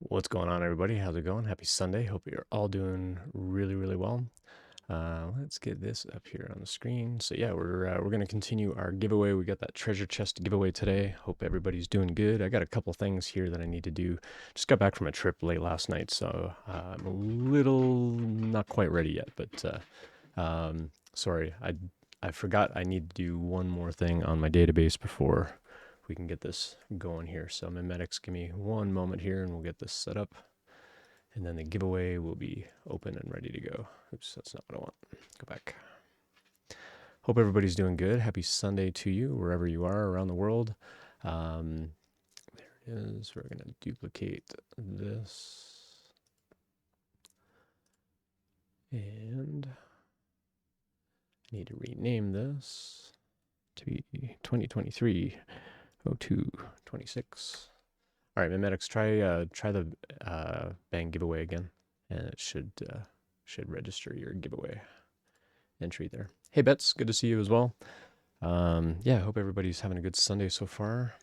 What's going on, everybody? How's it going? Happy Sunday. Hope you're all doing really well. Let's get this up here on the screen. So yeah, we're gonna continue our giveaway. We got that treasure chest giveaway today. Hope everybody's doing good. I got a couple things here that I need to do. Just got back from a trip late last night, so I'm a little not quite ready yet. But sorry, I forgot I need to do one more thing on my database before we can get this going here. So Mimetics, give me one moment here and we'll get this set up. And then the giveaway will be open and ready to go. Oops, that's not what I want. Go back. Hope everybody's doing good. Happy Sunday to you, wherever you are around the world. There it is. We're going to duplicate this. And I need to rename this to be 2023 02 26. All right, Mimetics, try the bang giveaway again, and it should register your giveaway entry there. Hey, Bets, good to see you as well. Yeah, hope everybody's having a good Sunday so far.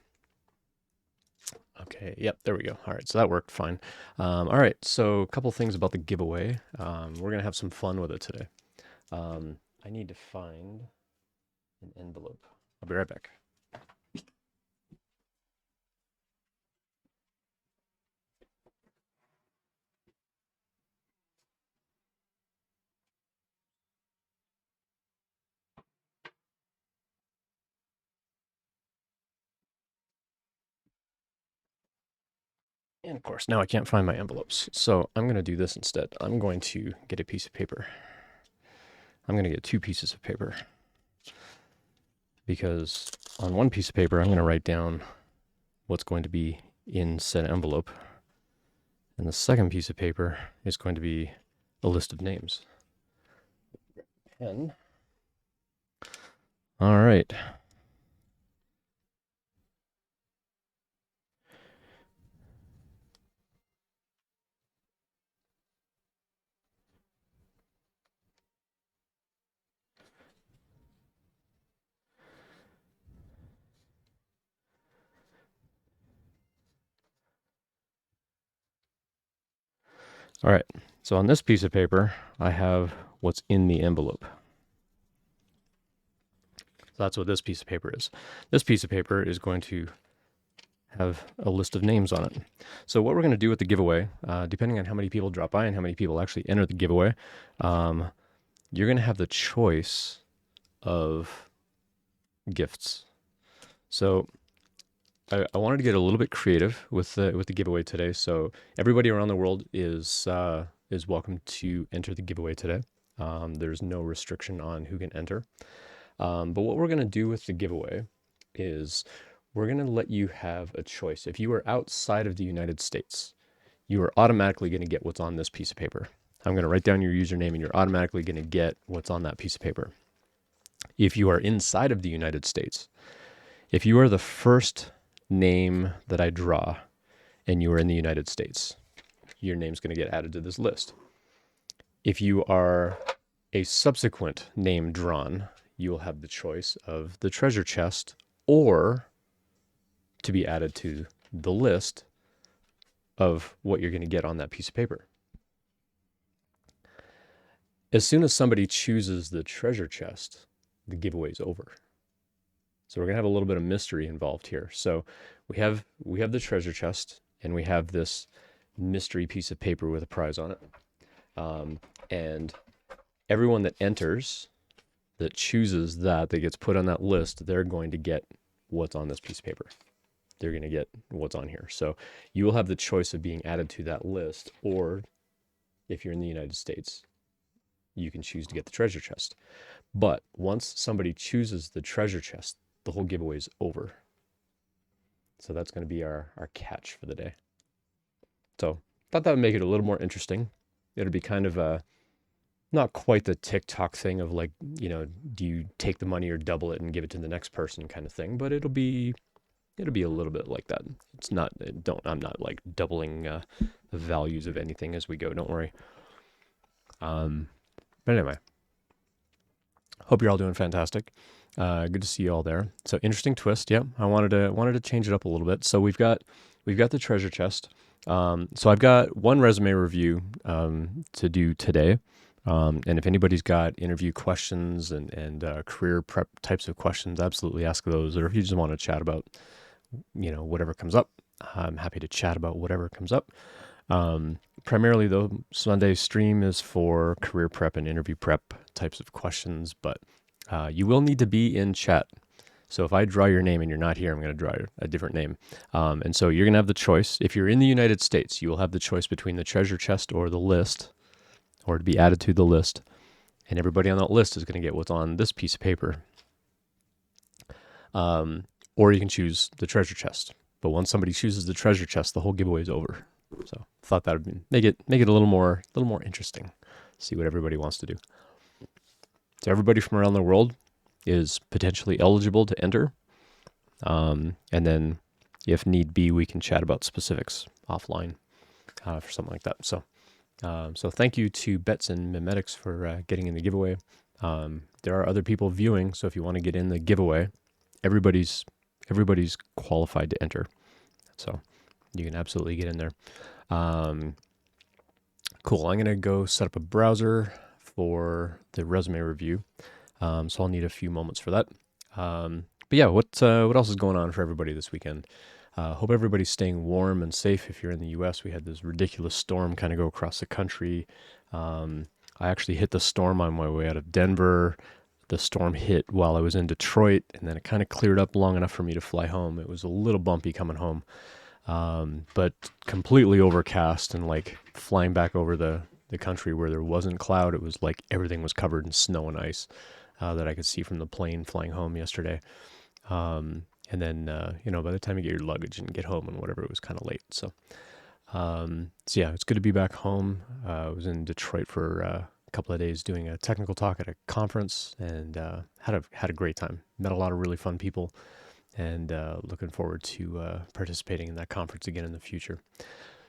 Okay, yep, there we go. All right, so that worked fine. All right, so a couple things about the giveaway. We're gonna have some fun with it today. I need to find an envelope. I'll be right back. And of course, now I can't find my envelopes. So I'm going to do this instead. I'm going to get a piece of paper. I'm going to get two pieces of paper. Because on one piece of paper, I'm going to write down what's going to be in said envelope. And the second piece of paper is going to be a list of names. Pen. All right. All right, so on this piece of paper, I have what's in the envelope. So that's what this piece of paper is. This piece of paper is going to have a list of names on it. So what we're going to do with the giveaway, depending on how many people drop by and how many people actually enter the giveaway, you're going to have the choice of gifts. So I wanted to get a little bit creative with the giveaway today. So everybody around the world is welcome to enter the giveaway today. There's no restriction on who can enter. But what we're going to do with the giveaway is we're going to let you have a choice. If you are outside of the United States, you are automatically going to get what's on this piece of paper. I'm going to write down your username and you're automatically going to get what's on that piece of paper. If you are inside of the United States, if you are the first name that I draw and you are in the United States, your name's going to get added to this list. If you are a subsequent name drawn, you will have the choice of the treasure chest or to be added to the list of what you're going to get on that piece of paper. As soon as somebody chooses the treasure chest, the giveaway is over. So we're going to have a little bit of mystery involved here. So we have the treasure chest and we have this mystery piece of paper with a prize on it. And everyone that enters, that chooses that gets put on that list, they're going to get what's on this piece of paper. They're going to get what's on here. So you will have the choice of being added to that list, or if you're in the United States, you can choose to get the treasure chest. But once somebody chooses the treasure chest, the whole giveaway is over. So that's going to be our catch for the day. So thought that would make it a little more interesting. It'll be kind of a, not quite the TikTok thing of like, you know, do you take the money or double it and give it to the next person kind of thing, but it'll be a little bit like that. It's not, I'm not like doubling the values of anything as we go, don't worry. But anyway, hope you're all doing fantastic. Good to see you all there. So interesting twist. Yeah, I wanted to change it up a little bit. So we've got the treasure chest. So I've got one resume review to do today. And if anybody's got interview questions and career prep types of questions, absolutely ask those. Or if you just want to chat about, whatever comes up, I'm happy to chat about whatever comes up. Primarily, though, Sunday's stream is for career prep and interview prep types of questions, but you will need to be in chat. So if I draw your name and you're not here, I'm going to draw a different name. And so you're going to have the choice. If you're in the United States, you will have the choice between the treasure chest or the list, or to be added to the list. And everybody on that list is going to get what's on this piece of paper. Or you can choose the treasure chest. But once somebody chooses the treasure chest, the whole giveaway is over. So I thought that would make it a little more interesting. See what everybody wants to do. So everybody from around the world is potentially eligible to enter. And then if need be, we can chat about specifics offline for something like that. So thank you to Bets and Mimetics for getting in the giveaway. There are other people viewing, so if you want to get in the giveaway, everybody's qualified to enter. So you can absolutely get in there. Cool. I'm going to go set up a browser for the resume review. So I'll need a few moments for that. But yeah, what else is going on for everybody this weekend? Hope everybody's staying warm and safe. If you're in the U.S., we had this ridiculous storm kind of go across the country. I actually hit the storm on my way out of Denver. The storm hit while I was in Detroit, and then it kind of cleared up long enough for me to fly home. It was a little bumpy coming home, but completely overcast and like flying back over the country where there wasn't cloud. It was like everything was covered in snow and ice that I could see from the plane flying home yesterday. And then, by the time you get your luggage and get home and whatever, it was kind of late. So yeah, it's good to be back home. I was in Detroit for a couple of days doing a technical talk at a conference and had a great time. Met a lot of really fun people and looking forward to participating in that conference again in the future.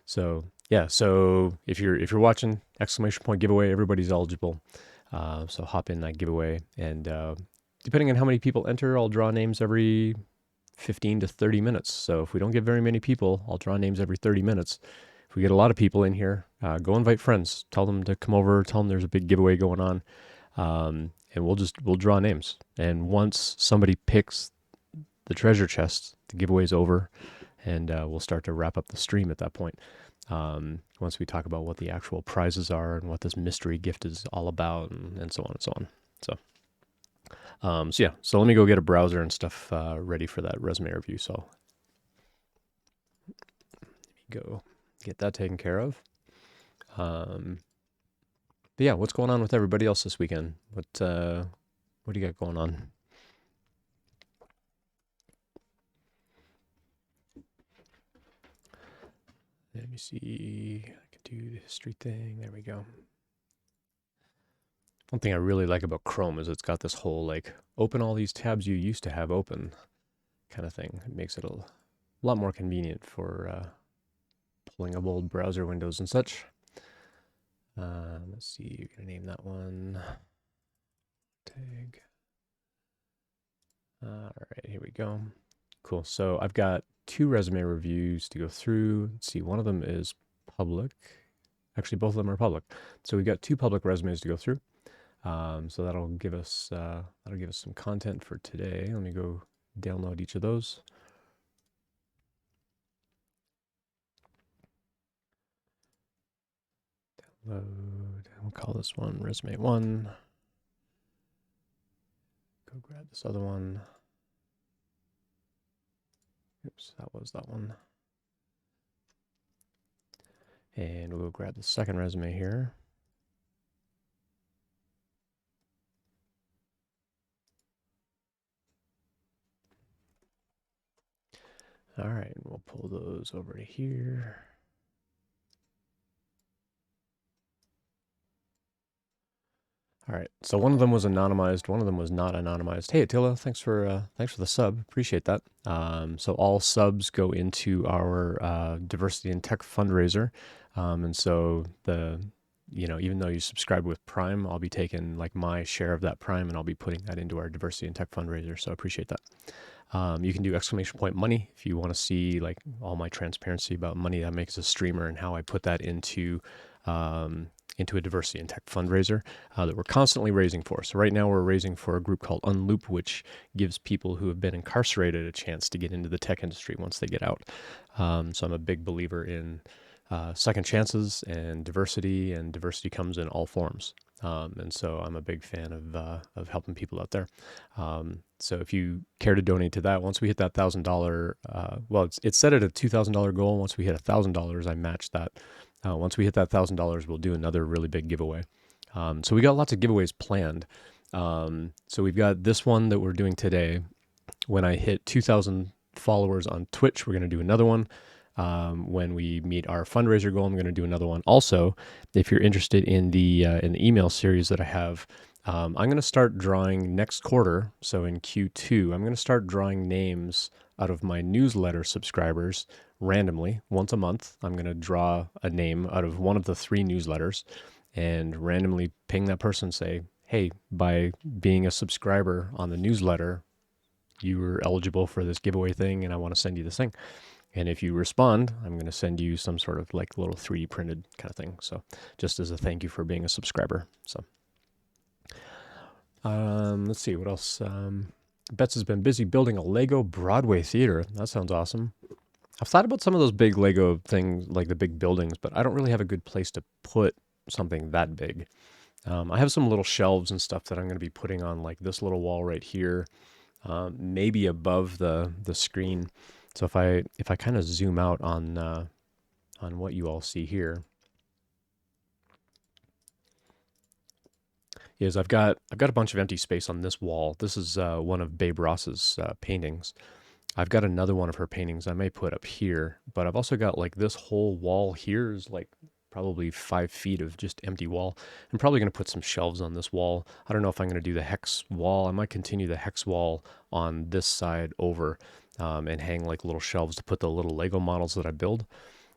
So yeah, so if you're watching, exclamation point giveaway, everybody's eligible. So hop in that giveaway, and depending on how many people enter, I'll draw names every 15 to 30 minutes. So if we don't get very many people, I'll draw names every 30 minutes. If we get a lot of people in here, go invite friends. Tell them to come over. Tell them there's a big giveaway going on, and we'll draw names. And once somebody picks the treasure chest, the giveaway's over, and we'll start to wrap up the stream at that point. Once we talk about what the actual prizes are and what this mystery gift is all about, and so on and so on. So yeah, so let me go get a browser and stuff ready for that resume review. So let me go get that taken care of. But yeah, what's going on with everybody else this weekend? What do you got going on? Let me see. I can do the history thing. There we go. One thing I really like about Chrome is it's got this whole like open all these tabs you used to have open kind of thing. It makes it a lot more convenient for pulling up old browser windows and such. Let's see, you're gonna name that one tag. All right, here we go. Cool. So I've got 2 resume reviews to go through. Let's see, one of them is public. Actually, both of them are public. So we've got 2 public resumes to go through. So that'll give us some content for today. Let me go download each of those. Download. We'll call this one resume 1. Go grab this other one. Oops, that was that one. And we'll go grab the second resume here. All right, we'll pull those over to here. All right, so one of them was anonymized, one of them was not anonymized. Hey, Attila, thanks for the sub. Appreciate that. So all subs go into our diversity and tech fundraiser, and so even though you subscribe with Prime, I'll be taking like my share of that Prime and I'll be putting that into our diversity and tech fundraiser. So I appreciate that. You can do !money if you want to see like all my transparency about money that makes a streamer and how I put that into a diversity and tech fundraiser that we're constantly raising for. So right now we're raising for a group called Unloop, which gives people who have been incarcerated a chance to get into the tech industry once they get out. So I'm a big believer in second chances and diversity comes in all forms. And so I'm a big fan of helping people out there. So if you care to donate to that, once we hit that $1,000, well, it's set at a $2,000 goal. Once we hit $1,000, I match that. Once we hit that $1,000, we'll do another really big giveaway. So we got lots of giveaways planned. So we've got this one that we're doing today. When I hit 2,000 followers on Twitch, we're going to do another one. When we meet our fundraiser goal, I'm going to do another one. Also, if you're interested in the email series that I have, I'm going to start drawing next quarter. So in Q2, I'm going to start drawing names out of my newsletter subscribers randomly once a month. I'm going to draw a name out of one of the 3 newsletters and randomly ping that person and say, hey, by being a subscriber on the newsletter, you were eligible for this giveaway thing and I want to send you this thing. And if you respond, I'm going to send you some sort of like little 3D printed kind of thing. So just as a thank you for being a subscriber. So let's see what else. Betts has been busy building a Lego Broadway theater. That sounds awesome. I've thought about some of those big Lego things, like the big buildings, but I don't really have a good place to put something that big. I have some little shelves and stuff that I'm going to be putting on like this little wall right here, maybe above the screen. So if I kind of zoom out on what you all see here, is I've got a bunch of empty space on this wall. This is one of Babe Ross's paintings. I've got another one of her paintings I may put up here, but I've also got like this whole wall here is like probably 5 feet of just empty wall. I'm probably going to put some shelves on this wall. I don't know if I'm going to do the hex wall. I might continue the hex wall on this side over and hang like little shelves to put the little Lego models that I build.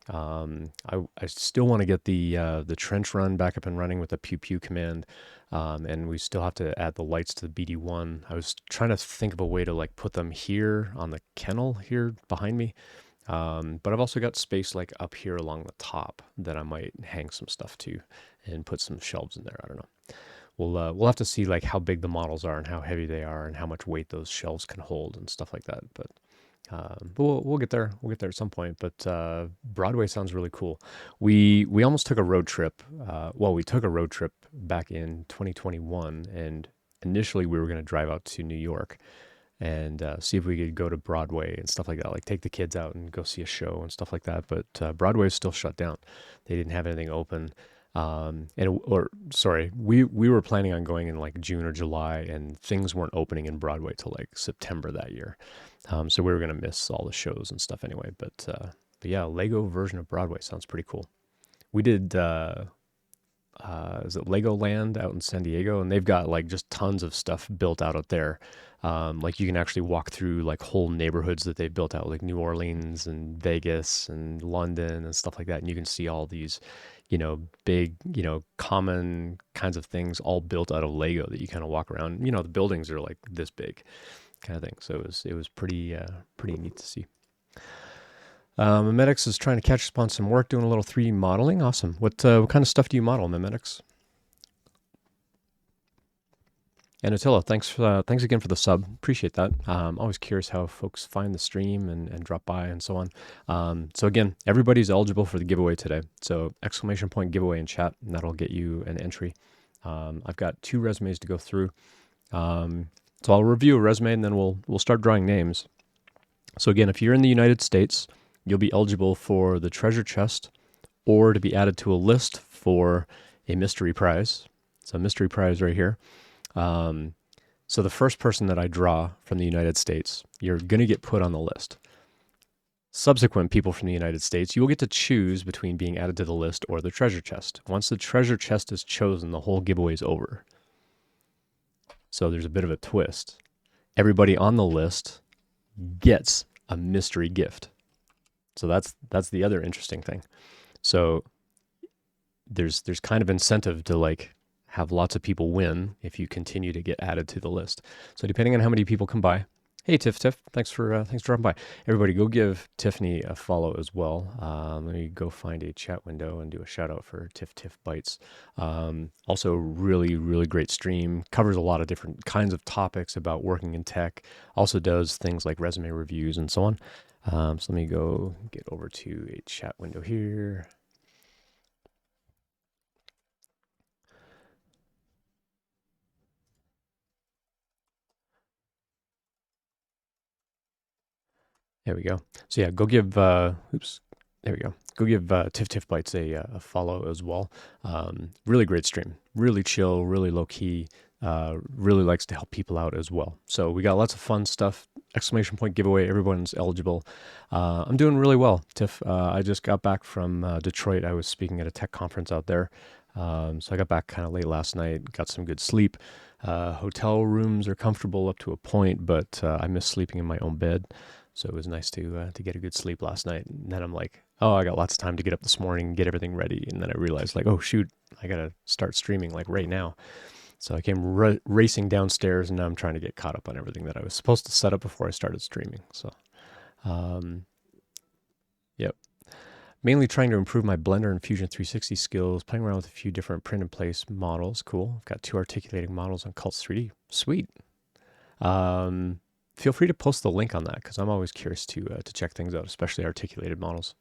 I still want to get the trench run back up and running with the pew pew command. And we still have to add the lights to the BD1. I was trying to think of a way to like put them here on the kennel here behind me. But I've also got space like up here along the top that I might hang some stuff to and put some shelves in there. I don't know. We'll have to see like how big the models are and how heavy they are and how much weight those shelves can hold and stuff like that. But we'll get there. We'll get there at some point. But Broadway sounds really cool. We almost took a road trip. We took a road trip back in 2021, and initially we were going to drive out to New York and see if we could go to Broadway and stuff like that, like take the kids out and go see a show and stuff like that. But Broadway is still shut down. They didn't have anything open. We were planning on going in like June or July, and things weren't opening in Broadway till like September that year. So we were going to miss all the shows and stuff anyway. But yeah, Lego version of Broadway sounds pretty cool. We did, is it Legoland out in San Diego? And they've got like just tons of stuff built out there. Like you can actually walk through like whole neighborhoods that they've built out, like New Orleans and Vegas and London and stuff like that. And you can see all these, big, common kinds of things all built out of Lego that you kind of walk around. The buildings are like this big kind of thing. So it was pretty neat to see. Memetics is trying to catch up on some work, doing a little 3D modeling. Awesome. What kind of stuff do you model, Memetics? And Attila, thanks again for the sub. Appreciate that. Always curious how folks find the stream and drop by and so on. So again, everybody's eligible for the giveaway today. So ! giveaway in chat, and that'll get you an entry. I've got 2 resumes to go through. So I'll review a resume and then we'll start drawing names. So again, if you're in the United States, you'll be eligible for the treasure chest or to be added to a list for a mystery prize. So mystery prize right here. So the first person that I draw from the United States, you're going to get put on the list. Subsequent people from the United States, you will get to choose between being added to the list or the treasure chest. Once the treasure chest is chosen, the whole giveaway is over. So there's a bit of a twist. Everybody on the list gets a mystery gift. So that's the other interesting thing. So there's kind of incentive to like have lots of people win if you continue to get added to the list. So depending on how many people come by, hey Tiff, thanks for dropping by. Everybody, go give Tiffany a follow as well. Let me go find a chat window and do a shout out for Tiff Bites. Also, really great stream. Covers a lot of different kinds of topics about working in tech. Also does things like resume reviews and so on. So let me go get over to a chat window here. There we go. So yeah, go give oops, there we go. Go give Tiff Bites a follow as well. Really great stream. Really chill, really low key. Really likes to help people out as well. So we got lots of fun stuff. Exclamation point giveaway. Everyone's eligible. I'm doing really well, Tiff. I just got back from Detroit. I was speaking at a tech conference out there. So I got back kind of late last night. Got some good sleep. Hotel rooms are comfortable up to a point, but I miss sleeping in my own bed. So it was nice to get a good sleep last night. And then I'm like, oh, I got lots of time to get up this morning and get everything ready. And then I realized like, oh shoot, I gotta start streaming like right now. So I came racing downstairs, and now I'm trying to get caught up on everything that I was supposed to set up before I started streaming. So, yep. Mainly trying to improve my Blender and Fusion 360 skills, playing around with a few different print and place models. Cool. I've got 2 articulating models on Cults 3D. Sweet. Feel free to post the link on that because I'm always curious to check things out, especially articulated models.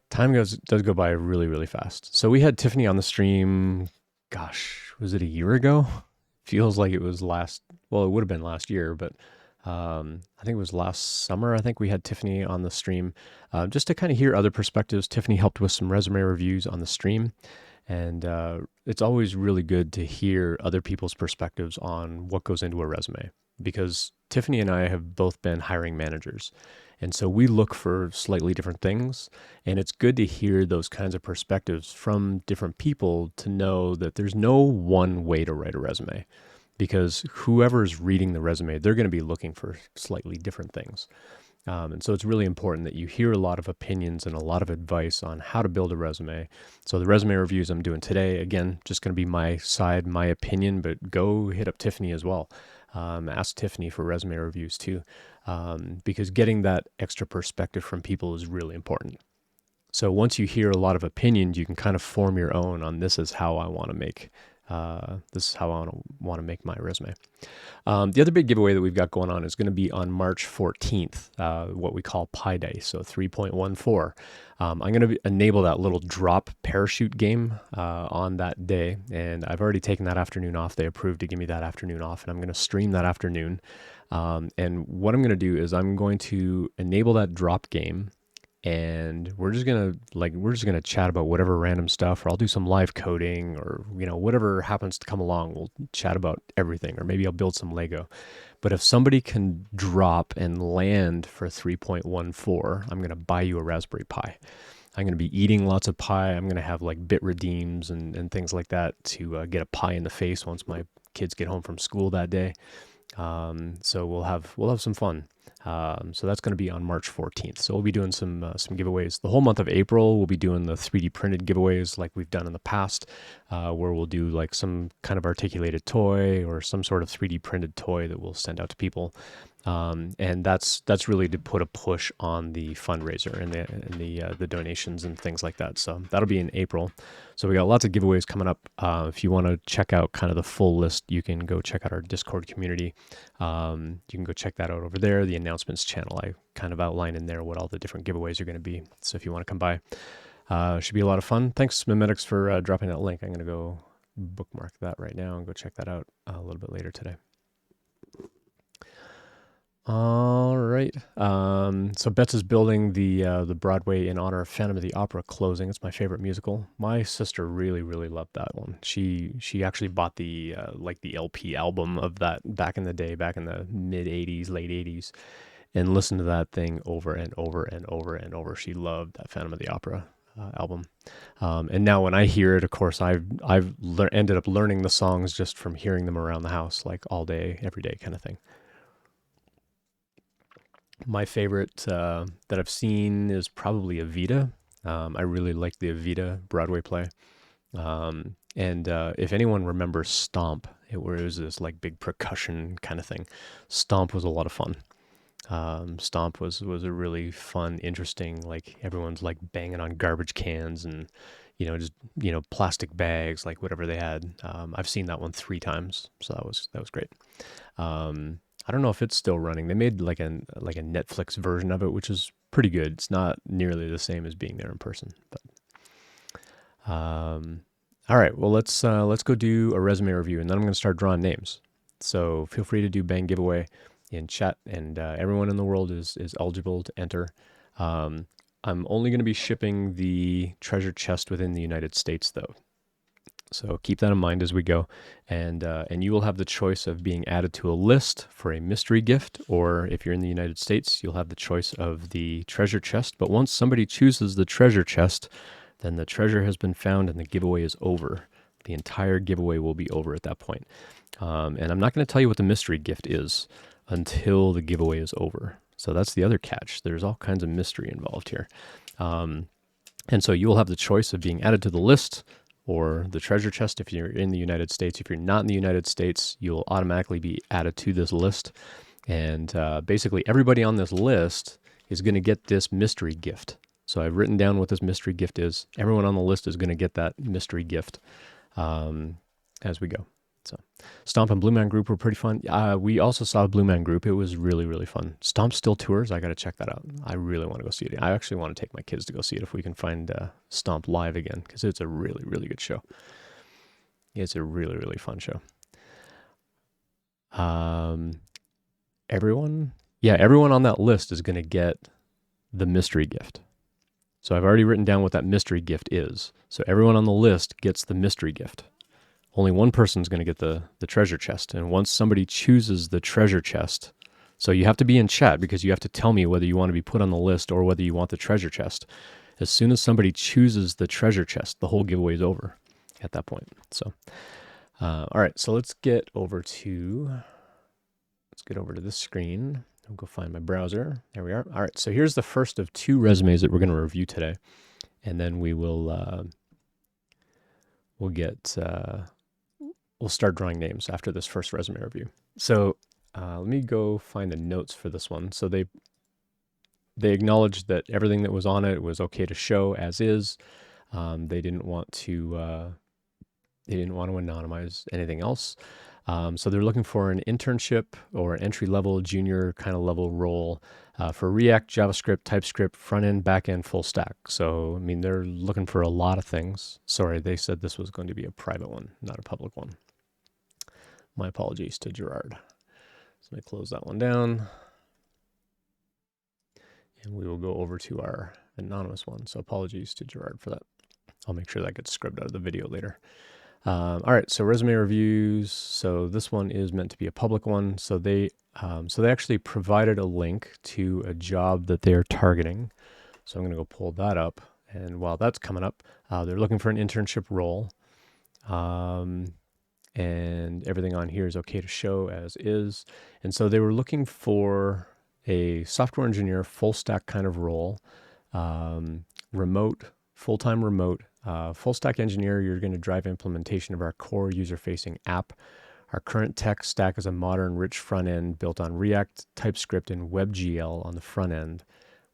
Time does go by really fast. So we had Tiffany on the stream. Gosh, was it a year ago? Feels like it was well, it would have been last year, but I think it was last summer. I think we had Tiffany on the stream just to kind of hear other perspectives. Tiffany helped with some resume reviews on the stream. And it's always really good to hear other people's perspectives on what goes into a resume, because Tiffany and I have both been hiring managers. And so we look for slightly different things. And it's good to hear those kinds of perspectives from different people to know that there's no one way to write a resume, because whoever's reading the resume, they're going to be looking for slightly different things. And so it's really important that you hear a lot of opinions and a lot of advice on how to build a resume. So the resume reviews I'm doing today, again, just going to be my side, my opinion, but go hit up Tiffany as well. Ask Tiffany for resume reviews too, because getting that extra perspective from people is really important. So once you hear a lot of opinions, you can kind of form your own on this is how I want to make my resume. The other big giveaway that we've got going on is going to be on March 14th, what we call Pi Day, so 3.14. I'm going to enable that little drop parachute game on that day, and I've already taken that afternoon off. They approved to give me that afternoon off, and I'm going to stream that afternoon. And what I'm going to do is I'm going to enable that drop game, and we're just gonna chat about whatever random stuff, or I'll do some live coding, or whatever happens to come along. We'll chat about everything, or maybe I'll build some Lego. But if somebody can drop and land for 3.14, I'm gonna buy you a Raspberry Pi. I'm gonna be eating lots of pie. I'm gonna have like bit redeems and things like that to get a pie in the face once my kids get home from school that day. So we'll have some fun. So that's going to be on March 14th. So we'll be doing some giveaways. The whole month of April, we'll be doing the 3D printed giveaways like we've done in the past, where we'll do like some kind of articulated toy or some sort of 3D printed toy that we'll send out to people. And that's really to put a push on the fundraiser and the donations and things like that. So that'll be in April. So we got lots of giveaways coming up. If you want to check out kind of the full list, you can go check out our Discord community. You can go check that out over there. The announcements channel, I kind of outline in there what all the different giveaways are going to be. So if you want to come by, should be a lot of fun. Thanks, Mimetics, for dropping that link. I'm going to go bookmark that right now and go check that out a little bit later today. All right. So Betts is building the Broadway in honor of Phantom of the Opera closing. It's my favorite musical. My sister really loved that one. She actually bought the the LP album of that back in the day, back in the mid '80s, late '80s, and listened to that thing over and over and over and over. She loved that Phantom of the Opera album. And now when I hear it, of course, I've ended up learning the songs just from hearing them around the house, like all day, every day kind of thing. My favorite that I've seen is probably Evita. I really like the Evita Broadway play. If anyone remembers Stomp, it was this like big percussion kind of thing. Stomp was a lot of fun. Stomp was a really fun, interesting, like everyone's like banging on garbage cans and just plastic bags, like whatever they had. I've seen that one 3 times, so that was great. I don't know if it's still running. They made like a Netflix version of it, which is pretty good. It's not nearly the same as being there in person, but all right. Well, let's go do a resume review, and then I'm going to start drawing names. So feel free to do Bang Giveaway in chat, and everyone in the world is eligible to enter. I'm only going to be shipping the treasure chest within the United States, though. So keep that in mind as we go, and you will have the choice of being added to a list for a mystery gift, or if you're in the United States, you'll have the choice of the treasure chest. But once somebody chooses the treasure chest, then the treasure has been found and the giveaway is over. The entire giveaway will be over at that point. And I'm not going to tell you what the mystery gift is until the giveaway is over. So that's the other catch. There's all kinds of mystery involved here. And so you will have the choice of being added to the list or the treasure chest if you're in the United States. If you're not in the United States, you'll automatically be added to this list. And basically everybody on this list is going to get this mystery gift. So I've written down what this mystery gift is. Everyone on the list is going to get that mystery gift as we go. So Stomp and Blue Man Group were pretty fun. We also saw Blue Man Group. It was really, really fun. Stomp still tours. I got to check that out. I really want to go see it. I actually want to take my kids to go see it if we can find Stomp live again, because it's a really, really good show. It's a really, really fun show. Everyone on that list is going to get the mystery gift. So I've already written down what that mystery gift is. So everyone on the list gets the mystery gift. Only one person's going to get the treasure chest. And once somebody chooses the treasure chest, so you have to be in chat because you have to tell me whether you want to be put on the list or whether you want the treasure chest. As soon as somebody chooses the treasure chest, the whole giveaway is over at that point. So, all right, so let's get over to this screen. I'll go find my browser. There we are. All right, so here's the first of 2 resumes that we're going to review today. And then we will we'll start drawing names after this first resume review. So let me go find the notes for this one. So they acknowledged that everything that was on it was okay to show as is. They didn't want to anonymize anything else. So they're looking for an internship or an entry-level, junior kind of level role for React, JavaScript, TypeScript, front-end, back-end, full stack. So, I mean, they're looking for a lot of things. Sorry, they said this was going to be a private one, not a public one. My apologies to Gerard. So let me close that one down. And we will go over to our anonymous one. So apologies to Gerard for that. I'll make sure that gets scrubbed out of the video later. All right, so resume reviews. So this one is meant to be a public one. So they actually provided a link to a job that they're targeting. So I'm going to go pull that up. And while that's coming up, they're looking for an internship role. And everything on here is okay to show as is. And so they were looking for a software engineer, full stack kind of role, remote, full-time remote. Full stack engineer, you're going to drive implementation of our core user-facing app. Our current tech stack is a modern, rich front end built on React, TypeScript, and WebGL on the front end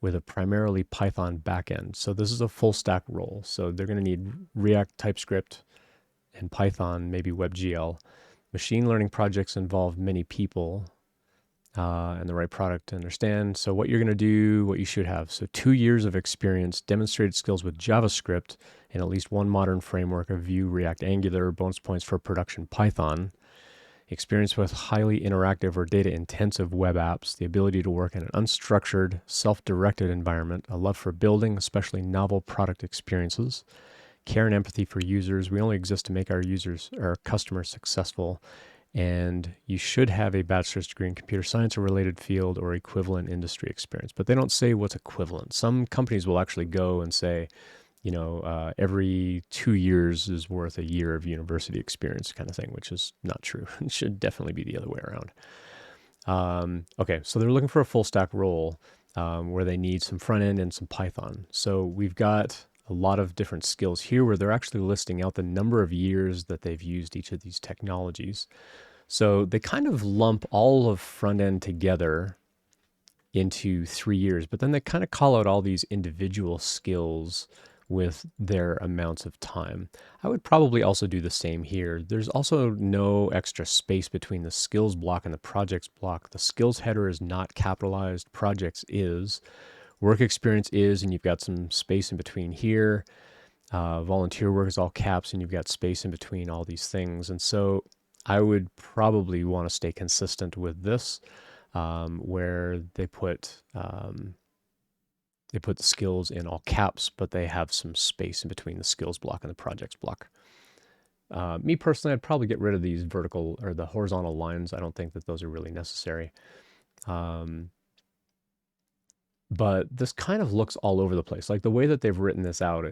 with a primarily Python backend. So this is a full stack role. So they're going to need React, TypeScript, and Python, maybe WebGL. Machine learning projects involve many people and the right product to understand. So what you're going to do, what you should have. So 2 years of experience, demonstrated skills with JavaScript, and at least one modern framework of Vue, React, Angular, bonus points for production Python. Experience with highly interactive or data-intensive web apps, the ability to work in an unstructured, self-directed environment, a love for building, especially novel product experiences, care and empathy for users. We only exist to make our customers successful. And you should have a bachelor's degree in computer science or related field or equivalent industry experience. But they don't say what's equivalent. Some companies will actually go and say, every 2 years is worth a year of university experience kind of thing, which is not true. It should definitely be the other way around. Okay, so they're looking for a full stack role where they need some front end and some Python. So we've got a lot of different skills here where they're actually listing out the number of years that they've used each of these technologies. So they kind of lump all of front end together into 3 years, but then they kind of call out all these individual skills with their amounts of time. I would probably also do the same here. There's also no extra space between the skills block and the projects block. The skills header is not capitalized, projects is, work experience is, and you've got some space in between here. Volunteer work is all caps, and you've got space in between all these things. And so I would probably want to stay consistent with this, where they put the skills in all caps, but they have some space in between the skills block and the projects block. Me personally, I'd probably get rid of these vertical or the horizontal lines. I don't think that those are really necessary. But this kind of looks all over the place. Like the way that they've written this out,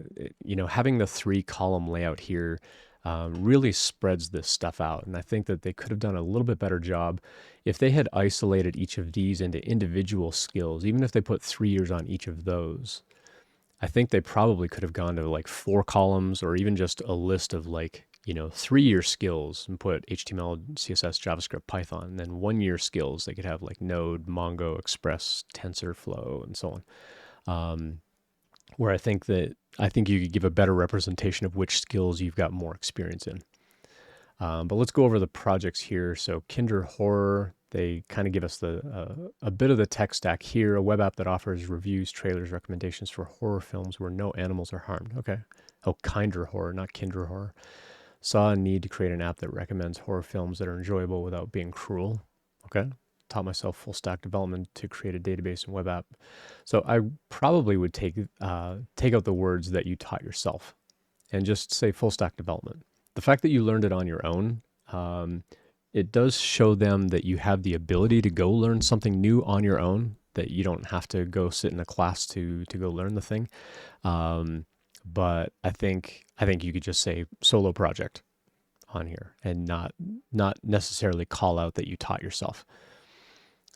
having the 3-column layout here really spreads this stuff out. And I think that they could have done a little bit better job if they had isolated each of these into individual skills, even if they put 3 years on each of those. I think they probably could have gone to like 4 columns or even just a list of 3-year skills and put HTML, CSS, JavaScript, Python, and then 1-year skills. They could have like Node, Mongo, Express, TensorFlow, and so on. Where I think you could give a better representation of which skills you've got more experience in. But let's go over the projects here. So Kinder Horror, they kind of give us a bit of the tech stack here, a web app that offers reviews, trailers, recommendations for horror films where no animals are harmed. Okay. Oh, Kinder Horror, not Kinder Horror. Saw a need to create an app that recommends horror films that are enjoyable without being cruel. Okay. Taught myself full stack development to create a database and web app. So I probably would take out the words that you taught yourself and just say full stack development. The fact that you learned it on your own, it does show them that you have the ability to go learn something new on your own, that you don't have to go sit in a class to go learn the thing. But I think you could just say solo project on here and not necessarily call out that you taught yourself.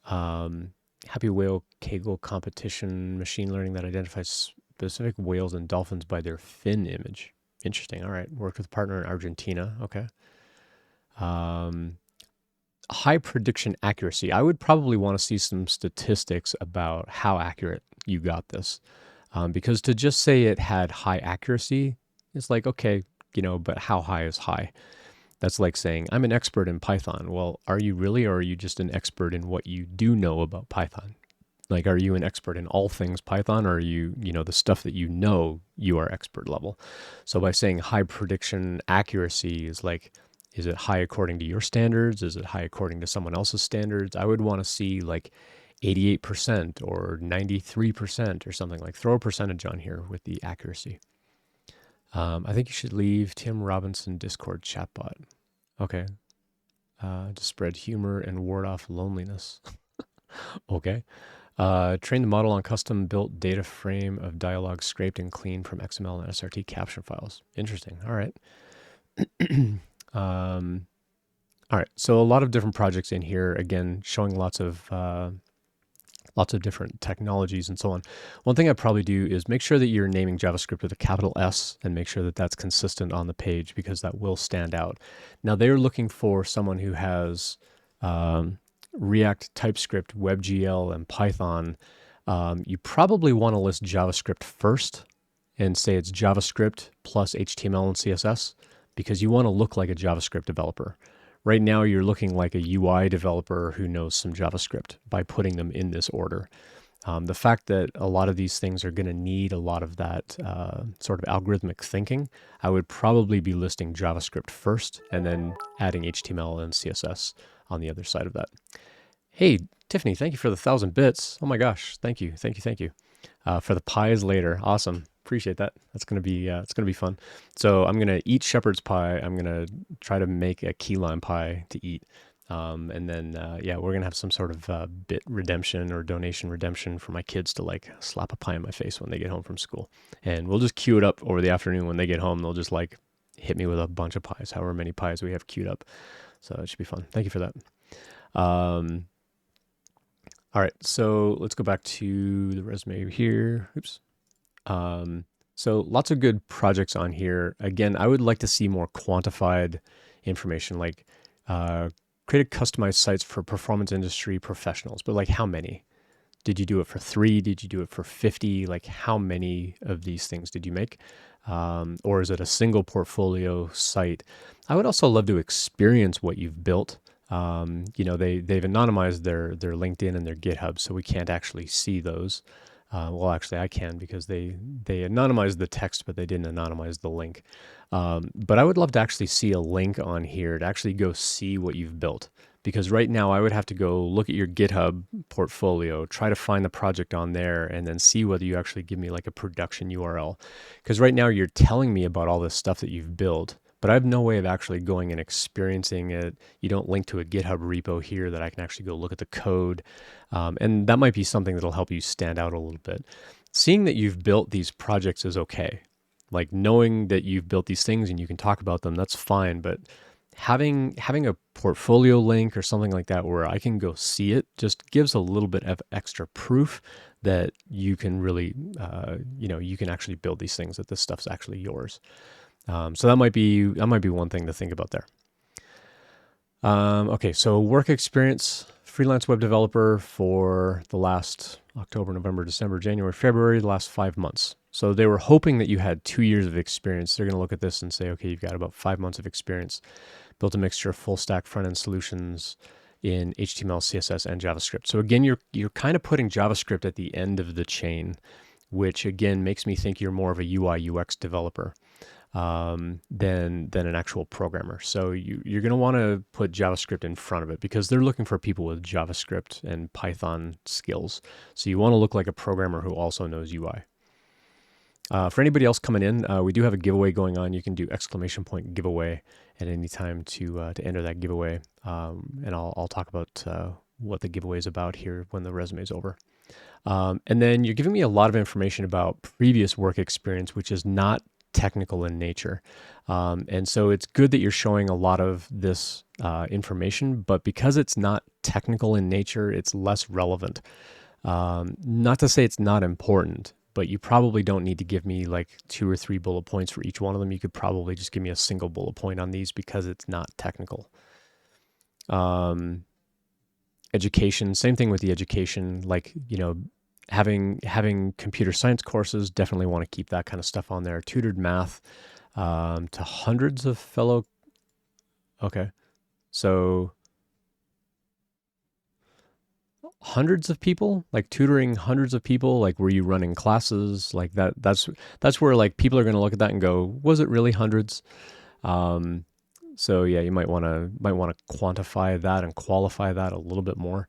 Happy whale Kegel competition, machine learning that identifies specific whales and dolphins by their fin image. Interesting. All right. Worked with a partner in Argentina. Okay. High prediction accuracy. I would probably want to see some statistics about how accurate you got this. Because to just say it had high accuracy, it's like, okay, but how high is high? That's like saying, I'm an expert in Python. Well, are you really, or are you just an expert in what you do know about Python? Like, are you an expert in all things Python, or are you, the stuff that you are expert level? So by saying high prediction accuracy is like, is it high according to your standards? Is it high according to someone else's standards? I would want to see like 88% or 93% or something. Like, throw a percentage on here with the accuracy. I think you should leave Tim Robinson Discord chatbot. Okay. To spread humor and ward off loneliness. Okay. Train the model on custom-built data frame of dialogue scraped and cleaned from XML and SRT caption files. Interesting. All right. All right. So a lot of different projects in here. Again, showing lots of different technologies and so on. One thing I'd probably do is make sure that you're naming JavaScript with a capital S and make sure that that's consistent on the page, because that will stand out. Now, they're looking for someone who has React, TypeScript, WebGL, and Python. You probably want to list JavaScript first and say it's JavaScript plus HTML and CSS, because you want to look like a JavaScript developer. Right now, you're looking like a UI developer who knows some JavaScript by putting them in this order. The fact that a lot of these things are going to need a lot of that sort of algorithmic thinking, I would probably be listing JavaScript first and then adding HTML and CSS on the other side of that. Hey, Tiffany, thank you for the 1,000 bits. Oh my gosh, thank you. For the pies later. Awesome. Appreciate that. That's gonna be fun. So I'm gonna eat shepherd's pie. I'm gonna try to make a key lime pie to eat, and then we're gonna have some sort of bit redemption or donation redemption for my kids to like slap a pie in my face when they get home from school, and we'll just queue it up over the afternoon. When they get home, they'll just like hit me with a bunch of pies, however many pies we have queued up. So it should be fun. Thank you for that. All right, so let's go back to the resume here. Oops. So lots of good projects on here. Again, I would like to see more quantified information, like created customized sites for performance industry professionals, but like how many? Did you do it for 3? Did you do it for 50? Like how many of these things did you make? Or is it a single portfolio site? I would also love to experience what you've built. They've anonymized their LinkedIn and their GitHub, so we can't actually see those. Well, actually, I can because they anonymized the text, but they didn't anonymize the link. But I would love to actually see a link on here to actually go see what you've built. Because right now I would have to go look at your GitHub portfolio, try to find the project on there, and then see whether you actually give me like a production URL. Because right now you're telling me about all this stuff that you've built, but I have no way of actually going and experiencing it. You don't link to a GitHub repo here that I can actually go look at the code. And that might be something that'll help you stand out a little bit. Seeing that you've built these projects is okay. Like knowing that you've built these things and you can talk about them, that's fine. But having a portfolio link or something like that where I can go see it just gives a little bit of extra proof that you can really, you can actually build these things, that this stuff's actually yours. So that might be one thing to think about there. Okay, so work experience, freelance web developer for the last October, November, December, January, February, the last 5 months. So they were hoping that you had 2 years of experience. They're going to look at this and say, okay, you've got about 5 months of experience, built a mixture of full stack front-end solutions in HTML, CSS, and JavaScript. So again, you're kind of putting JavaScript at the end of the chain, which again makes me think you're more of a UI UX developer than an actual programmer. So you're going to want to put JavaScript in front of it because they're looking for people with JavaScript and Python skills. So you want to look like a programmer who also knows UI. For anybody else coming in, we do have a giveaway going on. You can do !giveaway at any time to enter that giveaway. And I'll talk about what the giveaway is about here when the resume is over. And then you're giving me a lot of information about previous work experience, which is not technical in nature. And so it's good that you're showing a lot of this information, but because it's not technical in nature, it's less relevant. Not to say it's not important, but you probably don't need to give me like 2 or 3 bullet points for each one of them. You could probably just give me a single bullet point on these because it's not technical. Education, same thing with the education, like, having computer science courses, definitely want to keep that kind of stuff on there. Tutored math to hundreds of fellow, okay. So hundreds of people, like tutoring hundreds of people, like were you running classes like that? That's where like people are going to look at that and go, was it really hundreds? So yeah, you might want to quantify that and qualify that a little bit more,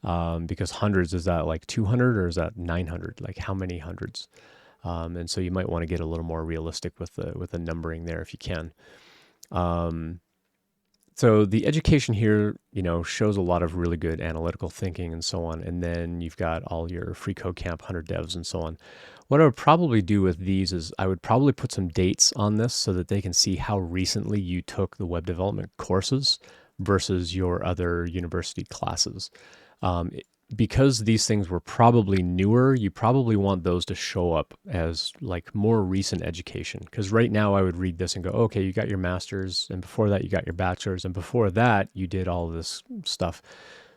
because hundreds, is that like 200 or is that 900? Like how many hundreds? And so you might want to get a little more realistic with the numbering there if you can. So the education here, shows a lot of really good analytical thinking and so on. And then you've got all your free code camp, 100 devs and so on. What I would probably do with these is I would probably put some dates on this so that they can see how recently you took the web development courses versus your other university classes. Because these things were probably newer, you probably want those to show up as like more recent education. Because right now I would read this and go, okay, you got your master's, and before that you got your bachelor's, and before that you did all of this stuff.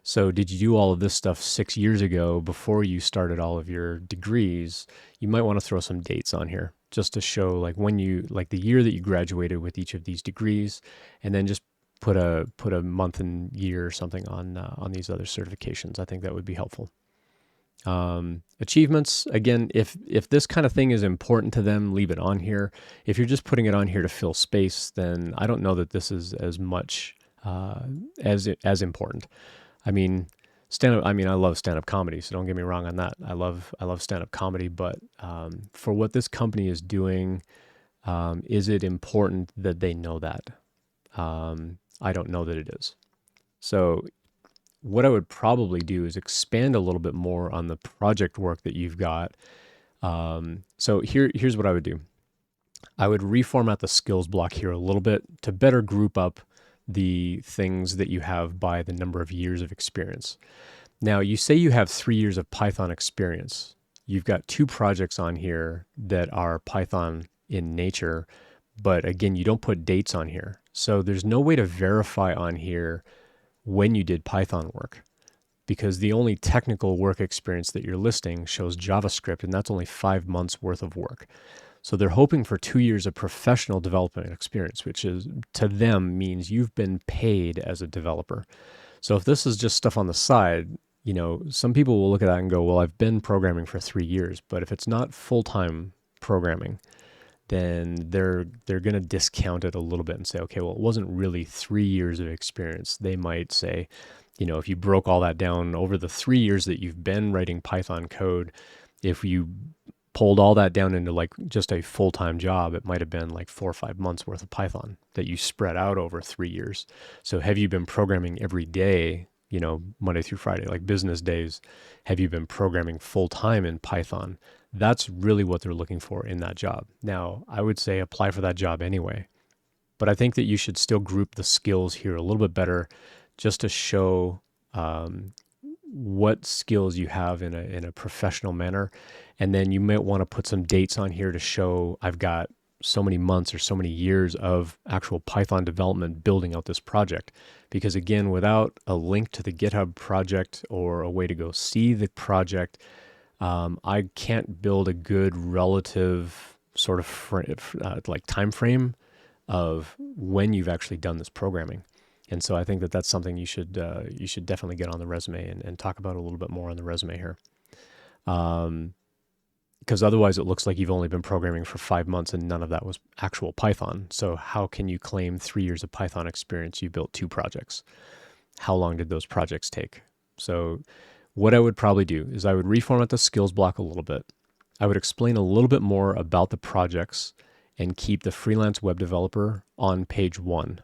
So did you do all of this stuff 6 years ago before you started all of your degrees? You might want to throw some dates on here just to show like when like the year that you graduated with each of these degrees, and then just put a month and year or something on these other certifications. I think that would be helpful. Achievements, again, if this kind of thing is important to them, leave it on here. If you're just putting it on here to fill space, then I don't know that this is as much as important. I mean, I love stand-up comedy, so don't get me wrong on that. I love stand-up comedy, but for what this company is doing, is it important that they know that? I don't know that it is. So what I would probably do is expand a little bit more on the project work that you've got. So here's what I would do. I would reformat the skills block here a little bit to better group up the things that you have by the number of years of experience. Now, you say you have 3 years of Python experience. you've got 2 projects on here that are Python in nature, but again, you don't put dates on here. So there's no way to verify on here when you did Python work, because the only technical work experience that you're listing shows JavaScript, and that's only 5 months worth of work. So they're hoping for 2 years of professional development experience, which is to them means you've been paid as a developer. So if this is just stuff on the side, you know, some people will look at that and go, well, I've been programming for 3 years, but if it's not full-time programming, then they're going to discount it a little bit and say, okay, well, it wasn't really 3 years of experience. They might say, you know, if you broke all that down over the 3 years that you've been writing Python code, if you pulled all that down into like just a full-time job, it might have been like 4 or 5 months worth of Python that you spread out over 3 years. So have you been programming every day, you know, Monday through Friday, like business days? Have you been programming full-time in Python? That's really what they're looking for in that job. Now, I would say apply for that job anyway, but I think that you should still group the skills here a little bit better, just to show what skills you have in a professional manner. And then you might want to put some dates on here to show I've got so many months or so many years of actual Python development building out this project. Because again, without a link to the GitHub project or a way to go see the project, I can't build a good relative sort of like time frame of when you've actually done this programming. And so I think that that's something you should definitely get on the resume and talk about a little bit more on the resume here. Because otherwise it looks like you've only been programming for 5 months and none of that was actual Python. So how can you claim 3 years of Python experience? You built 2 projects. How long did those projects take? So what I would probably do is I would reformat the skills block a little bit. I would explain a little bit more about the projects and keep the freelance web developer on page 1.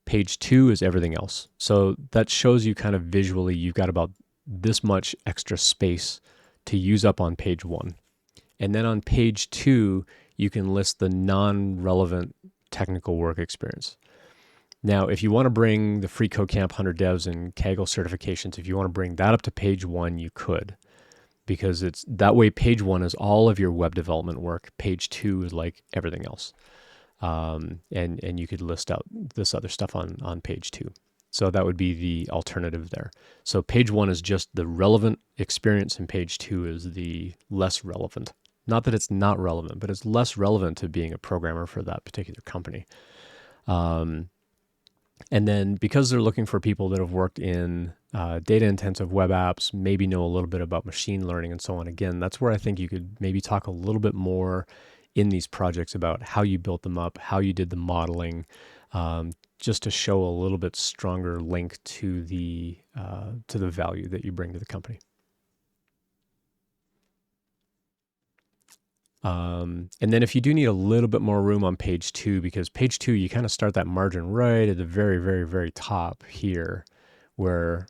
Page 2 is everything else. So that shows you kind of visually, you've got about this much extra space to use up on page 1. And then on page 2, you can list the non-relevant technical work experience. Now, if you want to bring the Free Code Camp 100 Devs and Kaggle certifications, if you want to bring that up to page 1, you could. Because it's that way, page 1 is all of your web development work. Page 2 is like everything else. And you could list out this other stuff on page 2. So that would be the alternative there. So page 1 is just the relevant experience, and page 2 is the less relevant. Not that it's not relevant, but it's less relevant to being a programmer for that particular company. And then because they're looking for people that have worked in data-intensive web apps, maybe know a little bit about machine learning and so on, again, that's where I think you could maybe talk a little bit more in these projects about how you built them up, how you did the modeling, just to show a little bit stronger link to the value that you bring to the company. And then if you do need a little bit more room on page 2, because page 2, you kind of start that margin right at the very, very, very top here, where,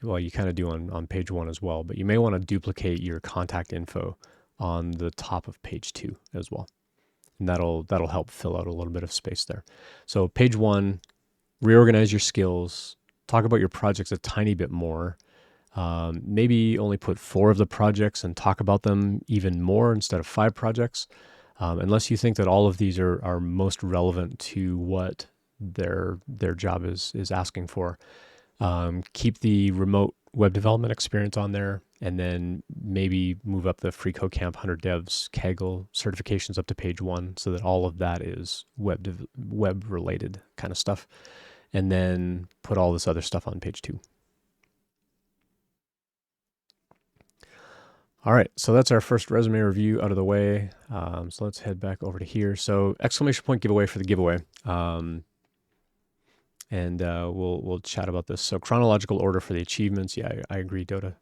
well, you kind of do on page 1 as well, but you may want to duplicate your contact info on the top of page 2 as well. And that'll help fill out a little bit of space there. So page 1, reorganize your skills, talk about your projects a tiny bit more. Maybe only put 4 of the projects and talk about them even more instead of 5 projects, unless you think that all of these are most relevant to what their job is asking for. Keep the remote web development experience on there, and then maybe move up the Free Code Camp 100 Devs Kaggle certifications up to page 1, so that all of that is web related kind of stuff, and then put all this other stuff on page 2. All right, so that's our first resume review out of the way. So let's head back over to here. So exclamation point giveaway for the giveaway. And we'll chat about this. So chronological order for the achievements. Yeah, I agree, Dota.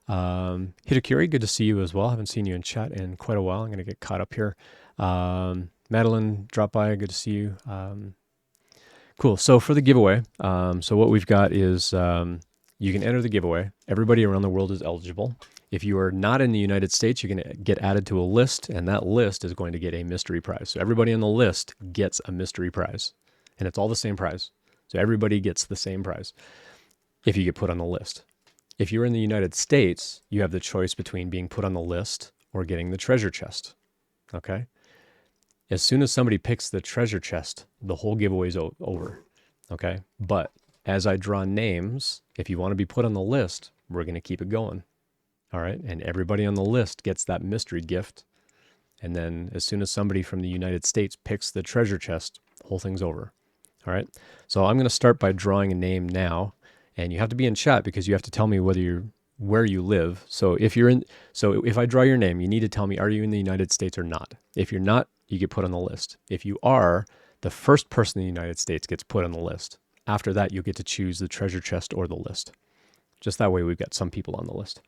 Hitakuri, good to see you as well. Haven't seen you in chat in quite a while. I'm going to get caught up here. Madeline, drop by. Good to see you. Cool. So for the giveaway, so what we've got is you can enter the giveaway. Everybody around the world is eligible. If you are not in the United States, you're going to get added to a list, and that list is going to get a mystery prize. So everybody on the list gets a mystery prize, and it's all the same prize. So everybody gets the same prize if you get put on the list. If you're in the United States, you have the choice between being put on the list or getting the treasure chest. Okay? As soon as somebody picks the treasure chest, the whole giveaway is over. Okay? But as I draw names, if you want to be put on the list, we're going to keep it going. All right? And everybody on the list gets that mystery gift. And then as soon as somebody from the United States picks the treasure chest, the whole thing's over. All right? So I'm going to start by drawing a name now. And you have to be in chat because you have to tell me where you live. So if I draw your name, you need to tell me, are you in the United States or not? If you're not, you get put on the list. If you are, the first person in the United States gets put on the list. After that, you get to choose the treasure chest or the list. Just that way, we've got some people on the list,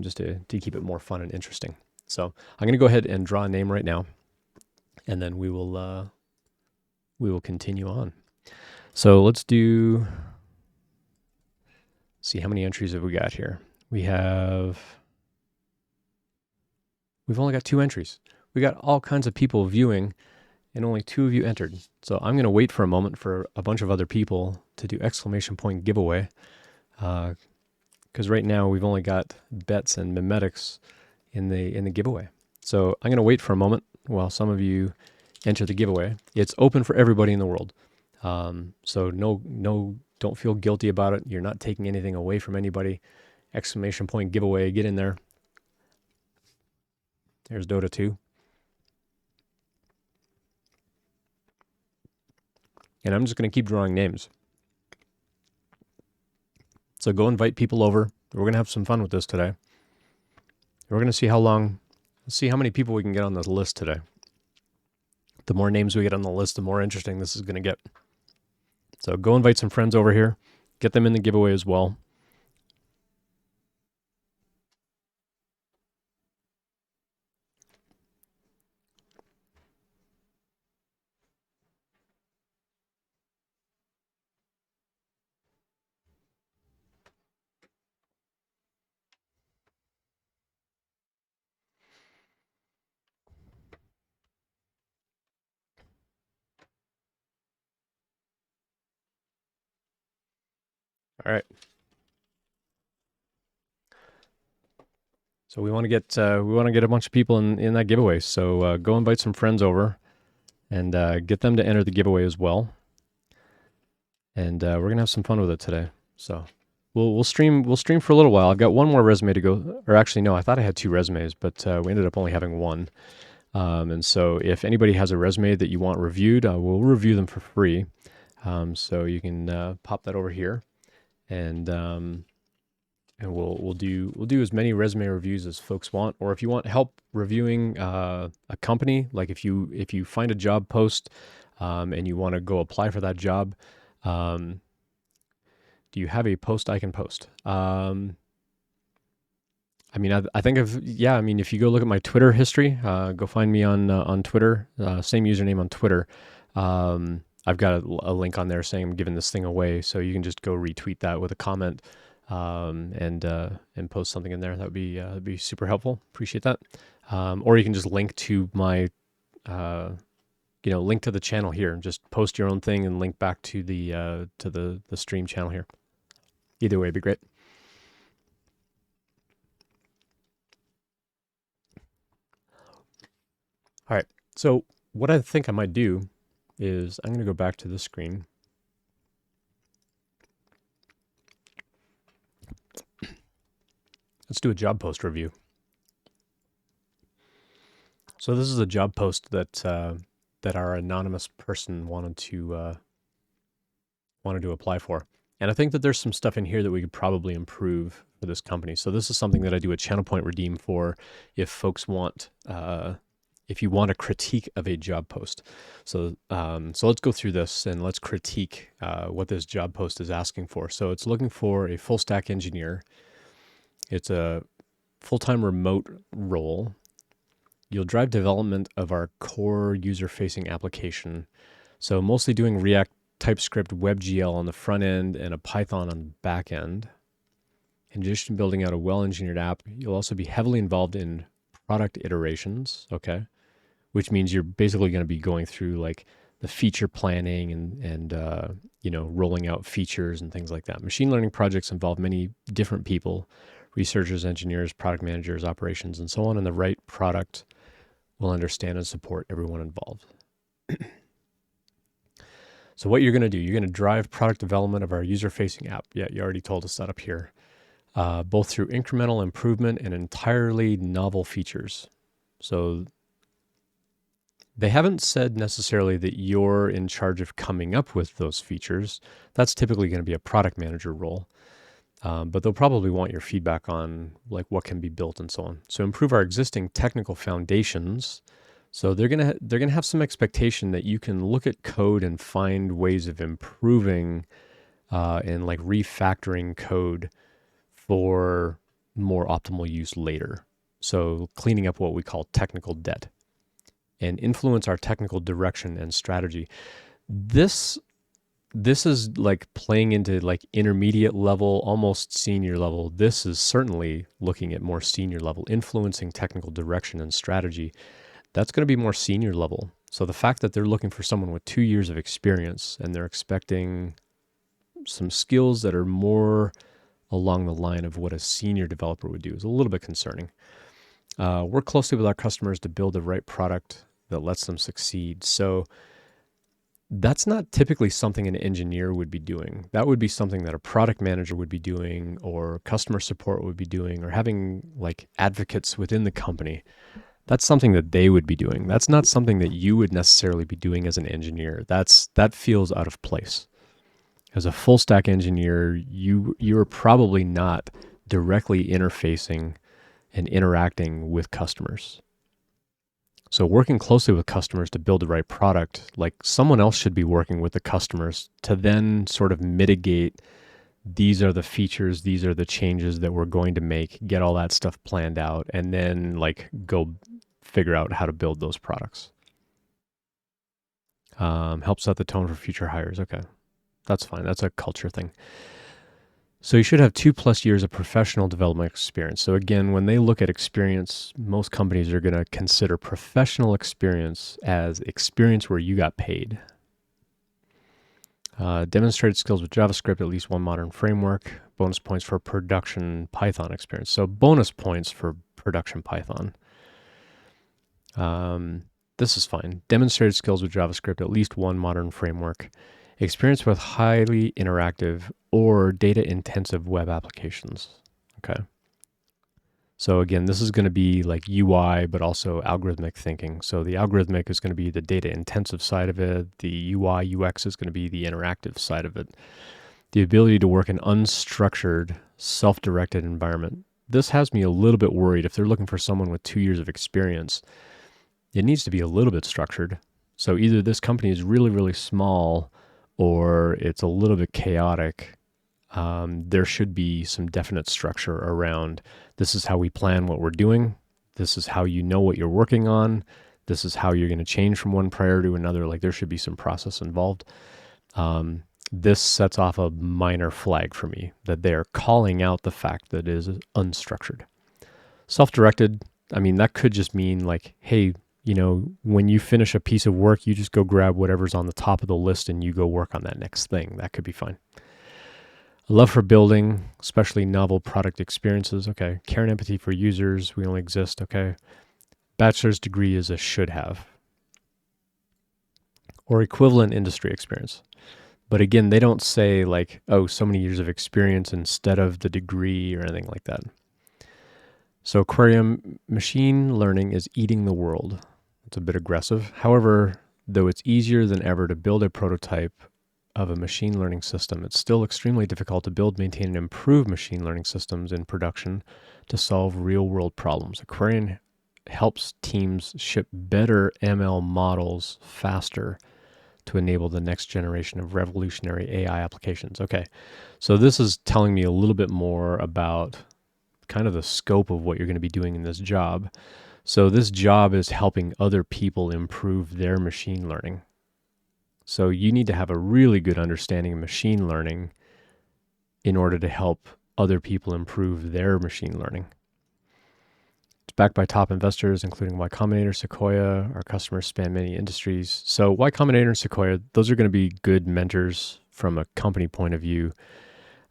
just to keep it more fun and interesting. So I'm going to go ahead and draw a name right now, and then we will continue on. So let's see how many entries have we got here. We've only got 2 entries. We got all kinds of people viewing, and only 2 of you entered. So I'm going to wait for a moment for a bunch of other people to do exclamation point giveaway, because right now we've only got Bets and Mimetics in the giveaway. So I'm going to wait for a moment while some of you enter the giveaway. It's open for everybody in the world. So don't feel guilty about it. You're not taking anything away from anybody. Exclamation point giveaway, get in there. There's Dota 2. And I'm just going to keep drawing names. So go invite people over. We're going to have some fun with this today. We're going to see let's see how many people we can get on this list today. The more names we get on the list, the more interesting this is going to get. So go invite some friends over here. Get them in the giveaway as well. All right. So we want to get a bunch of people in that giveaway. So go invite some friends over, and get them to enter the giveaway as well. And we're gonna have some fun with it today. So we'll stream for a little while. I've got one more resume to go, or actually no, I thought I had 2 resumes, but we ended up only having 1. And so if anybody has a resume that you want reviewed, we'll review them for free. So you can pop that over here, and we'll do as many resume reviews as folks want. Or if you want help reviewing a company, like if you find a job post and you want to go apply for that job, do you have a post I can post? I mean, I think if you go look at my Twitter history, go find me on Twitter, same username on Twitter. I've got a link on there saying I'm giving this thing away, so you can just go retweet that with a comment, and post something in there. That'd be super helpful. Appreciate that. Or you can just link to my, link to the channel here. Just post your own thing and link back to the stream channel here. Either way, it'd be great. All right. So what I think I might do is I'm going to go back to this screen. Let's do a job post review. So this is a job post that our anonymous person wanted to apply for. And I think that there's some stuff in here that we could probably improve for this company. So this is something that I do a channel point redeem for if folks want, if you want a critique of a job post. So let's go through this and let's critique what this job post is asking for. So it's looking for a full stack engineer. It's a full-time remote role. You'll drive development of our core user-facing application. So mostly doing React, TypeScript, WebGL on the front end and a Python on the back end. In addition to building out a well-engineered app, you'll also be heavily involved in product iterations, okay? Which means you're basically going to be going through like the feature planning and rolling out features and things like that. Machine learning projects involve many different people, researchers, engineers, product managers, operations, and so on, and the right product will understand and support everyone involved. So what you're going to do, you're going to drive product development of our user-facing app. Yeah, you already told us that up here. Both through incremental improvement and entirely novel features. So they haven't said necessarily that you're in charge of coming up with those features. That's typically going to be a product manager role. But they'll probably want your feedback on like what can be built and so on. So improve our existing technical foundations. So they're gonna have some expectation that you can look at code and find ways of improving and like refactoring code for more optimal use later. So cleaning up what we call technical debt and influence our technical direction and strategy. This is like playing into like intermediate level, almost senior level. This is certainly looking at more senior level, influencing technical direction and strategy. That's going to be more senior level. So the fact that they're looking for someone with 2 years of experience and they're expecting some skills that are more along the line of what a senior developer would do is a little bit concerning. Work closely with our customers to build the right product that lets them succeed. So that's not typically something an engineer would be doing. That would be something that a product manager would be doing, or customer support would be doing, or having like advocates within the company. That's something that they would be doing. That's not something that you would necessarily be doing as an engineer. That feels out of place. As a full stack engineer, you're probably not directly interfacing and interacting with customers. So working closely with customers to build the right product, like someone else should be working with the customers to then sort of mitigate, these are the features, these are the changes that we're going to make, get all that stuff planned out, and then like go figure out how to build those products. Help set the tone for future hires. Okay, that's fine. That's a culture thing. So you should have 2+ years of professional development experience. So again, when they look at experience, most companies are going to consider professional experience as experience where you got paid. Demonstrated skills with JavaScript, at least one modern framework. Bonus points for production Python experience. So bonus points for production Python. This is fine. Demonstrated skills with JavaScript, at least one modern framework. Experience with highly interactive or data-intensive web applications. Okay. So again, this is going to be like UI, but also algorithmic thinking. So the algorithmic is going to be the data-intensive side of it. The UI, UX is going to be the interactive side of it. The ability to work in unstructured, self-directed environment. This has me a little bit worried. If they're looking for someone with 2 years of experience, it needs to be a little bit structured. So either this company is really, really small, or it's a little bit chaotic. There should be some definite structure around, this is how we plan what we're doing. This is how you know what you're working on. This is how you're going to change from one priority to another. Like there should be some process involved. This sets off a minor flag for me that they're calling out the fact that it is unstructured. Self-directed, I mean, that could just mean like, hey, you know, when you finish a piece of work, you just go grab whatever's on the top of the list and you go work on that next thing. That could be fine. A love for building, especially novel product experiences. Okay. Care and empathy for users. We only exist. Okay. Bachelor's degree is a should have. Or equivalent industry experience. But again, they don't say like, oh, so many years of experience instead of the degree or anything like that. So aquarium, machine learning is eating the world. It's a bit aggressive. However, though it's easier than ever to build a prototype of a machine learning system, it's still extremely difficult to build, maintain, and improve machine learning systems in production to solve real-world problems. Aquarium helps teams ship better ML models faster to enable the next generation of revolutionary AI applications. Okay, so this is telling me a little bit more about kind of the scope of what you're going to be doing in this job. So this job is helping other people improve their machine learning. So you need to have a really good understanding of machine learning in order to help other people improve their machine learning. It's backed by top investors, including Y Combinator, Sequoia. Our customers span many industries. So Y Combinator and Sequoia, those are going to be good mentors from a company point of view.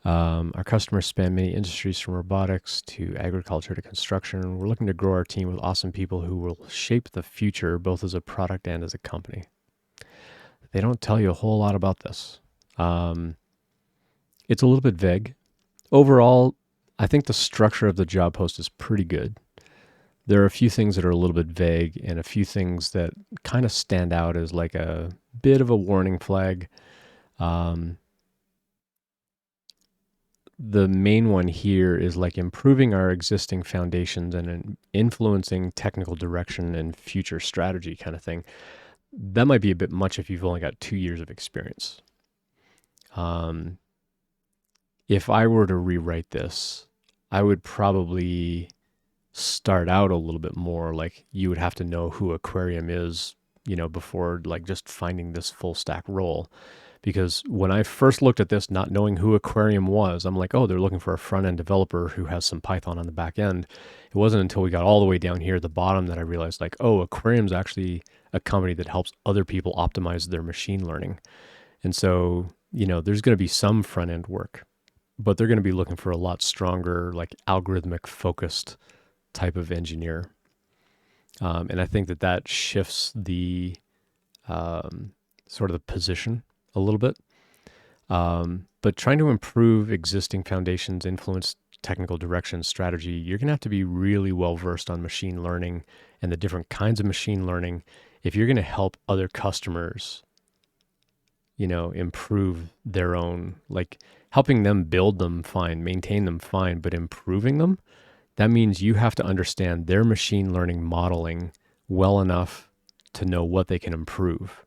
Our customers span many industries from robotics to agriculture to construction. We're looking to grow our team with awesome people who will shape the future, both as a product and as a company. They don't tell you a whole lot about this. It's a little bit vague. Overall, I think the structure of the job post is pretty good. There are a few things that are a little bit vague and a few things that kind of stand out as like a bit of a warning flag. The main one here is like improving our existing foundations and influencing technical direction and future strategy kind of thing. That might be a bit much if you've only got 2 years of experience. If I were to rewrite this, I would probably start out a little bit more like you would have to know who Aquarium is, before like just finding this full stack role. Because when I first looked at this, not knowing who Aquarium was, I'm like, oh, they're looking for a front-end developer who has some Python on the back end. It wasn't until we got all the way down here at the bottom that I realized like, oh, Aquarium's actually a company that helps other people optimize their machine learning. And so, there's going to be some front-end work, but they're going to be looking for a lot stronger, like algorithmic focused type of engineer. And I think that shifts the sort of the position a little bit. But trying to improve existing foundations, influence technical direction, strategy, you're going to have to be really well versed on machine learning and the different kinds of machine learning if you're going to help other customers, improve their own, like helping them build them fine, maintain them fine, but improving them. That means you have to understand their machine learning modeling well enough to know what they can improve.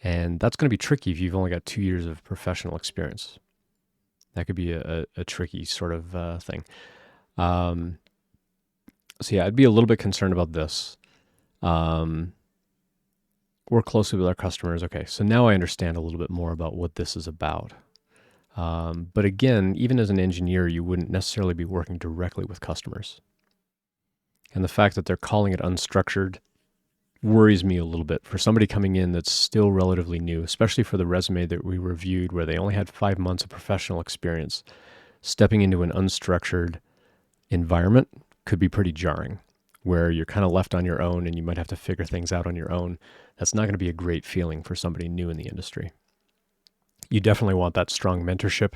And that's going to be tricky if you've only got 2 years of professional experience. That could be a tricky sort of thing. So yeah, I'd be a little bit concerned about this. Work closely with our customers. Okay, so now I understand a little bit more about what this is about. But again, even as an engineer, you wouldn't necessarily be working directly with customers. And the fact that they're calling it unstructured worries me a little bit for somebody coming in that's still relatively new, especially for the resume that we reviewed where they only had 5 months of professional experience. Stepping into an unstructured environment could be pretty jarring, where you're kind of left on your own and you might have to figure things out on your own. That's not going to be a great feeling for somebody new in the industry. You definitely want that strong mentorship.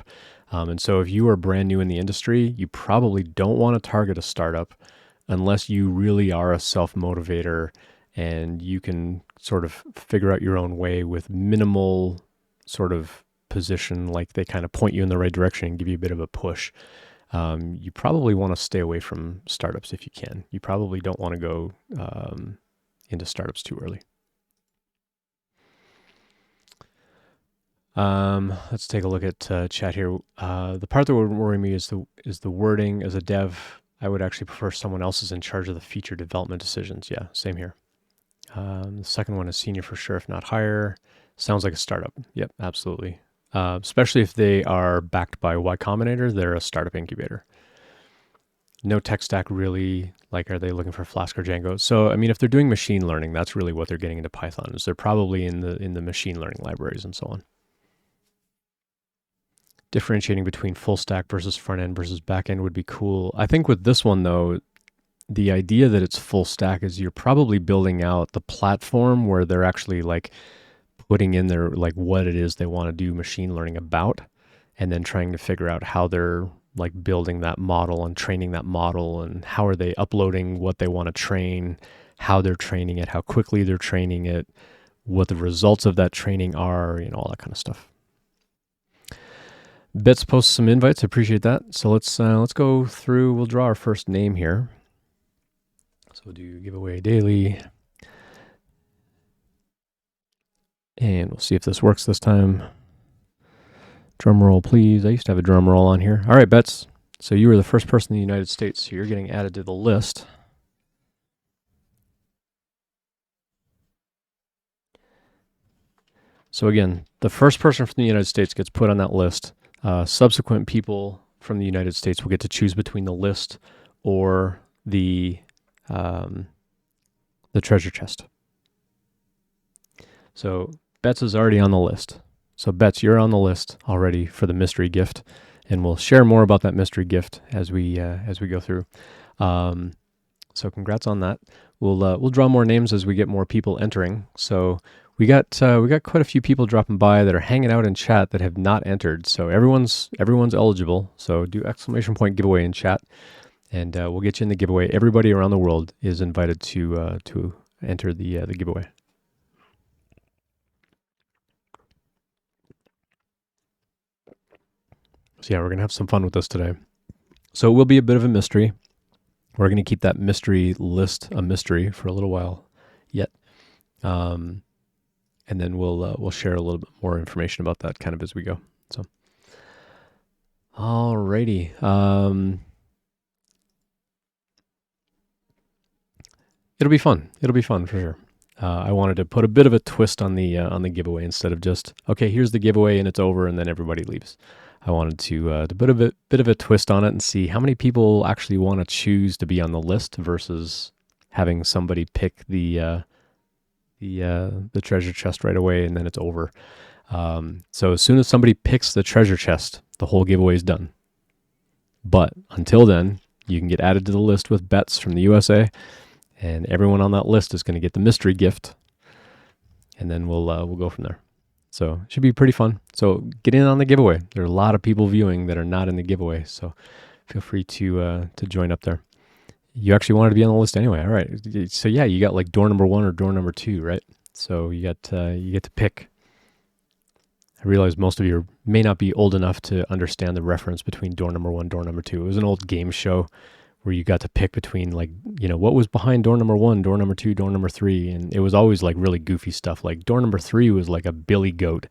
And so if you are brand new in the industry, you probably don't want to target a startup unless you really are a self-motivator and you can sort of figure out your own way with minimal sort of position, like they kind of point you in the right direction and give you a bit of a push. You probably want to stay away from startups if you can. You probably don't want to go into startups too early. Let's take a look at chat here. The part that would worry me is the wording. As a dev, I would actually prefer someone else is in charge of the feature development decisions. Yeah, same here. The second one is senior for sure, if not higher. Sounds like a startup. Yep, absolutely. Especially if they are backed by Y Combinator, they're a startup incubator. No tech stack really, like are they looking for Flask or Django? So, I mean, if they're doing machine learning, that's really what they're getting into Python, is they're probably in the machine learning libraries and so on. Differentiating between full stack versus front end versus back end would be cool. I think with this one though, the idea that it's full stack is you're probably building out the platform where they're actually like putting in their, like what it is they want to do machine learning about, and then trying to figure out how they're like building that model and training that model, and how are they uploading what they want to train, how they're training it, how quickly they're training it, what the results of that training are, all that kind of stuff. Bets post some invites. I appreciate that. So let's go through. We'll draw our first name here. So we'll do giveaway daily. And we'll see if this works this time. Drum roll, please. I used to have a drum roll on here. All right, Bets. So you were the first person in the United States, so you're getting added to the list. So again, the first person from the United States gets put on that list. Subsequent people from the United States will get to choose between the list or the treasure chest. So Bets is already on the list. So Bets, you're on the list already for the mystery gift, and we'll share more about that mystery gift as we go through. So congrats on that. We'll draw more names as we get more people entering. So we got quite a few people dropping by that are hanging out in chat that have not entered. So everyone's eligible. So do ! giveaway in chat, and we'll get you in the giveaway. Everybody around the world is invited to enter the giveaway. So yeah, we're gonna have some fun with this today. So it will be a bit of a mystery. We're gonna keep that mystery list a mystery for a little while yet, and then we'll share a little bit more information about that kind of as we go. So, alrighty. It'll be fun. It'll be fun for sure. I wanted to put a bit of a twist on the giveaway instead of just, okay, here's the giveaway and it's over and then everybody leaves. I wanted to put a bit of a twist on it and see how many people actually want to choose to be on the list versus having somebody pick the treasure chest right away and then it's over. So as soon as somebody picks the treasure chest, the whole giveaway is done. But until then, you can get added to the list with Bets from the USA, and everyone on that list is going to get the mystery gift, and then we'll go from there. So it should be pretty fun. So get in on the giveaway. There are a lot of people viewing that are not in the giveaway, so feel free to join up there. You actually wanted to be on the list anyway. All right. So yeah, you got like door number 1 or door number 2, right? So you get to pick. I realize most of you may not be old enough to understand the reference between door number 1, door number 2. It was an old game show where you got to pick between, like, you know, what was behind door number 1, door number 2, door number 3. And it was always like really goofy stuff. Like door number 3 was like a billy goat,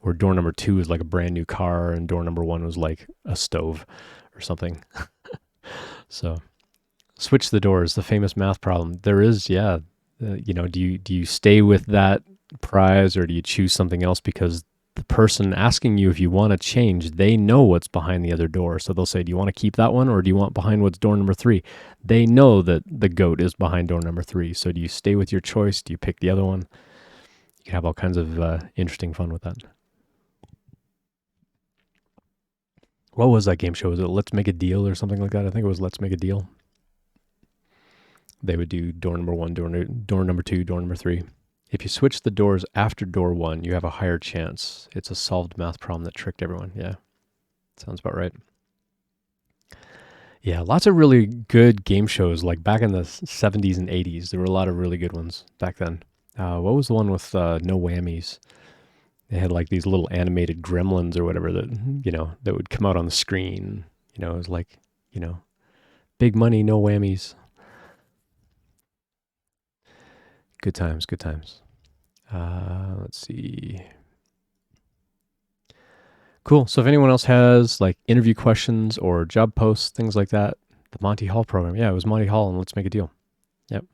or door number 2 was like a brand new car, and door number 1 was like a stove or something. So switch the doors, the famous math problem. There is, yeah. You know, do you stay with that prize, or do you choose something else because the person asking you if you want to change, they know what's behind the other door. So they'll say, do you want to keep that one, or do you want behind what's door number 3? They know that the goat is behind door number 3. So do you stay with your choice? Do you pick the other one? You can have all kinds of interesting fun with that. What was that game show? Was it Let's Make a Deal or something like that? I think it was Let's Make a Deal. They would do door number 1, door number 2, door number 3. If you switch the doors after door 1, you have a higher chance. It's a solved math problem that tricked everyone. Yeah, sounds about right. Yeah, lots of really good game shows. Like back in the 70s and 80s, there were a lot of really good ones back then. What was the one with no whammies? They had like these little animated gremlins or whatever that, you know, that would come out on the screen. You know, it was like, you know, big money, no whammies. Good times, good times. Let's see. Cool. So if anyone else has like interview questions or job posts, things like that, the Monty Hall program. Yeah, it was Monty Hall and Let's Make a Deal. Yep.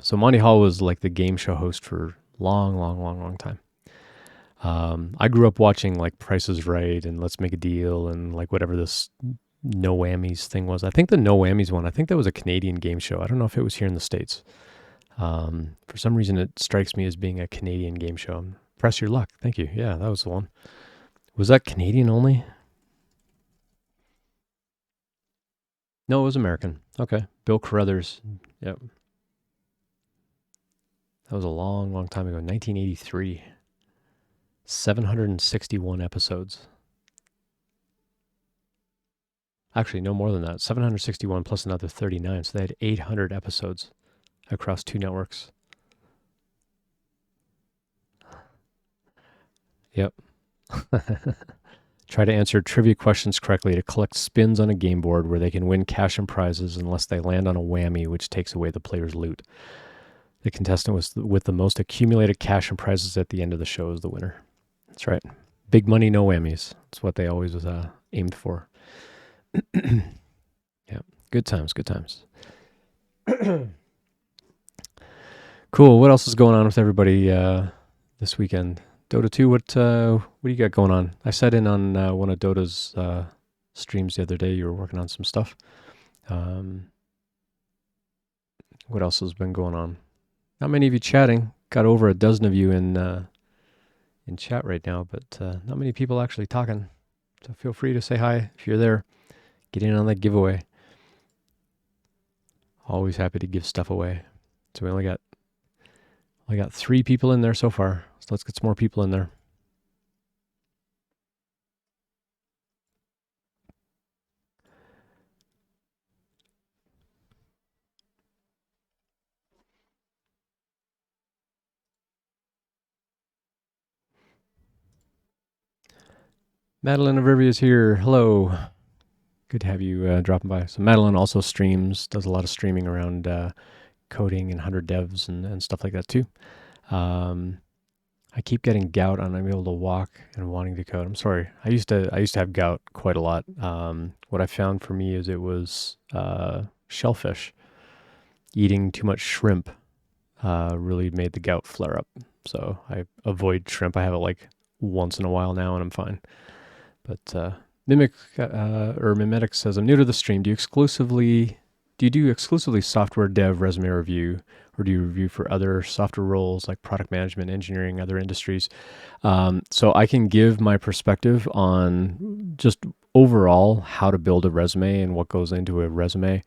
So Monty Hall was like the game show host for long time. I grew up watching like Price is Right and Let's Make a Deal and like whatever this no whammies thing was. I think the no whammies one, I think that was a Canadian game show. I don't know if it was here in the States. For some reason, it strikes me as being a Canadian game show. Press your luck. Thank you. Yeah, that was the one. Was that Canadian only? No, it was American. Okay. Bill Carruthers. Yep. That was a long time ago. 1983. 761 episodes. Actually, no more than that. 761 plus another 39. So they had 800 episodes across 2 networks. Yep. Try to answer trivia questions correctly to collect spins on a game board where they can win cash and prizes unless they land on a whammy, which takes away the player's loot. The contestant with the most accumulated cash and prizes at the end of the show is the winner. That's right. Big money, no whammies. That's what they always aimed for. Yeah, good times, good times. Cool. What else is going on with everybody this weekend? Dota 2, what do you got going on? I sat in on one of Dota's streams the other day. You were working on some stuff. What else has been going on? Not many of you chatting. Got over a dozen of you in chat right now, but not many people actually talking. So feel free to say hi if you're there. Get in on that giveaway. Always happy to give stuff away. So we only got 3 people in there so far. So let's get some more people in there. Madeline of Rivia is here. Hello. Good to have you dropping by. So Madeline also streams, does a lot of streaming around coding and 100 devs and stuff like that too. I keep getting gout on I'm able to walk and wanting to code. I'm sorry. I used to have gout quite a lot. What I found for me is it was shellfish. Eating too much shrimp really made the gout flare up. So I avoid shrimp. I have it like once in a while now, and I'm fine. But Mimetic says, I'm new to the stream. Do you do exclusively software dev resume review, or do you review for other software roles like product management, engineering, other industries? So I can give my perspective on just overall how to build a resume and what goes into a resume,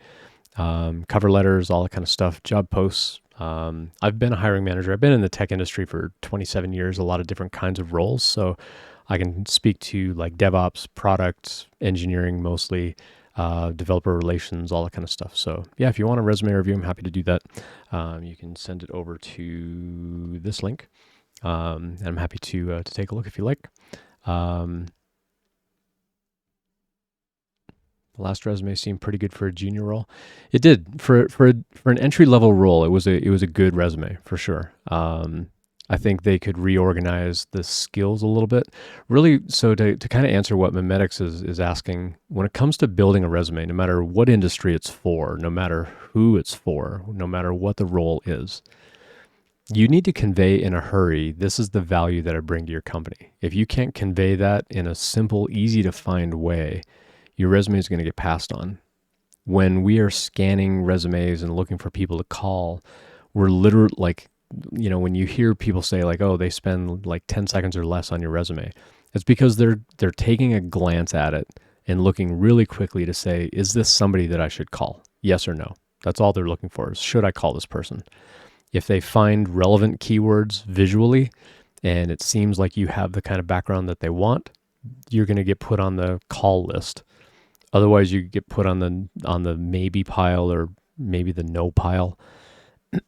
cover letters, all that kind of stuff, job posts. I've been a hiring manager. I've been in the tech industry for 27 years, a lot of different kinds of roles. So I can speak to like DevOps, product, engineering mostly, developer relations, all that kind of stuff. So yeah, if you want a resume review, I'm happy to do that. You can send it over to this link, and I'm happy to take a look if you like. The last resume seemed pretty good for a junior role. It did for an entry level role. It was a good resume for sure. I think they could reorganize the skills a little bit. Really, so to kind of answer what Memetics is asking, when it comes to building a resume, no matter what industry it's for, no matter who it's for, no matter what the role is, you need to convey in a hurry, this is the value that I bring to your company. If you can't convey that in a simple, easy to find way, your resume is going to get passed on. When we are scanning resumes and looking for people to call, we're literally like, when you hear people say like, oh, they spend like 10 seconds or less on your resume, it's because they're taking a glance at it and looking really quickly to say, is this somebody that I should call? Yes or no. That's all they're looking for is, should I call this person? If they find relevant keywords visually and it seems like you have the kind of background that they want, you're going to get put on the call list. Otherwise, you get put on the maybe pile or maybe the no pile.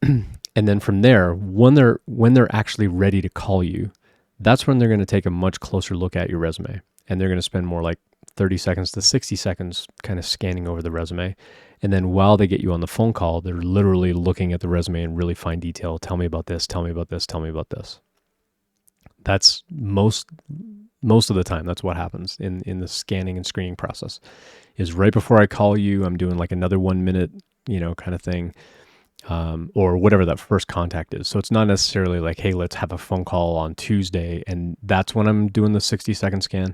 And then from there, when they're actually ready to call you, that's when they're going to take a much closer look at your resume. And they're going to spend more like 30 seconds to 60 seconds kind of scanning over the resume. And then while they get you on the phone call, they're literally looking at the resume in really fine detail. Tell me about this, tell me about this, tell me about this. That's most of the time, that's what happens in the scanning and screening process. Is right before I call you, I'm doing like another 1 minute, kind of thing. Or whatever that first contact is. So it's not necessarily like, hey, let's have a phone call on Tuesday, and that's when I'm doing the 60-second scan.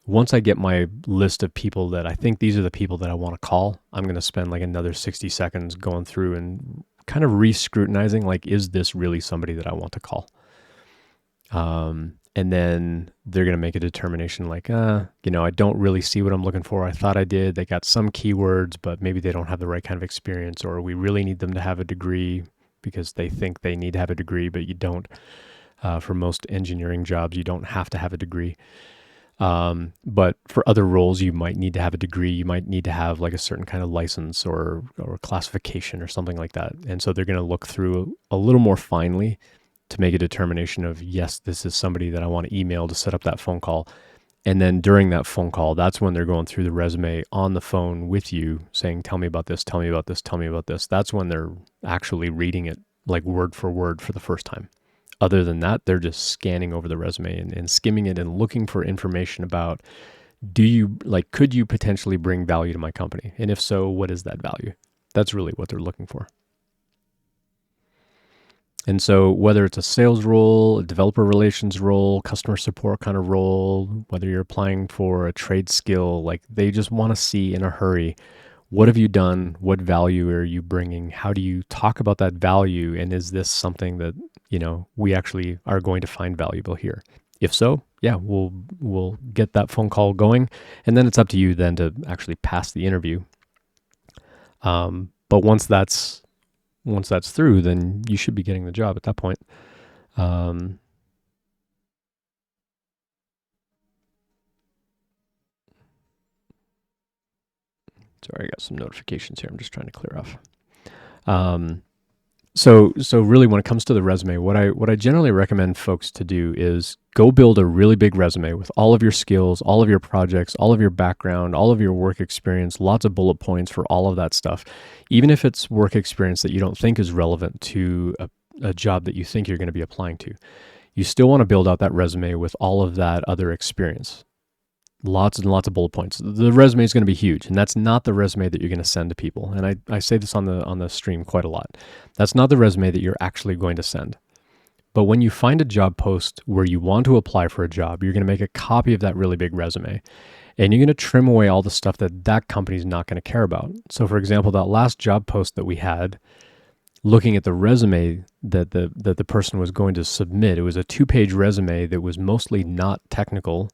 Once I get my list of people that I think these are the people that I want to call, I'm going to spend like another 60 seconds going through and kind of re-scrutinizing, like, is this really somebody that I want to call? And then they're going to make a determination like, I don't really see what I'm looking for. I thought I did. They got some keywords, but maybe they don't have the right kind of experience, or we really need them to have a degree because they think they need to have a degree, but you don't. For most engineering jobs, you don't have to have a degree. But for other roles, you might need to have a degree. You might need to have like a certain kind of license or classification or something like that. And so they're going to look through a little more finely to make a determination of, yes, this is somebody that I want to email to set up that phone call. And then during that phone call, that's when they're going through the resume on the phone with you saying, tell me about this, tell me about this, tell me about this. That's when they're actually reading it like word for the first time. Other than that, they're just scanning over the resume and skimming it and looking for information about, could you potentially bring value to my company? And if so, what is that value? That's really what they're looking for. And so whether it's a sales role, a developer relations role, customer support kind of role, whether you're applying for a trade skill, like they just want to see in a hurry, What have you done? What value are you bringing? How do you talk about that value? And is this something that, we actually are going to find valuable here? If so, yeah, we'll get that phone call going, and then it's up to you then to actually pass the interview. But once that's through, then you should be getting the job at that point. Sorry, I got some notifications here. I'm just trying to clear off. So really, when it comes to the resume, what I generally recommend folks to do is go build a really big resume with all of your skills, all of your projects, all of your background, all of your work experience, lots of bullet points for all of that stuff. Even if it's work experience that you don't think is relevant to a job that you think you're going to be applying to, you still want to build out that resume with all of that other experience. Lots and lots of bullet points. The resume is going to be huge, and that's not the resume that you're going to send to people. And I say this on the stream quite a lot. That's not the resume that you're actually going to send. But when you find a job post where you want to apply for a job, you're going to make a copy of that really big resume, and you're going to trim away all the stuff that company's not going to care about. So, for example, that last job post that we had, looking at the resume that the person was going to submit, it was a 2-page resume that was mostly not technical.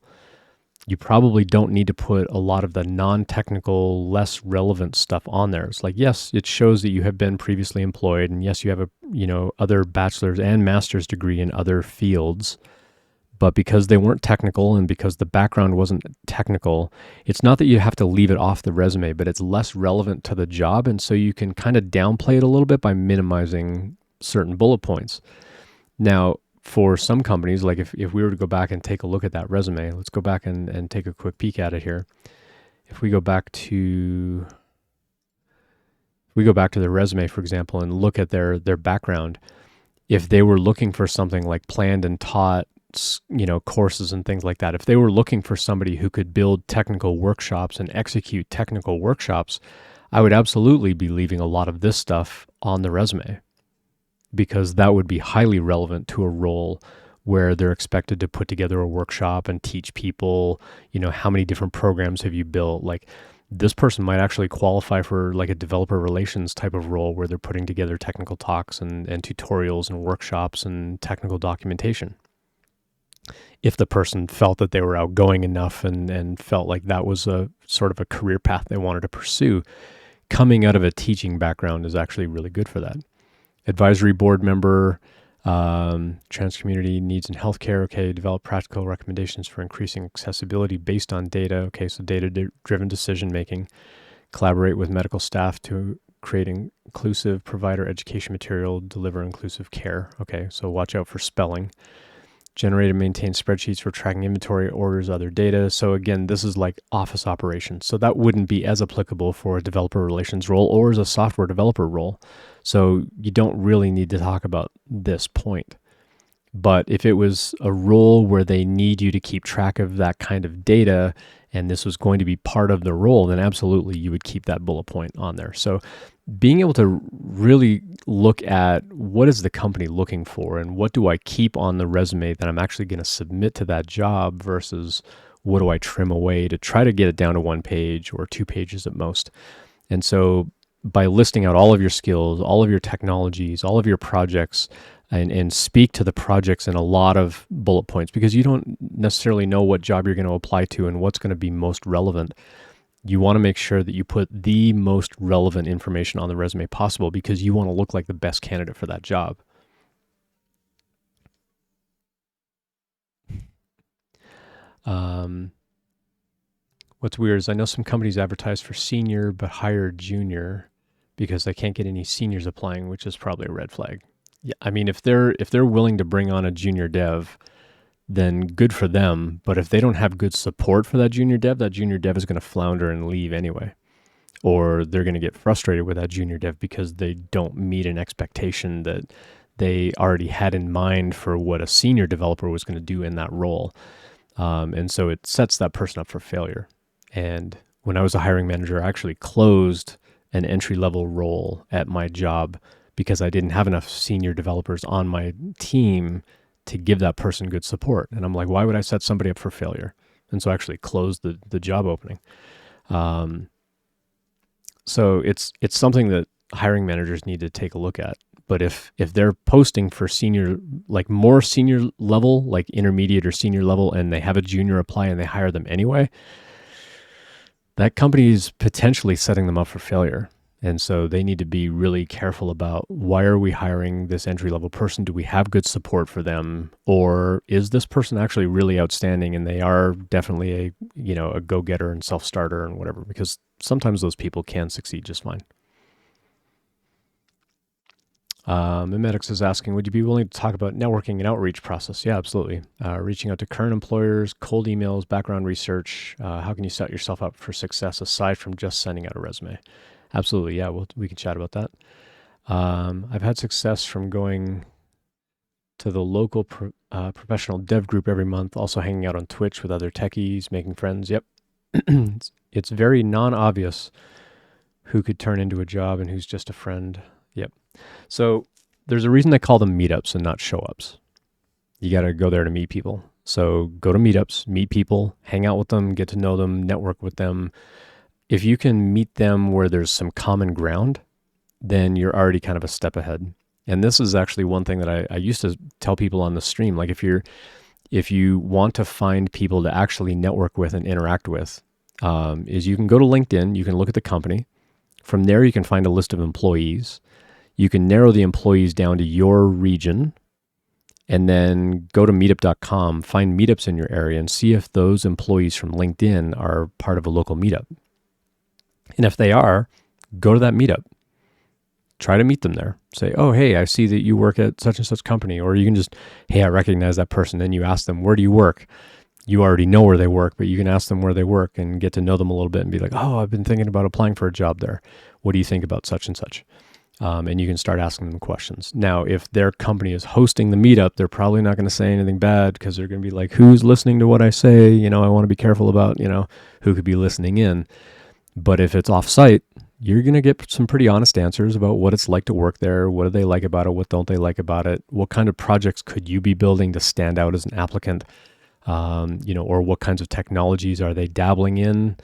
You probably don't need to put a lot of the non-technical, less relevant stuff on there. It's like, yes, it shows that you have been previously employed, and yes, you have other bachelor's and master's degree in other fields, but because they weren't technical and because the background wasn't technical, it's not that you have to leave it off the resume, but it's less relevant to the job, and so you can kind of downplay it a little bit by minimizing certain bullet points. Now, for some companies, like if we were to go back and take a look at that resume, let's go back and take a quick peek at it here. If we go back to the resume, for example, and look at their background, if they were looking for something like planned and taught, courses and things like that, if they were looking for somebody who could build technical workshops and execute technical workshops, I would absolutely be leaving a lot of this stuff on the resume, because that would be highly relevant to a role where they're expected to put together a workshop and teach people, how many different programs have you built? Like, this person might actually qualify for like a developer relations type of role where they're putting together technical talks and tutorials and workshops and technical documentation. If the person felt that they were outgoing enough and felt like that was a sort of a career path they wanted to pursue, coming out of a teaching background is actually really good for that. Advisory board member, trans community needs in healthcare. Okay, develop practical recommendations for increasing accessibility based on data. Okay, so data-driven decision making. Collaborate with medical staff to create inclusive provider education material, deliver inclusive care. Okay, so watch out for spelling. Generate and maintain spreadsheets for tracking inventory, orders, other data. So again, this is like office operations. So that wouldn't be as applicable for a developer relations role or as a software developer role. So you don't really need to talk about this point. But if it was a role where they need you to keep track of that kind of data, and this was going to be part of the role, then absolutely you would keep that bullet point on there. So being able to really look at what is the company looking for and what do I keep on the resume that I'm actually going to submit to that job versus what do I trim away to try to get it down to 1 page or 2 pages at most. And so by listing out all of your skills, all of your technologies, all of your projects, and speak to the projects in a lot of bullet points, because you don't necessarily know what job you're going to apply to and what's going to be most relevant. You want to make sure that you put the most relevant information on the resume possible, because you want to look like the best candidate for that job. What's weird is I know some companies advertise for senior but hire junior because they can't get any seniors applying, which is probably a red flag. Yeah, I mean, if they're willing to bring on a junior dev, then good for them. But if they don't have good support for that junior dev is going to flounder and leave anyway. Or they're going to get frustrated with that junior dev because they don't meet an expectation that they already had in mind for what a senior developer was going to do in that role. And so it sets that person up for failure. And when I was a hiring manager, I actually closed an entry-level role at my job because I didn't have enough senior developers on my team to give that person good support. And I'm like, why would I set somebody up for failure? And so I actually closed the job opening. So it's something that hiring managers need to take a look at. But if they're posting for senior, like more senior level, like intermediate or senior level, and they have a junior apply and they hire them anyway, that company is potentially setting them up for failure. And so they need to be really careful about, why are we hiring this entry level person? Do we have good support for them? Or is this person actually really outstanding and they are definitely a go-getter and self-starter and whatever? Because sometimes those people can succeed just fine. Mimetics is asking, would you be willing to talk about networking and outreach process? Yeah, absolutely. Reaching out to current employers, cold emails, background research. How can you set yourself up for success aside from just sending out a resume? Absolutely. Yeah, we can chat about that. I've had success from going to the local professional dev group every month, also hanging out on Twitch with other techies, making friends. Yep. It's very non-obvious who could turn into a job and who's just a friend. Yep. So there's a reason they call them meetups and not show-ups. You got to go there to meet people. So go to meetups, meet people, hang out with them, get to know them, network with them. If you can meet them where there's some common ground, then you're already kind of a step ahead. And this is actually one thing that I used to tell people on the stream. Like if you want to find people to actually network with and interact with, is you can go to LinkedIn, you can look at the company. From there, you can find a list of employees. You can narrow the employees down to your region, and then go to meetup.com, find meetups in your area, and see if those employees from LinkedIn are part of a local meetup. And if they are, go to that meetup. Try to meet them there. Say, oh, hey, I see that you work at such and such company. Or you can just, hey, I recognize that person. Then you ask them, where do you work? You already know where they work, but you can ask them where they work and get to know them a little bit and be like, oh, I've been thinking about applying for a job there. What do you think about such and such? And you can start asking them questions. Now, if their company is hosting the meetup, they're probably not going to say anything bad, because they're going to be like, who's listening to what I say? I want to be careful about, who could be listening in. But if it's off-site, you're going to get some pretty honest answers about what it's like to work there. What do they like about it? What don't they like about it? What kind of projects could you be building to stand out as an applicant? Or what kinds of technologies are they dabbling in?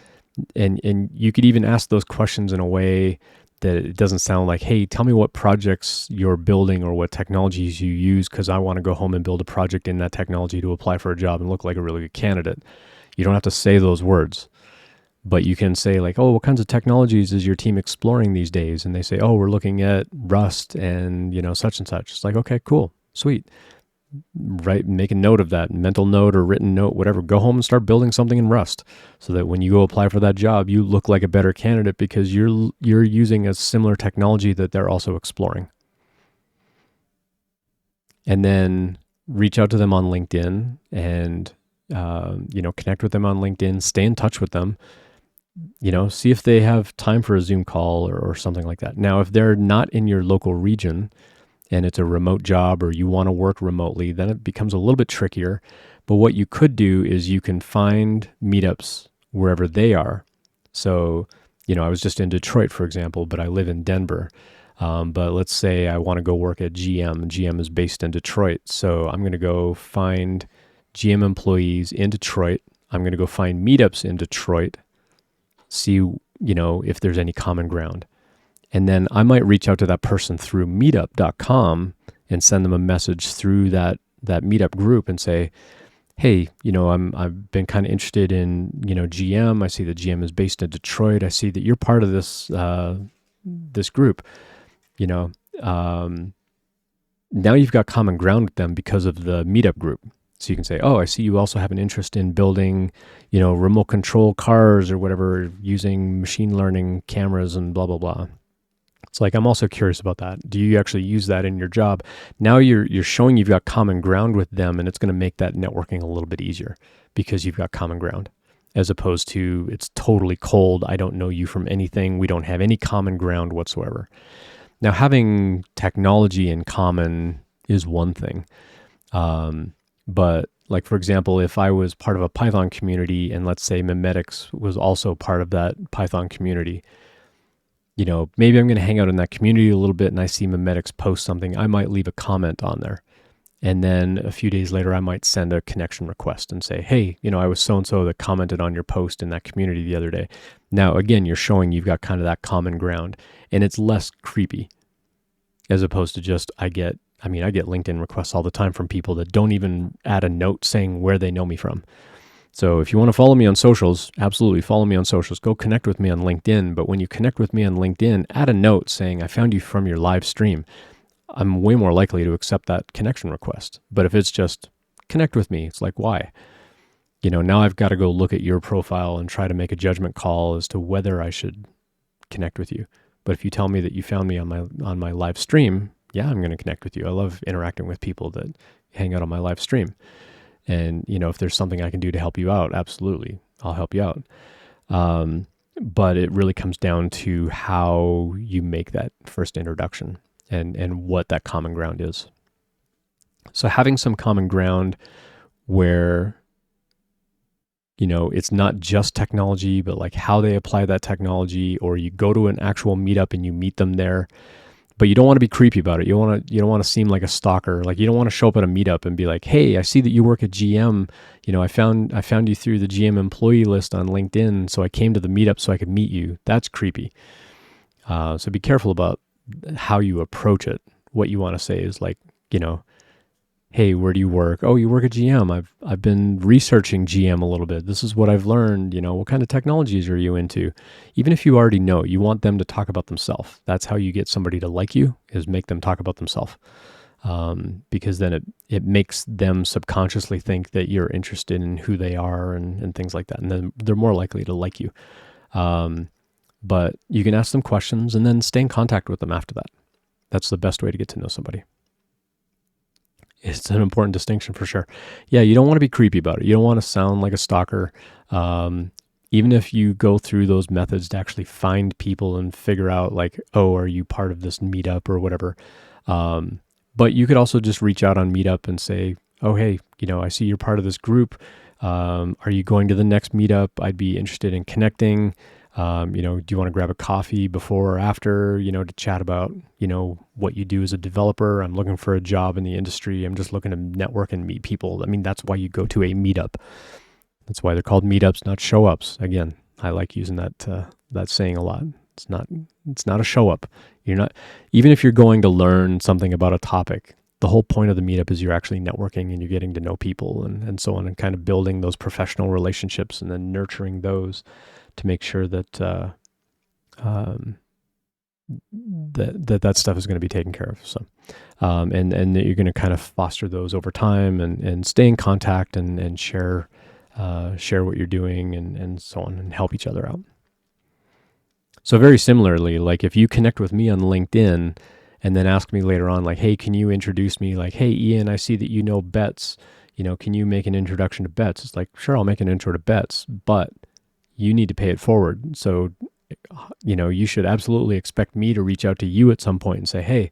And you could even ask those questions in a way that it doesn't sound like, hey, tell me what projects you're building or what technologies you use, because I want to go home and build a project in that technology to apply for a job and look like a really good candidate. You don't have to say those words, but you can say like, oh, what kinds of technologies is your team exploring these days? And they say, oh, we're looking at Rust and, such and such. It's like, okay, cool, sweet. Right, make a note of that, mental note or written note, whatever. Go home and start building something in Rust, so that when you go apply for that job, you look like a better candidate because you're using a similar technology that they're also exploring. And then reach out to them on LinkedIn and connect with them on LinkedIn. Stay in touch with them. See if they have time for a Zoom call or something like that. Now, if they're not in your local region, and it's a remote job or you want to work remotely, then it becomes a little bit trickier. But what you could do is you can find meetups wherever they are. So, I was just in Detroit, for example, but I live in Denver. But let's say I want to go work at GM. GM is based in Detroit. So I'm going to go find GM employees in Detroit. I'm going to go find meetups in Detroit, see, if there's any common ground. And then I might reach out to that person through meetup.com and send them a message through that meetup group and say, hey, I've been kind of interested in, GM. I see that GM is based in Detroit. I see that you're part of this this group. Now you've got common ground with them because of the meetup group. So you can say, oh, I see you also have an interest in building, remote control cars or whatever, using machine learning cameras and blah, blah, blah. It's like, I'm also curious about that. Do you actually use that in your job? Now you're showing you've got common ground with them, and it's going to make that networking a little bit easier because you've got common ground, as opposed to it's totally cold. I don't know you from anything. We don't have any common ground whatsoever. Now, having technology in common is one thing. But like, for example, if I was part of a Python community and let's say Mimetics was also part of that Python community, maybe I'm going to hang out in that community a little bit and I see Mimetics post something, I might leave a comment on there. And then a few days later, I might send a connection request and say, hey, I was so-and-so that commented on your post in that community the other day. Now, again, you're showing you've got kind of that common ground, and it's less creepy as opposed to just, I get LinkedIn requests all the time from people that don't even add a note saying where they know me from. So if you want to follow me on socials, absolutely follow me on socials. Go connect with me on LinkedIn. But when you connect with me on LinkedIn, add a note saying, I found you from your live stream. I'm way more likely to accept that connection request. But if it's just connect with me, it's like, why? Now I've got to go look at your profile and try to make a judgment call as to whether I should connect with you. But if you tell me that you found me on my live stream, yeah, I'm going to connect with you. I love interacting with people that hang out on my live stream. And, if there's something I can do to help you out, absolutely, I'll help you out. But it really comes down to how you make that first introduction and what that common ground is. So having some common ground where, it's not just technology, but like how they apply that technology, or you go to an actual meetup and you meet them there. But you don't want to be creepy about it. You don't want to seem like a stalker. Like, you don't want to show up at a meetup and be like, "Hey, I see that you work at GM. I found you through the GM employee list on LinkedIn, so I came to the meetup so I could meet you." That's creepy. So be careful about how you approach it. What you want to say is like, "Hey, where do you work? Oh, you work at GM. I've been researching GM a little bit. This is what I've learned. What kind of technologies are you into?" Even if you already know, you want them to talk about themselves. That's how you get somebody to like you, is make them talk about themselves. Because then it makes them subconsciously think that you're interested in who they are and things like that. And then they're more likely to like you. But you can ask them questions and then stay in contact with them after that. That's the best way to get to know somebody. It's an important distinction for sure. Yeah, you don't want to be creepy about it. You don't want to sound like a stalker. Even if you go through those methods to actually find people and figure out like, oh, are you part of this meetup or whatever? But you could also just reach out on Meetup and say, oh, hey, I see you're part of this group. Are you going to the next meetup? I'd be interested in connecting. Do you want to grab a coffee before or after, to chat about, what you do as a developer? I'm looking for a job in the industry. I'm just looking to network and meet people. I mean, that's why you go to a meetup. That's why they're called meetups, not show ups. Again, I like using that saying a lot. It's not a show up. You're not, even if you're going to learn something about a topic, the whole point of the meetup is you're actually networking and you're getting to know people and so on, and kind of building those professional relationships and then nurturing those to make sure that that stuff is going to be taken care of. So, and that you're going to kind of foster those over time and stay in contact and share what you're doing and so on, and help each other out. So very similarly, like if you connect with me on LinkedIn and then ask me later on, like, hey, can you introduce me? Like, hey, Ian, I see that you know Bets. Can you make an introduction to Bets? It's like, sure, I'll make an intro to Bets, but you need to pay it forward. So, you should absolutely expect me to reach out to you at some point and say, hey,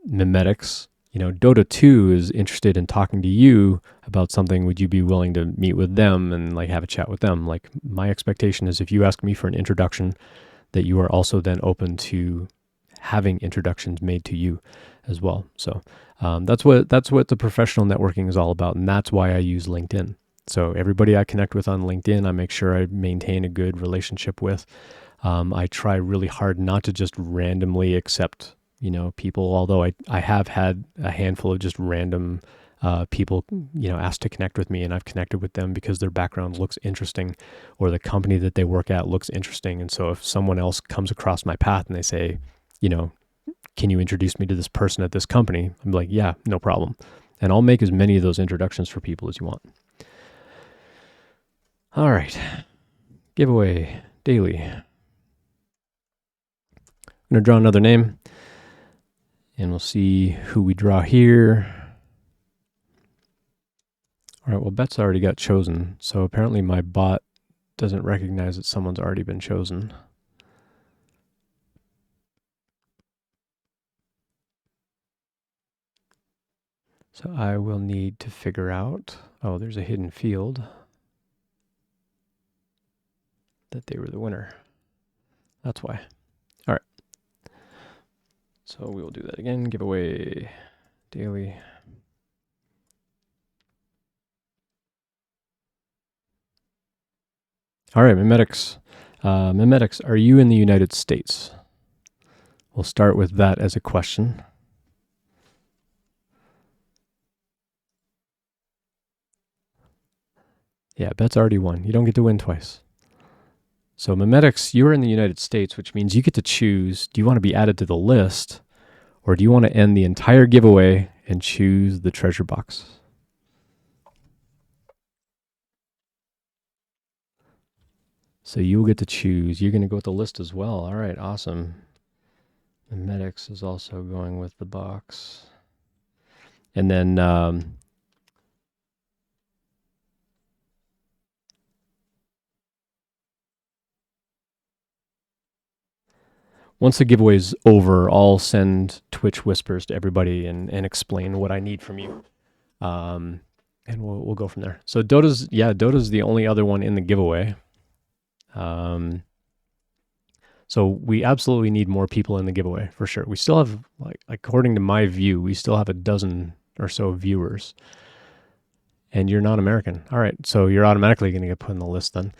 Mimetics, Dota 2 is interested in talking to you about something. Would you be willing to meet with them and like have a chat with them? Like, my expectation is if you ask me for an introduction, that you are also then open to having introductions made to you as well. So that's what the professional networking is all about. And that's why I use LinkedIn. So everybody I connect with on LinkedIn, I make sure I maintain a good relationship with. I try really hard not to just randomly accept, people, although I have had a handful of just random people, asked to connect with me, and I've connected with them because their background looks interesting or the company that they work at looks interesting. And so if someone else comes across my path and they say, can you introduce me to this person at this company? I'm like, yeah, no problem. And I'll make as many of those introductions for people as you want. All right. Giveaway daily. I'm going to draw another name and we'll see who we draw here. All right. Well, Bet's already got chosen. So apparently my bot doesn't recognize that someone's already been chosen. So I will need to figure out, oh, there's a hidden field that they were the winner. That's why. All right. So we will do that again. Giveaway daily. All right, Mimetics. Mimetics, are you in the United States? We'll start with that as a question. Yeah, bet's already won. You don't get to win twice. So Mimetics, you're in the United States, which means you get to choose, do you want to be added to the list, or do you want to end the entire giveaway and choose the treasure box? So you will get to choose. You're going to go with the list as well. All right, awesome. Mimetics is also going with the box. And then once the giveaway is over, I'll send Twitch whispers to everybody and explain what I need from you. And we'll go from there. So Dota's the only other one in the giveaway. So we absolutely need more people in the giveaway for sure. We still have, like according to my view, we still have a dozen or so viewers. And you're not American. All right, so you're automatically going to get put on the list then.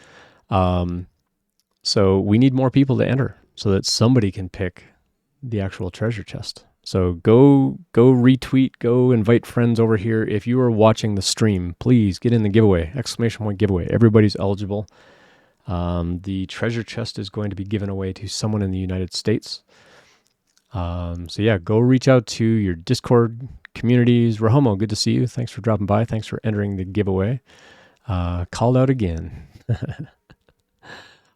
So we need more people to enter so that somebody can pick the actual treasure chest. So go retweet, go invite friends over here. If you are watching the stream, please get in the giveaway, ! Giveaway. Everybody's eligible. The treasure chest is going to be given away to someone in the United States. So yeah, go reach out to your Discord communities. Rahomo, good to see you. Thanks for dropping by. Thanks for entering the giveaway. Called out again.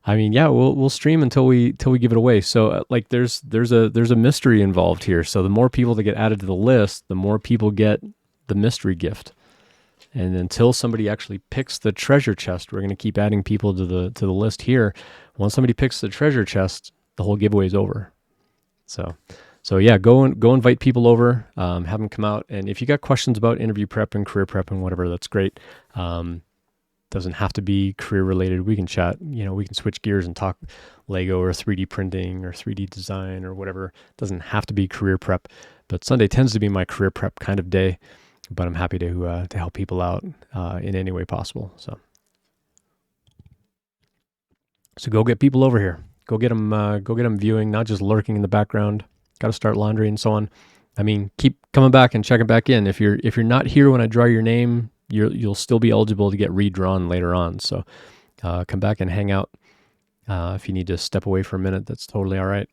I mean, yeah, we'll stream until we give it away. So like there's a mystery involved here. So the more people that get added to the list, the more people get the mystery gift. And until somebody actually picks the treasure chest, we're going to keep adding people to the list here. Once somebody picks the treasure chest, the whole giveaway is over. So yeah, go invite people over, have them come out. And if you got questions about interview prep and career prep and whatever, that's great. Doesn't have to be career related. We can chat, we can switch gears and talk Lego or 3D printing or 3D design or whatever. Doesn't have to be career prep, but Sunday tends to be my career prep kind of day, but I'm happy to help people out in any way possible. So go get people over here. Go get them viewing, not just lurking in the background. Got to start laundry and so on. I mean, keep coming back and checking back in. If you're not here when I draw your name, you'll still be eligible to get redrawn later on. So come back and hang out. If you need to step away for a minute, that's totally all right.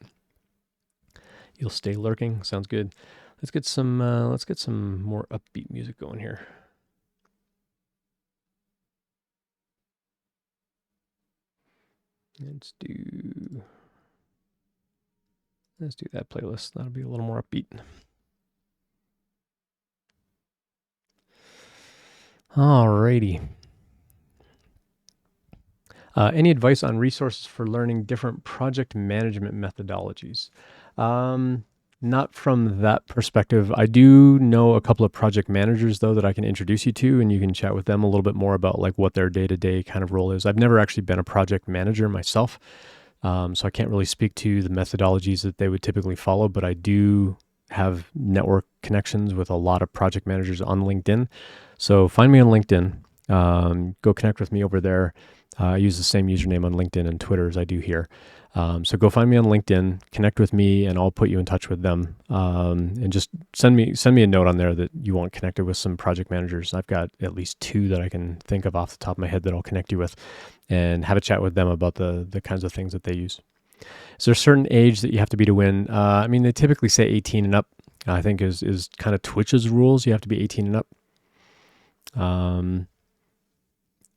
You'll stay lurking. Sounds good. Let's get some more upbeat music going here. Let's do that playlist. That'll be a little more upbeat. Alrighty. Any advice on resources for learning different project management methodologies? Not from that perspective. I do know a couple of project managers though that I can introduce you to, and you can chat with them a little bit more about like what their day-to-day kind of role is. I've never actually been a project manager myself, so I can't really speak to the methodologies that they would typically follow, but I do have network connections with a lot of project managers on LinkedIn. So find me on LinkedIn, go connect with me over there. I use the same username on LinkedIn and Twitter as I do here. So go find me on LinkedIn, connect with me, and I'll put you in touch with them. And just send me a note on there that you want connected with some project managers. I've got at least 2 that I can think of off the top of my head that I'll connect you with, and have a chat with them about the kinds of things that they use. Is there a certain age that you have to be to win? I mean, they typically say 18 and up, I think is kind of Twitch's rules. You have to be 18 and up.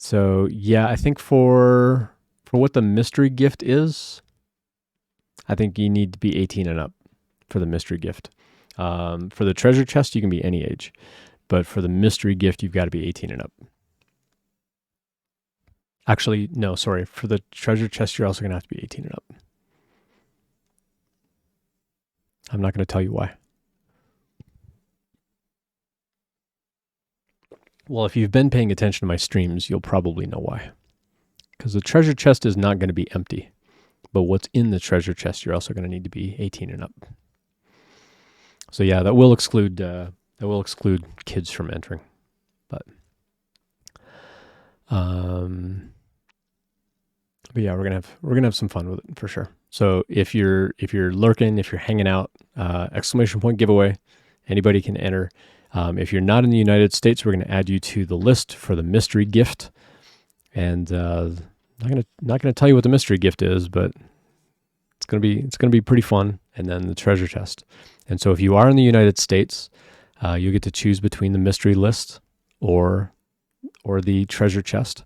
So yeah, I think for what the mystery gift is, I think you need to be 18 and up for the mystery gift. For the treasure chest, you can be any age, but for the mystery gift, you've got to be 18 and up. Actually, no, sorry. For the treasure chest, you're also going to have to be 18 and up. I'm not going to tell you why. Well, if you've been paying attention to my streams, you'll probably know why. Because the treasure chest is not going to be empty. But what's in the treasure chest, you're also going to need to be 18 and up. So yeah, that will exclude That will exclude kids from entering. But yeah, we're gonna have some fun with it for sure. So if you're lurking, if you're hanging out, exclamation point giveaway, anybody can enter. If you're not in the United States, we're going to add you to the list for the mystery gift. And not gonna tell you what the mystery gift is, but it's gonna be pretty fun. And then the treasure chest. And so if you are in the United States, you get to choose between the mystery list or the treasure chest.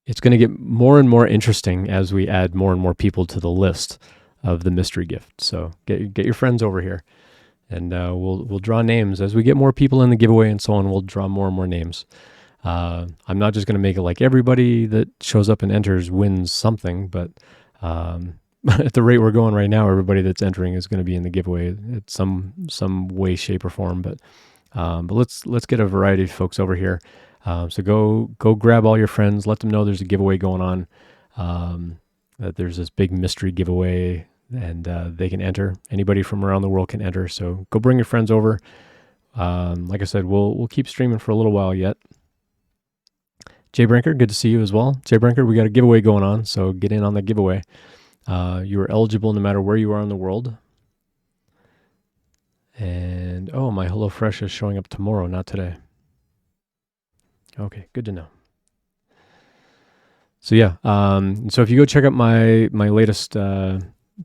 It's going to get more and more interesting as we add more and more people to the list of the mystery gift. So get your friends over here, and we'll draw names as we get more people in the giveaway and so on. We'll draw more and more names. I'm not just going to make it like everybody that shows up and enters wins something, but at the rate we're going right now, everybody that's entering is going to be in the giveaway at some way, shape, or form. But let's get a variety of folks over here. So go grab all your friends. Let them know there's a giveaway going on. That there's this big mystery giveaway, and they can enter. Anybody from around the world can enter. So go bring your friends over. Like I said, we'll keep streaming for a little while yet. Jay Brinker, good to see you as well. Jay Brinker, we got a giveaway going on, so get in on the giveaway. You are eligible no matter where you are in the world. And oh, my HelloFresh is showing up tomorrow, not today. Okay, good to know. So yeah, so if you go check out my latest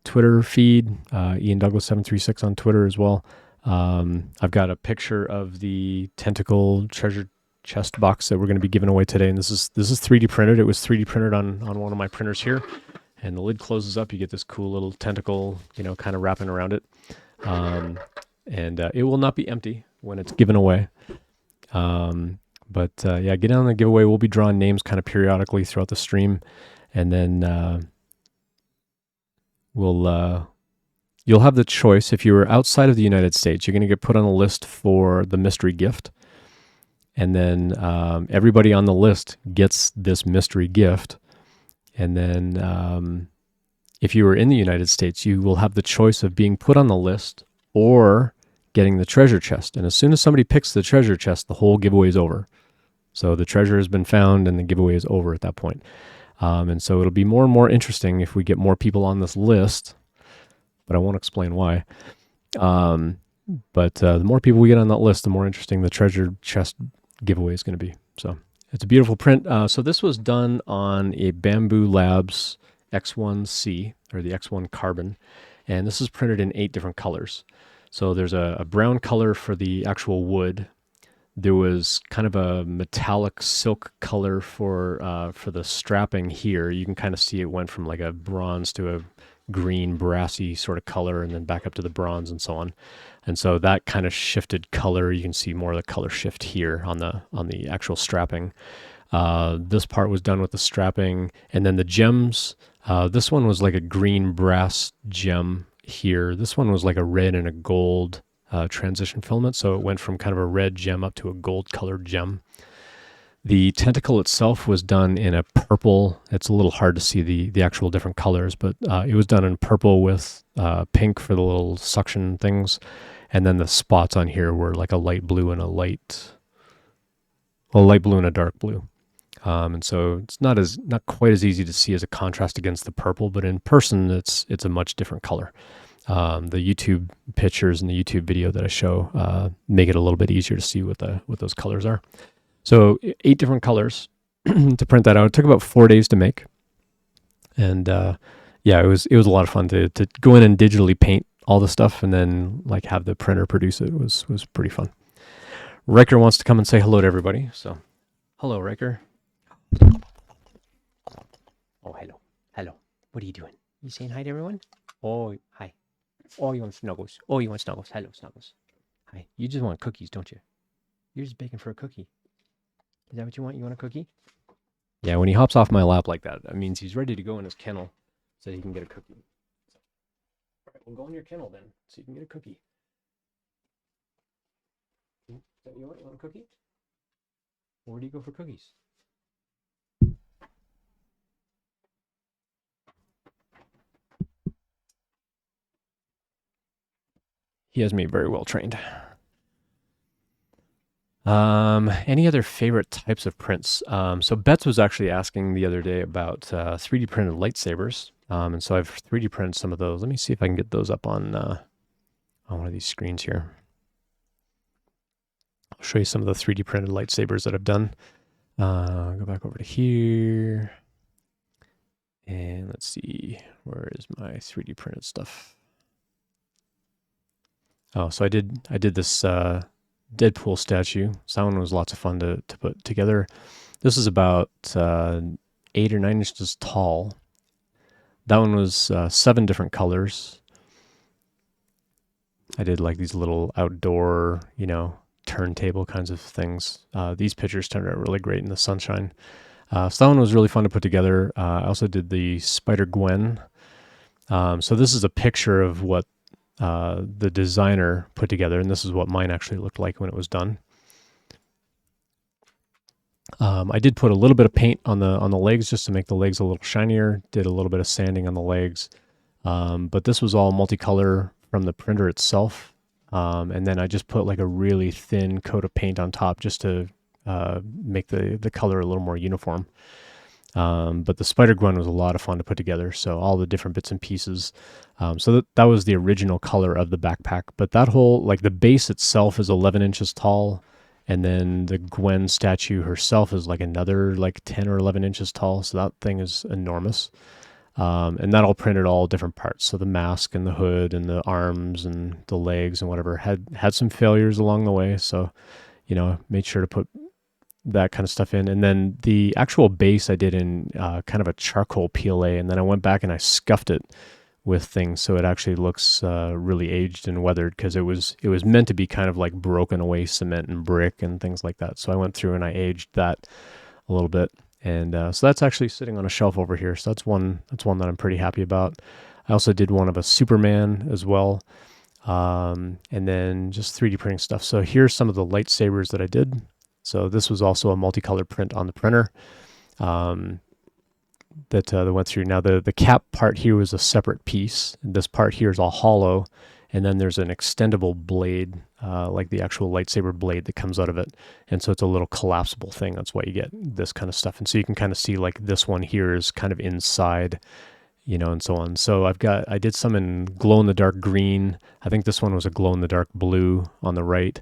Twitter feed, Ian Douglas 736 on Twitter as well. I've got a picture of the tentacle treasure chest box that we're going to be giving away today, and this is 3D printed. It was 3D printed on one of my printers here, and the lid closes up. You get this cool little tentacle, kind of wrapping around it, and it will not be empty when it's given away. But yeah, get in on the giveaway. We'll be drawing names kind of periodically throughout the stream, and then you'll have the choice. If you were outside of the United States, you're going to get put on a list for the mystery gift, and then everybody on the list gets this mystery gift. And then if you were in the United States, you will have the choice of being put on the list or getting the treasure chest. And as soon as somebody picks the treasure chest, the whole giveaway is over. So the treasure has been found and the giveaway is over at that point. And so it'll be more and more interesting if we get more people on this list, but I won't explain why. But the more people we get on that list, the more interesting the treasure chest giveaway is going to be. So it's a beautiful print. So this was done on a Bamboo Labs X1C, or the X1 Carbon, and this is printed in 8 different colors. So there's a brown color for the actual wood. There was kind of a metallic silk color for the strapping here. You can kind of see it went from like a bronze to a green brassy sort of color, and then back up to the bronze and so on. And so that kind of shifted color. You can see more of the color shift here on the actual strapping. This part was done with the strapping, and then the gems. This one was like a green brass gem here. This one was like a red and a gold transition filament, so it went from kind of a red gem up to a gold colored gem. The tentacle itself was done in a purple. It's a little hard to see the actual different colors, but it was done in purple with pink for the little suction things, and then the spots on here were like a light blue and a light blue and a dark blue. And so it's not quite as easy to see as a contrast against the purple, but in person it's a much different color. The YouTube pictures and the YouTube video that I show make it a little bit easier to see what those colors are. So 8 different colors to print that out. It took about 4 days to make, and yeah, it was a lot of fun to go in and digitally paint all the stuff and then like have the printer produce it. It was pretty fun. Riker wants to come and say hello to everybody. So hello, Riker. Oh, hello. What are you doing? You saying hi to everyone? Oh, hi. Oh, you want snuggles? Oh, you want snuggles? Hello, snuggles. Hi. You just want cookies, don't you? You're just begging for a cookie. Is that what you want? You want a cookie? Yeah, when he hops off my lap like that means he's ready to go in his kennel so he can get a cookie. All right, we'll go in your kennel then so you can get a cookie. Is that what you want? You want a cookie? Where do you go for cookies? He has me very well trained. Any other favorite types of prints? So Betts was actually asking the other day about 3D printed lightsabers. And so I've 3D printed some of those. Let me see if I can get those up on one of these screens here. I'll show you some of the 3D printed lightsabers that I've done. Go back over to here. And let's see, where is my 3D printed stuff? Oh, so I did this Deadpool statue. So that one was lots of fun to put together. This is about 8 or 9 inches tall. That one was 7 different colors. I did like these little outdoor, turntable kinds of things. These pictures turned out really great in the sunshine. So that one was really fun to put together. I also did the Spider-Gwen. So this is a picture of what the designer put together, and this is what mine actually looked like when it was done. I did put a little bit of paint on the legs just to make the legs a little shinier. Did a little bit of sanding on the legs, but this was all multicolor from the printer itself. And then I just put like a really thin coat of paint on top just to make the color a little more uniform. But the Spider-Gwen was a lot of fun to put together. So all the different bits and pieces. So that was the original color of the backpack. But that whole, like the base itself is 11 inches tall. And then the Gwen statue herself is like another like 10 or 11 inches tall. So that thing is enormous. And that all printed all different parts. So the mask and the hood and the arms and the legs and whatever had some failures along the way. So, made sure to put that kind of stuff in. And then the actual base I did in kind of a charcoal PLA. And then I went back and I scuffed it with things so it actually looks really aged and weathered, because it was meant to be kind of like broken away cement and brick and things like that. So I went through and I aged that a little bit. And so that's actually sitting on a shelf over here. So that's one that I'm pretty happy about. I also did one of a Superman as well. And then just 3D printing stuff. So here's some of the lightsabers that I did. So this was also a multicolored print on the printer that went through. Now the cap part here was a separate piece. This part here is all hollow. And then there's an extendable blade, like the actual lightsaber blade that comes out of it. And so it's a little collapsible thing. That's why you get this kind of stuff. And so you can kind of see like this one here is kind of inside, and so on. So I did some in glow-in-the-dark green. I think this one was a glow-in-the-dark blue on the right.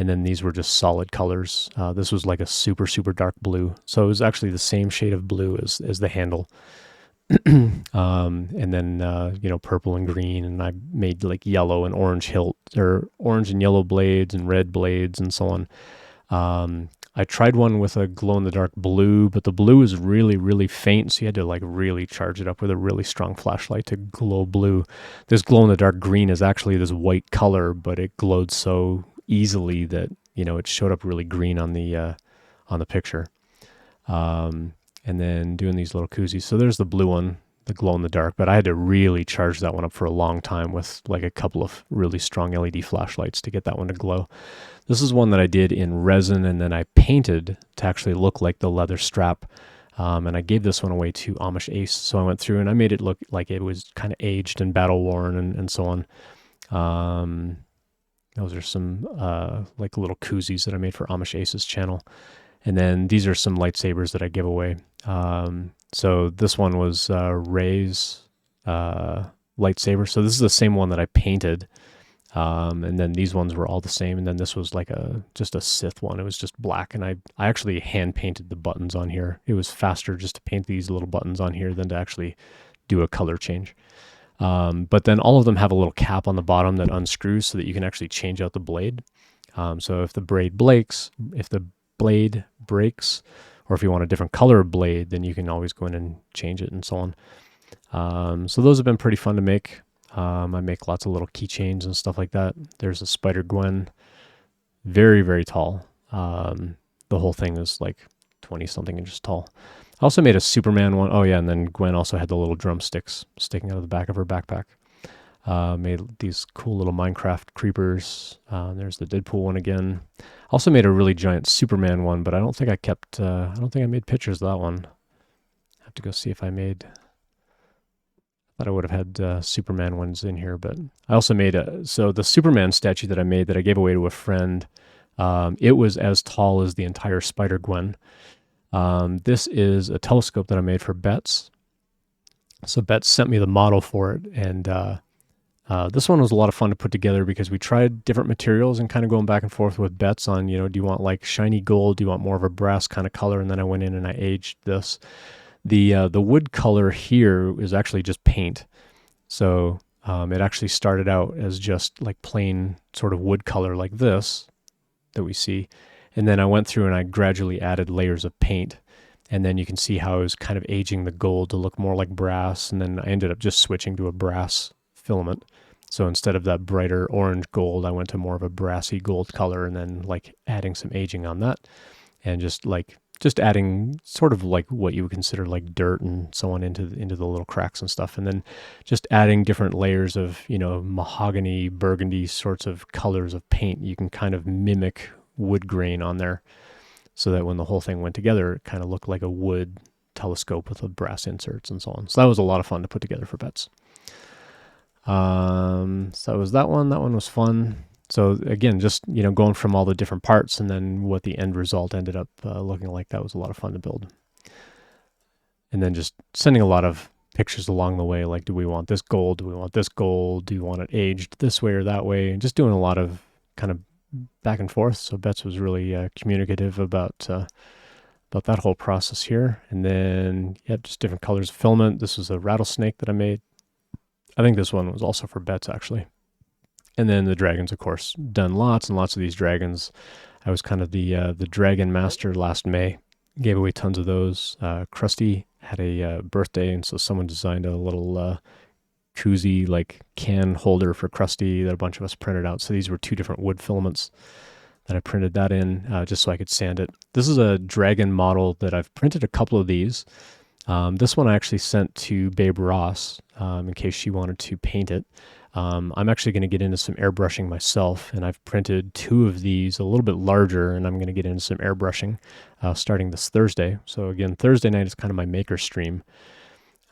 And then these were just solid colors. This was like a super, super dark blue. So it was actually the same shade of blue as the handle. And then, purple and green, and I made like yellow and orange hilt, or orange and yellow blades and red blades and so on. I tried one with a glow-in-the-dark blue, but the blue is really, really faint, so you had to like really charge it up with a really strong flashlight to glow blue. This glow-in-the-dark green is actually this white color, but it glowed so easily that, it showed up really green on the picture. And then doing these little koozies. So there's the blue one, the glow in the dark, but I had to really charge that one up for a long time with like a couple of really strong LED flashlights to get that one to glow. This is one that I did in resin, and then I painted to actually look like the leather strap. And I gave this one away to Amish Ace. So I went through and I made it look like it was kind of aged and battle worn and so on. Those are some like little koozies that I made for Amish Ace's channel. And then these are some lightsabers that I give away. So this one was Rey's lightsaber. So this is the same one that I painted. And then these ones were all the same. And then this was like just a Sith one. It was just black. And I actually hand painted the buttons on here. It was faster just to paint these little buttons on here than to actually do a color change. But then all of them have a little cap on the bottom that unscrews so that you can actually change out the blade. So if the blade breaks, or if you want a different color of blade, then you can always go in and change it and so on. So those have been pretty fun to make. I make lots of little keychains and stuff like that. There's a Spider-Gwen, very, very tall. The whole thing is like 20-something inches tall. I also made a Superman one. Oh yeah, and then Gwen also had the little drumsticks sticking out of the back of her backpack. Made these cool little Minecraft creepers. There's the Deadpool one again. Also made a really giant Superman one, but I don't think I made pictures of that one. I have to go see if I made. I thought I would have had Superman ones in here, but I also made so the Superman statue that I made that I gave away to a friend. It was as tall as the entire Spider Gwen. This is a telescope that I made for Betts. So Betts sent me the model for it, and this one was a lot of fun to put together because we tried different materials and kind of going back and forth with Betts on, do you want like shiny gold? Do you want more of a brass kind of color? And then I went in and I aged this. The wood color here is actually just paint. So it actually started out as just like plain sort of wood color like this that we see. And then I went through and I gradually added layers of paint. And then you can see how I was kind of aging the gold to look more like brass. And then I ended up just switching to a brass filament. So instead of that brighter orange gold, I went to more of a brassy gold color and then like adding some aging on that. And just adding sort of like what you would consider like dirt and so on into the little cracks and stuff. And then just adding different layers of, mahogany, burgundy sorts of colors of paint. You can kind of mimic wood grain on there so that when the whole thing went together, it kind of looked like a wood telescope with the brass inserts and so on. So that was a lot of fun to put together for Betts. So that was that one. That one was fun. So again, just, going from all the different parts and then what the end result ended up looking like, that was a lot of fun to build. And then just sending a lot of pictures along the way, like, do we want this gold? Do we want this gold? Do you want it aged this way or that way? And just doing a lot of kind of back and forth. So Betts was really communicative about that whole process here. And then, just different colors of filament. This was a rattlesnake that I made. I think this one was also for Betts, actually. And then the dragons, of course, done lots and lots of these dragons. I was kind of the dragon master last May. Gave away tons of those. Krusty had a birthday, and so someone designed a little koozie, like can holder for Krusty that a bunch of us printed out. So these were 2 different wood filaments that I printed that in just so I could sand it. This is a dragon model that I've printed a couple of these. This one I actually sent to Babe Ross in case she wanted to paint it. I'm actually going to get into some airbrushing myself, and I've printed 2 of these a little bit larger, and I'm going to get into some airbrushing starting this Thursday. So again, Thursday night is kind of my maker stream.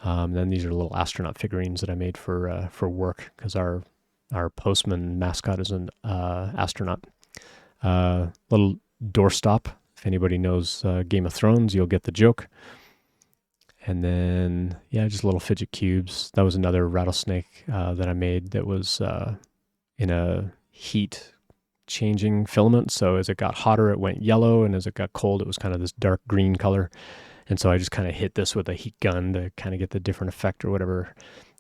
Then these are little astronaut figurines that I made for work because our postman mascot is an astronaut. Little doorstop. If anybody knows Game of Thrones, you'll get the joke. And then, just little fidget cubes. That was another rattlesnake that I made that was in a heat changing filament. So as it got hotter, it went yellow. And as it got cold, it was kind of this dark green color. And so I just kind of hit this with a heat gun to kind of get the different effect or whatever.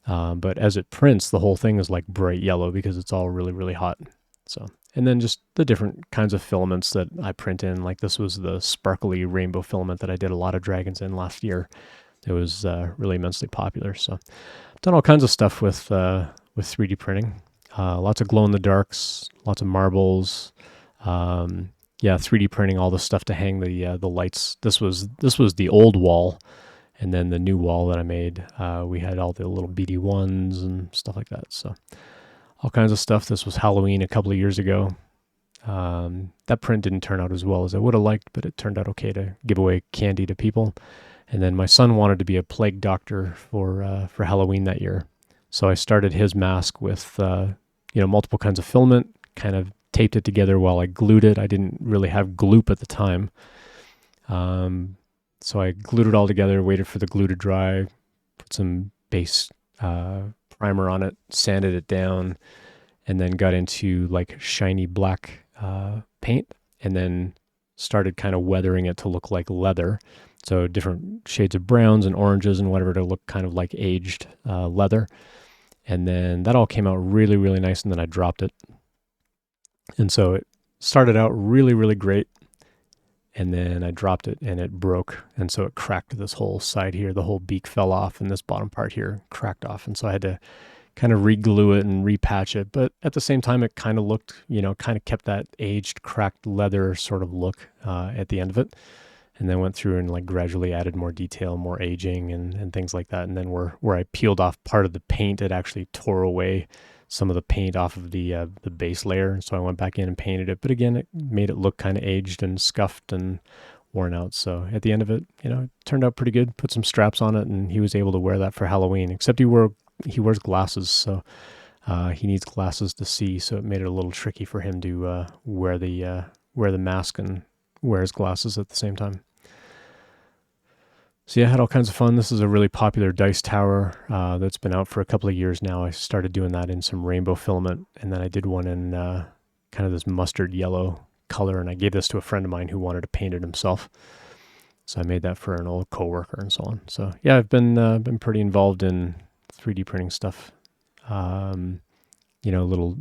But as it prints, the whole thing is like bright yellow because it's all really, really hot. So, and then just the different kinds of filaments that I print in. Like this was the sparkly rainbow filament that I did a lot of dragons in last year. It was really immensely popular. So I've done all kinds of stuff with 3D printing. Lots of glow-in-the-darks, lots of marbles. 3D printing all the stuff to hang the lights. This was the old wall, and then the new wall that I made, we had all the little BD1s and stuff like that. So all kinds of stuff. This was Halloween a couple of years ago. That print didn't turn out as well as I would have liked, but it turned out okay to give away candy to people. And then my son wanted to be a plague doctor for Halloween that year. So I started his mask with, multiple kinds of filament, kind of taped it together while I glued it. I didn't really have gloop at the time. So I glued it all together, waited for the glue to dry, put some base primer on it, sanded it down, and then got into like shiny black paint, and then started kind of weathering it to look like leather. So different shades of browns and oranges and whatever to look kind of like aged leather. And then that all came out really, really nice, and then I dropped it. And so it started out really, really great, and then I dropped it and it broke. And so it cracked this whole side here. The whole beak fell off, and this bottom part here cracked off. And so I had to kind of re-glue it and repatch it. But at the same time, it kind of looked, kind of kept that aged, cracked leather sort of look at the end of it. And then went through and like gradually added more detail, more aging and things like that. And then where I peeled off part of the paint, it actually tore away some of the paint off of the base layer. So I went back in and painted it. But again, it made it look kind of aged and scuffed and worn out. So at the end of it, it turned out pretty good. Put some straps on it, and he was able to wear that for Halloween, except he wears glasses. So he needs glasses to see. So it made it a little tricky for him to wear wear the mask and wear his glasses at the same time. So yeah, I had all kinds of fun. This is a really popular dice tower that's been out for a couple of years now. I started doing that in some rainbow filament, and then I did one in kind of this mustard yellow color, and I gave this to a friend of mine who wanted to paint it himself. So I made that for an old coworker and so on. So yeah, I've been pretty involved in 3D printing stuff. Little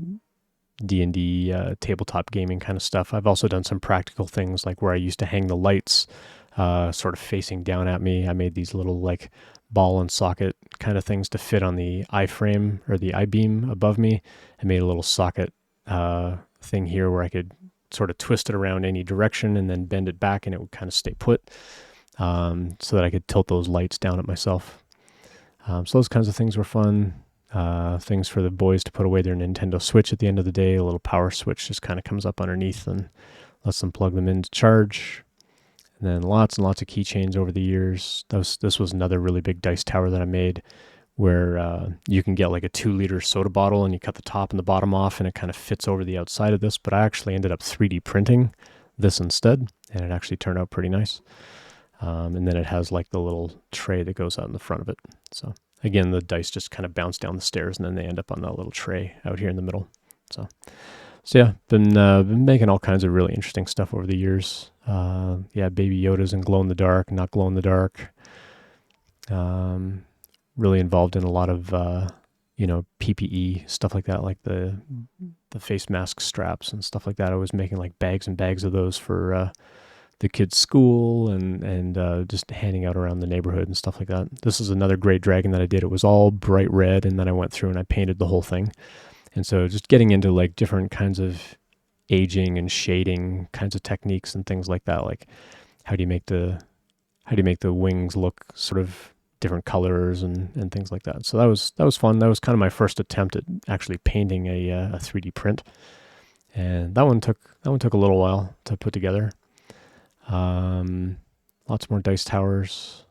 D&D tabletop gaming kind of stuff. I've also done some practical things, like where I used to hang the lights sort of facing down at me. I made these little like ball and socket kind of things to fit on the I-frame or the I-beam above me. I made a little socket thing here where I could sort of twist it around any direction and then bend it back, and it would kind of stay put, so that I could tilt those lights down at myself. So those kinds of things were fun. Things for the boys to put away their Nintendo Switch at the end of the day. A little power switch just kind of comes up underneath and lets them plug them in to charge. And then lots and lots of keychains over the years. This was another really big dice tower that I made, where you can get like a 2-liter soda bottle and you cut the top and the bottom off, and it kind of fits over the outside of this. But I actually ended up 3D printing this instead, and it actually turned out pretty nice. And then it has like the little tray that goes out in the front of it. So again, the dice just kind of bounce down the stairs, and then they end up on that little tray out here in the middle. So yeah, been making all kinds of really interesting stuff over the years. Baby Yodas and glow in the dark, not glow in the dark. Really involved in a lot of PPE stuff like that, like the face mask straps and stuff like that. I was making like bags and bags of those for the kids' school and just handing out around the neighborhood and stuff like that. This is another great dragon that I did. It was all bright red, and then I went through and I painted the whole thing. And so just getting into like different kinds of aging and shading kinds of techniques and things like that. Like how do you make the wings look sort of different colors and things like that. So that was fun. That was kind of my first attempt at actually painting a 3D print. And that one took a little while to put together. Lots more dice towers.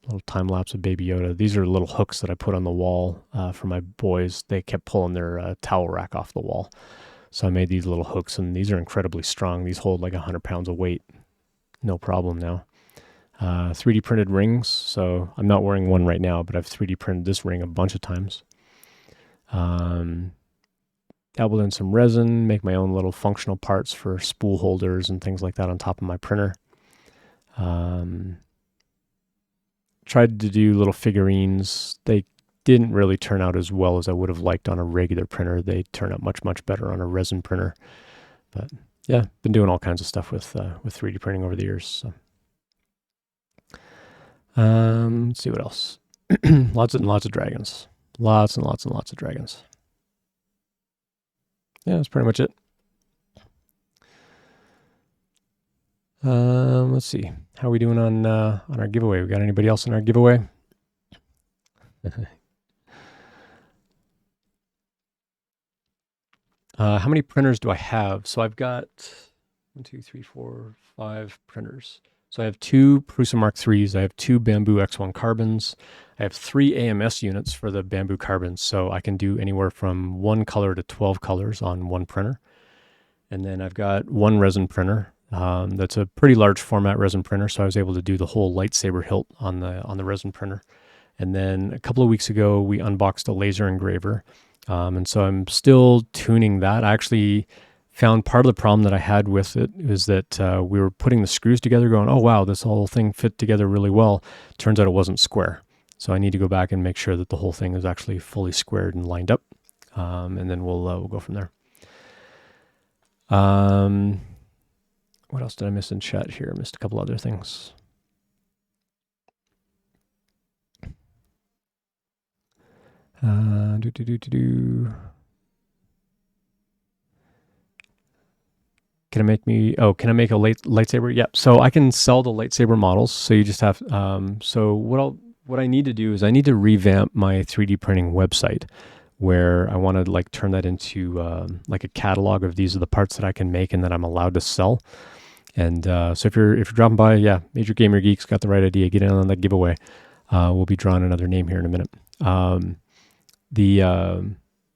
Little time lapse of Baby Yoda. These are little hooks that I put on the wall for my boys. They kept pulling their towel rack off the wall. So I made these little hooks, and these are incredibly strong. These hold like 100 pounds of weight. No problem now. 3D printed rings. So I'm not wearing one right now, but I've 3D printed this ring a bunch of times. Dabbled in some resin, make my own little functional parts for spool holders and things like that on top of my printer. Tried to do little figurines. They didn't really turn out as well as I would have liked on a regular printer. They turn out much, much better on a resin printer. But yeah, been doing all kinds of stuff with 3D printing over the years. So. Let's see what else. Lots and lots of dragons. Lots and lots and lots of dragons. Yeah, that's pretty much it. Let's see. How are we doing on our giveaway? We got anybody else in our giveaway? How many printers do I have? So I've got 1, 2, 3, 4, 5 printers. So I have 2 Prusa Mark IIIs. I have 2 Bamboo X1 carbons. I have 3 AMS units for the Bamboo carbons. So I can do anywhere from 1 color to 12 colors on one printer. And then I've got 1 resin printer. That's a pretty large format resin printer. So I was able to do the whole lightsaber hilt on the resin printer. And then a couple of weeks ago, we unboxed a laser engraver. And so I'm still tuning that. I actually found part of the problem that I had with it is that we were putting the screws together going, oh, wow, this whole thing fit together really well. Turns out it wasn't square. So I need to go back and make sure that the whole thing is actually fully squared and lined up. And then we'll go from there. What else did I miss in chat here? I missed a couple other things. Can I make a lightsaber? Yeah. So I can sell the lightsaber models. So you just have, so what I need to do is I need to revamp my 3D printing website where I want to like turn that into like a catalog of these are the parts that I can make and that I'm allowed to sell. And so if you're dropping by, yeah, Major Gamer Geeks got the right idea. Get in on that giveaway. We'll be drawing another name here in a minute.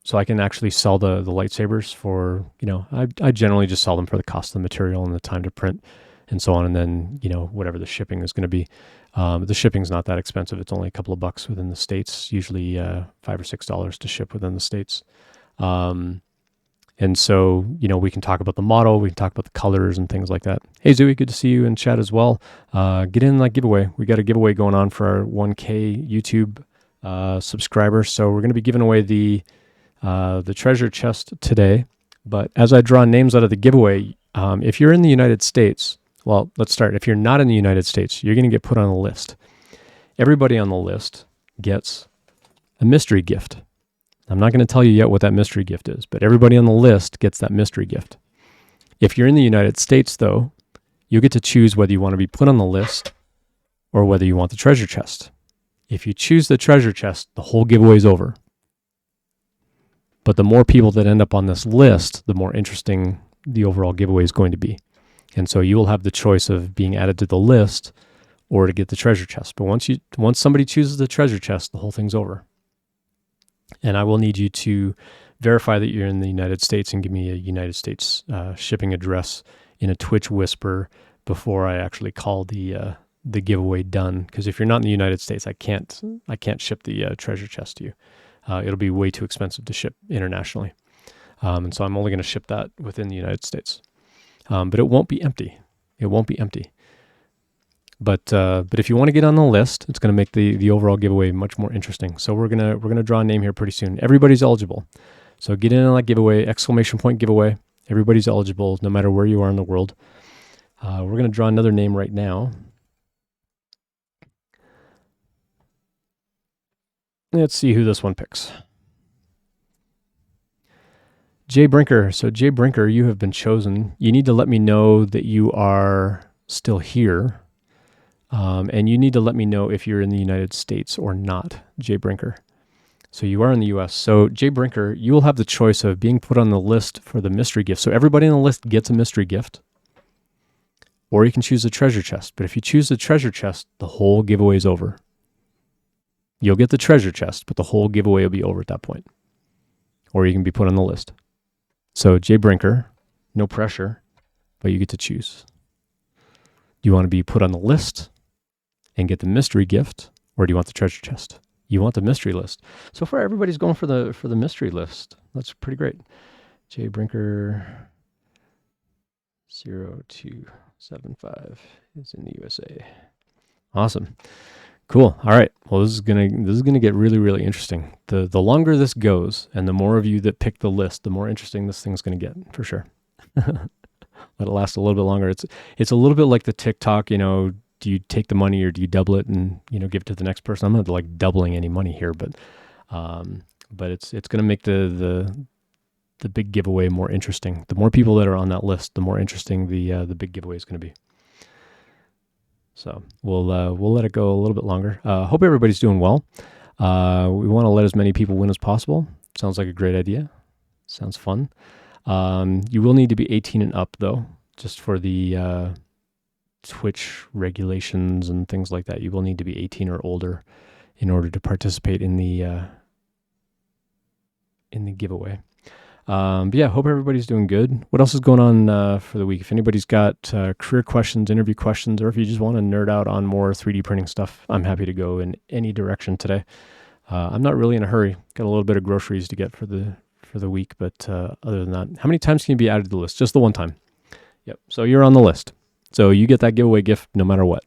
So I can actually sell the lightsabers for, I generally just sell them for the cost of the material and the time to print and so on. And then, whatever the shipping is going to be. The shipping's not that expensive. It's only a couple of bucks within the States, usually $5 or $6 to ship within the States. And so, we can talk about the model, we can talk about the colors and things like that. Hey, Zooey, good to see you in chat as well. Get in that giveaway. We got a giveaway going on for our 1K YouTube subscribers. So we're going to be giving away the treasure chest today. But as I draw names out of the giveaway, if you're in the United States, well, let's start. If you're not in the United States, you're going to get put on a list. Everybody on the list gets a mystery gift. I'm not going to tell you yet what that mystery gift is, but everybody on the list gets that mystery gift. If you're in the United States, though, you get to choose whether you want to be put on the list or whether you want the treasure chest. If you choose the treasure chest, the whole giveaway is over. But the more people that end up on this list, the more interesting the overall giveaway is going to be. And so you will have the choice of being added to the list or to get the treasure chest. But once somebody chooses the treasure chest, the whole thing's over. And I will need you to verify that you're in the United States and give me a United States shipping address in a Twitch whisper before I actually call the giveaway done. Because if you're not in the United States, I can't ship the treasure chest to you. It'll be way too expensive to ship internationally. And so I'm only going to ship that within the United States. But it won't be empty. It won't be empty. But if you want to get on the list, it's going to make the overall giveaway much more interesting. So we're gonna draw a name here pretty soon. Everybody's eligible. So get in on that giveaway, ! Giveaway. Everybody's eligible, no matter where you are in the world. We're gonna draw another name right now. Let's see who this one picks. Jay Brinker. So Jay Brinker, you have been chosen. You need to let me know that you are still here. And you need to let me know if you're in the United States or not, Jay Brinker. So you are in the US. So Jay Brinker, you will have the choice of being put on the list for the mystery gift. So everybody on the list gets a mystery gift. Or you can choose the treasure chest. But if you choose the treasure chest, the whole giveaway is over. You'll get the treasure chest, but the whole giveaway will be over at that point. Or you can be put on the list. So Jay Brinker, no pressure, but you get to choose. Do you want to be put on the list and get the mystery gift, or do you want the treasure chest? You want the mystery list. So far, everybody's going for the mystery list. That's pretty great. Jay Brinker 0275 is in the USA. Awesome. Cool. All right. Well, this is gonna get really, really interesting. The longer this goes, and the more of you that pick the list, the more interesting this thing's gonna get for sure. Let it last a little bit longer. It's a little bit like the TikTok. Do you take the money or do you double it and give it to the next person? I'm not like doubling any money here, but it's gonna make the big giveaway more interesting. The more people that are on that list, the more interesting the big giveaway is gonna be. So we'll let it go a little bit longer. Hope everybody's doing well. We want to let as many people win as possible. Sounds like a great idea. Sounds fun. You will need to be 18 and up though, just for the Twitch regulations and things like that. You will need to be 18 or older in order to participate in the giveaway. But yeah, hope everybody's doing good. What else is going on for the week? If anybody's got career questions, interview questions, or if you just want to nerd out on more 3D printing stuff, I'm happy to go in any direction today. I'm not really in a hurry. Got a little bit of groceries to get for the week, but other than that, how many times can you be added to the list? Just the one time. Yep. So you're on the list. So you get that giveaway gift no matter what.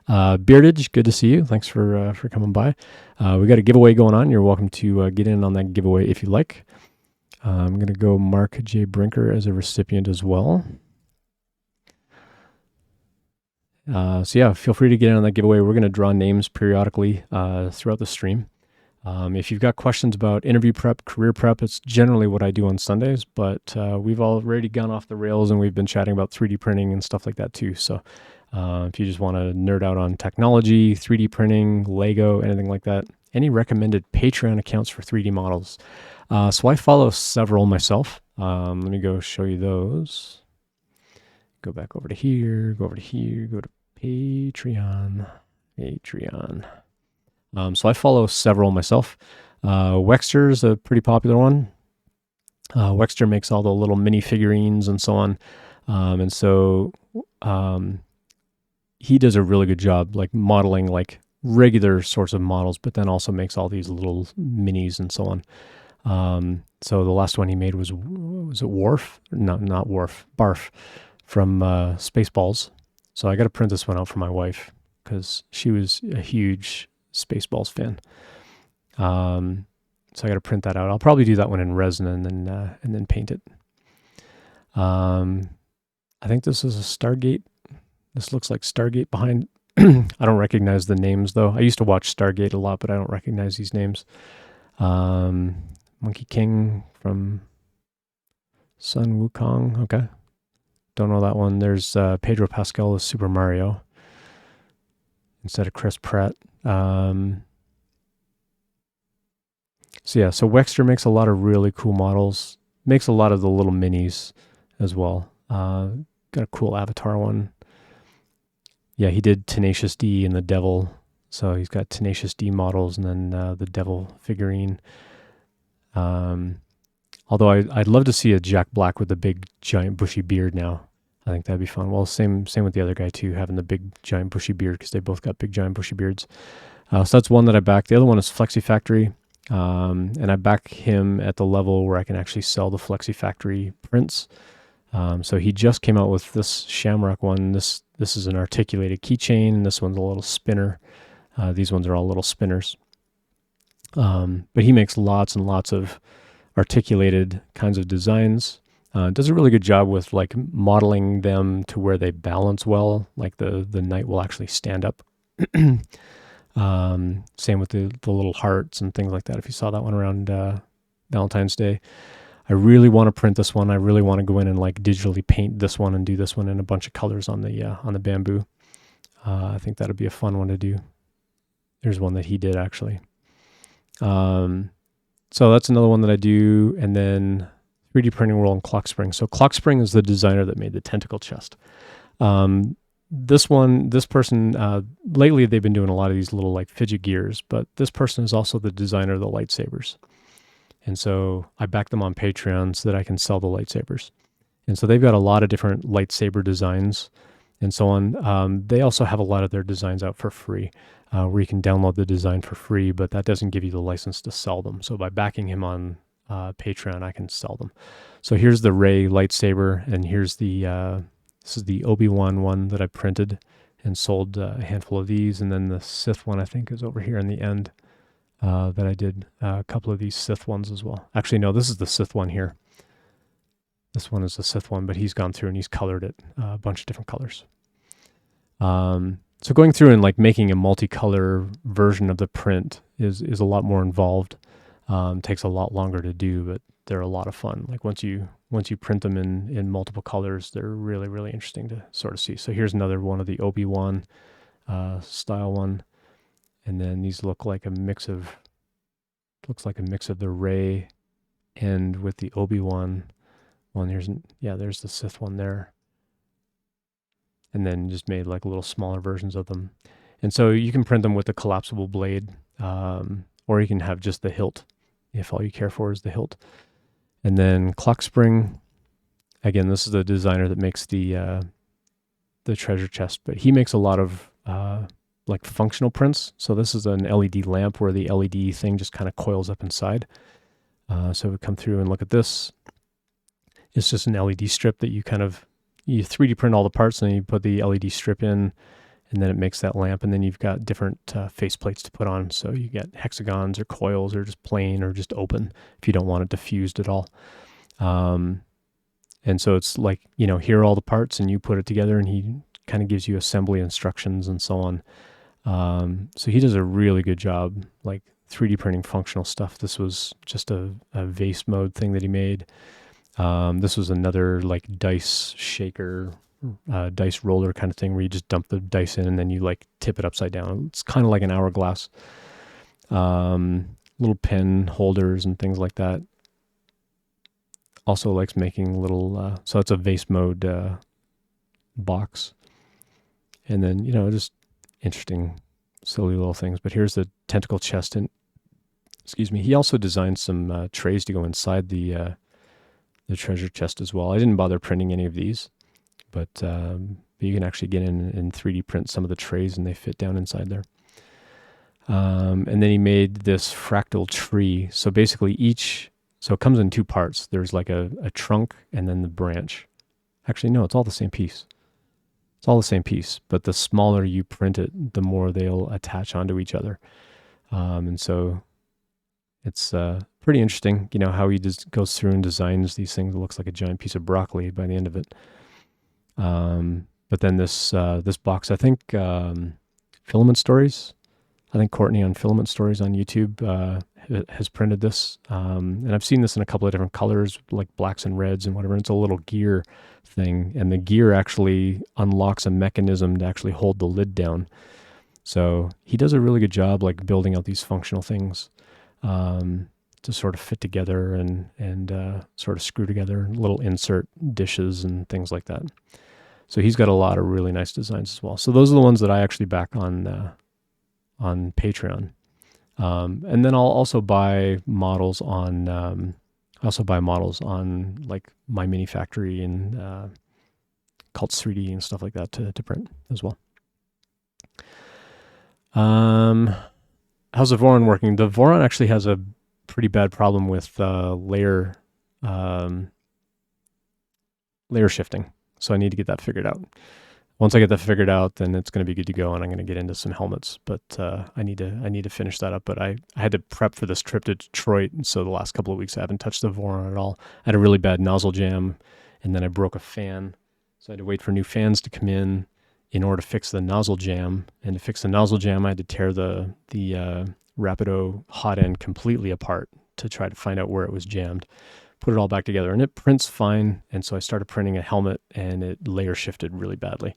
Beardage, good to see you. Thanks for coming by. We got a giveaway going on. You're welcome to get in on that giveaway if you like. I'm going to go mark Jay Brinker as a recipient as well. So yeah, feel free to get in on that giveaway. We're going to draw names periodically throughout the stream. If you've got questions about interview prep, career prep, it's generally what I do on Sundays, but we've already gone off the rails and we've been chatting about 3D printing and stuff like that too. So if you just want to nerd out on technology, 3D printing, Lego, anything like that, any recommended Patreon accounts for 3D models? So I follow several myself. Let me go show you those. Go back over to here, go to Patreon. So I follow several myself. Wexter is a pretty popular one. Wexter makes all the little mini figurines and so on. And so he does a really good job like modeling like regular sorts of models, but then also makes all these little minis and so on. So the last one he made was it Worf? Not Worf, Barf from Spaceballs. So I got to print this one out for my wife because she was a huge Spaceballs fan. So I got to print that out. I'll probably do that one in resin and then paint it. I think this is a Stargate. This looks like Stargate behind. I don't recognize the names though. I used to watch Stargate a lot, but I don't recognize these names. Monkey King from Sun Wukong. Okay. Don't know that one. There's Pedro Pascal as Super Mario instead of Chris Pratt. So yeah, so Wexter makes a lot of really cool models. Makes a lot of the little minis as well. Got a cool Avatar one. Yeah, he did Tenacious D and the Devil. So he's got Tenacious D models and then the Devil figurine. Although I'd love to see a Jack Black with a big giant bushy beard now. I think that'd be fun. Well, same with the other guy too, having the big giant bushy beard because they both got big giant bushy beards. So that's one that I backed. The other one is Flexi Factory. And I back him at the level where I can actually sell the Flexi Factory prints. So he just came out with this Shamrock one. This is an articulated keychain, and this one's a little spinner. These ones are all little spinners. But he makes lots and lots of articulated kinds of designs. Does a really good job with like modeling them to where they balance well, like the knight will actually stand up. Same with the little hearts and things like that. If you saw that one around Valentine's Day, I really want to print this one. I really want to go in and like digitally paint this one and do this one in a bunch of colors on the bamboo. I think that'd be a fun one to do. There's one that he did actually. So that's another one that I do, and then 3D Printing World and Clock Spring. So Clock Spring is the designer that made the tentacle chest. This person, lately they've been doing a lot of these little like fidget gears, but this person is also the designer of the lightsabers. And so I back them on Patreon so that I can sell the lightsabers. And so they've got a lot of different lightsaber designs and so on. They also have a lot of their designs out for free, where you can download the design for free, but that doesn't give you the license to sell them. So by backing him on Patreon, I can sell them. So here's the Rey lightsaber, and here's this is the Obi-Wan one that I printed and sold a handful of these. And then the Sith one, I think, is over here in the end that I did a couple of these Sith ones as well. Actually, no, this is the Sith one here. This one is the Sith one, but he's gone through and he's colored it a bunch of different colors. So going through and like making a multicolor version of the print is a lot more involved. Takes a lot longer to do, but they're a lot of fun. Like once you print them in multiple colors, they're really, really interesting to sort of see. So here's another one of the Obi-Wan style one. And then these look like a mix of the Rey and with the Obi-Wan one. There's the Sith one there. And then just made like little smaller versions of them. And so you can print them with a collapsible blade, or you can have just the hilt if all you care for is the hilt. And then Clock Spring, again, this is the designer that makes the treasure chest, but he makes a lot of like functional prints. So this is an LED lamp where the LED thing just kind of coils up inside. So we come through and look at this. It's just an LED strip that you 3D print all the parts, and then you put the LED strip in, and then it makes that lamp. And then you've got different face plates to put on. So you get hexagons or coils or just plain or just open if you don't want it diffused at all. And so it's like, here are all the parts and you put it together, and he kind of gives you assembly instructions and so on. So he does a really good job, like 3D printing functional stuff. This was just a vase mode thing that he made. This was another like dice shaker, dice roller kind of thing where you just dump the dice in and then you like tip it upside down. It's kind of like an hourglass. Little pen holders and things like that. Also likes making little, so it's a vase mode box. And then, just interesting, silly little things. But here's the tentacle chest. And excuse me, he also designed some trays to go inside the treasure chest as well. I didn't bother printing any of these, but you can actually get in and 3D print some of the trays and they fit down inside there. And then he made this fractal tree. So basically so it comes in two parts. There's like a trunk and then the branch. Actually, no, it's all the same piece. It's all the same piece, but the smaller you print it, the more they'll attach onto each other. And so it's pretty interesting, you know, how he just goes through and designs these things. It looks like a giant piece of broccoli by the end of it. But then this box, I think Filament Stories. I think Courtney on Filament Stories on YouTube has printed this. And I've seen this in a couple of different colors, like blacks and reds and whatever. And it's a little gear thing. And the gear actually unlocks a mechanism to actually hold the lid down. So he does a really good job like building out these functional things to sort of fit together and sort of screw together little insert dishes and things like that. So he's got a lot of really nice designs as well. So those are the ones that I actually back on Patreon. And then I'll also buy models on like My Mini Factory and Cults 3D and stuff like that to print as well. How's the Voron working? The Voron actually has a pretty bad problem with layer shifting. So I need to get that figured out. Once I get that figured out, then it's going to be good to go, and I'm going to get into some helmets. But I need to finish that up. But I had to prep for this trip to Detroit, and so the last couple of weeks I haven't touched the Voron at all. I had a really bad nozzle jam, and then I broke a fan, so I had to wait for new fans to come in order to fix the nozzle jam. And to fix the nozzle jam, I had to tear the Rapido hot end completely apart to try to find out where it was jammed. Put it all back together, and it prints fine. And so I started printing a helmet, and it layer shifted really badly.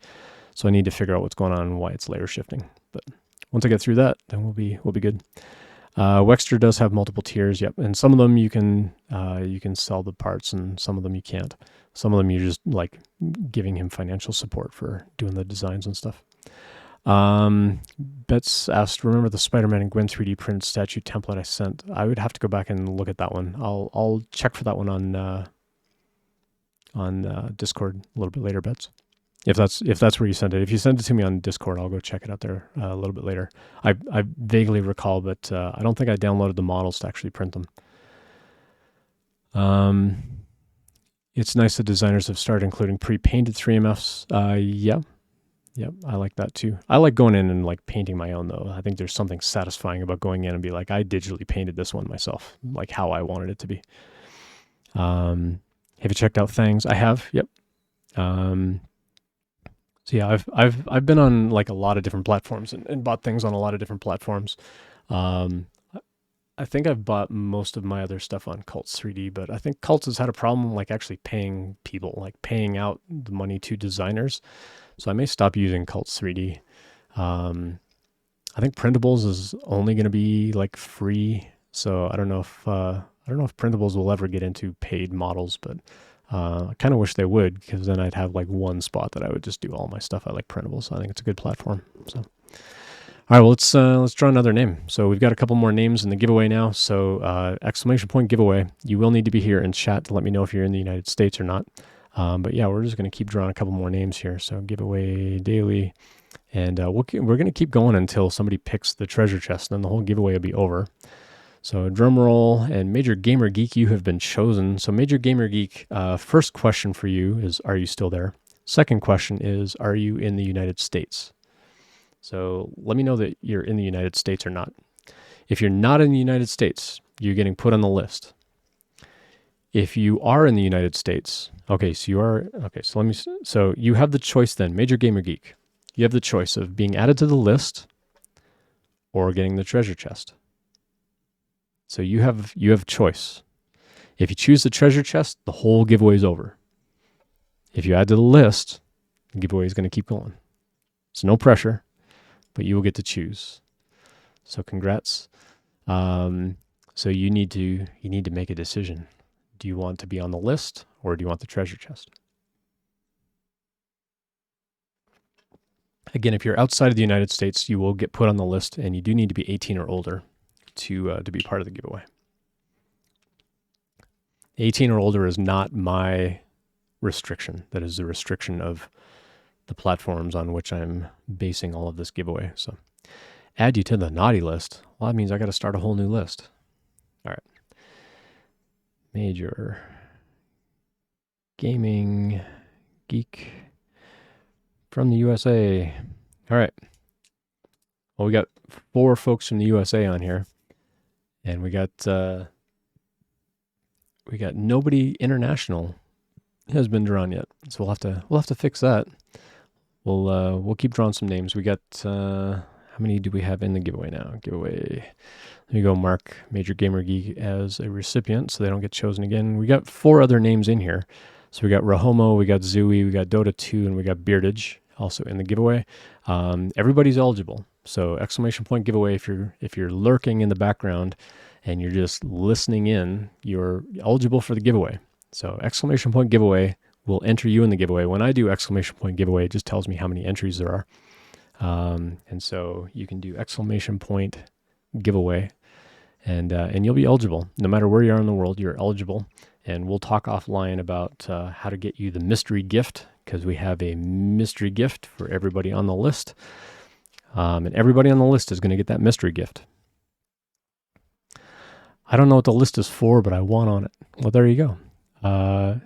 So I need to figure out what's going on and why it's layer shifting. But once I get through that, then we'll be good. Wexter does have multiple tiers, yep, and some of them you can sell the parts, and some of them you can't. Some of them you're just like giving him financial support for doing the designs and stuff. Betts asked, remember the Spider-Man and Gwen 3D printed statue template I sent? I would have to go back and look at that one. I'll check for that one on Discord a little bit later, Betts. If that's where you sent it. If you send it to me on Discord, I'll go check it out there a little bit later. I vaguely recall, but I don't think I downloaded the models to actually print them. It's nice that designers have started including pre-painted 3MFs. Yep, I like that too. I like going in and like painting my own though. I think there's something satisfying about going in and be like, I digitally painted this one myself, like how I wanted it to be. Have you checked out Things? I have. Yep. So yeah, I've been on like a lot of different platforms and bought things on a lot of different platforms. I think I've bought most of my other stuff on Cults 3D, but I think Cults has had a problem like actually paying people, like paying out the money to designers. So I may stop using Cults 3D. I think Printables is only going to be like free, so I don't know if Printables will ever get into paid models, but I kind of wish they would, because then I'd have like one spot that I would just do all my stuff. I like Printables, so I think it's a good platform. So, all right, well let's draw another name. So we've got a couple more names in the giveaway now. So exclamation point giveaway. You will need to be here in chat to let me know if you're in the United States or not. But yeah, we're just going to keep drawing a couple more names here. So giveaway daily, and we're going to keep going until somebody picks the treasure chest, and then the whole giveaway will be over. So drum roll, and Major Gamer Geek, you have been chosen. So Major Gamer Geek, first question for you is, are you still there? Second question is, are you in the United States? So let me know that you're in the United States or not. If you're not in the United States, you're getting put on the list. If you are in the United States, so you have the choice then, Major Gamer Geek. You have the choice of being added to the list or getting the treasure chest. So you have choice. If you choose the treasure chest, the whole giveaway is over. If you add to the list, the giveaway is going to keep going. So no pressure, but you will get to choose. So congrats. So you need to make a decision. Do you want to be on the list, or do you want the treasure chest? Again, if you're outside of the United States, you will get put on the list, and you do need to be 18 or older. to be part of the giveaway. 18 or older is not my restriction. That is the restriction of the platforms on which I'm basing all of this giveaway. So add you to the naughty list. Well, that means I got to start a whole new list. All right. Major gaming geek from the USA. All right. Well, we got 4 folks from the USA on here, and we got nobody international has been drawn yet. So we'll have to fix that. We'll keep drawing some names. We got how many do we have in the giveaway now? Giveaway. Let me go mark Major Gamer Geek as a recipient so they don't get chosen again. We got 4 other names in here. So we got Rahomo, we got Zooey, we got Dota 2, and we got Beardage also in the giveaway. Everybody's eligible. So exclamation point giveaway. If you're lurking in the background and you're just listening in, you're eligible for the giveaway. So exclamation point giveaway will enter you in the giveaway. When I do exclamation point giveaway, it just tells me how many entries there are. And so you can do exclamation point giveaway, and you'll be eligible. No matter where you are in the world, you're eligible. And we'll talk offline about how to get you the mystery gift, because we have a mystery gift for everybody on the list. And everybody on the list is going to get that mystery gift. I don't know what the list is for, but I want on it. Well, there you go.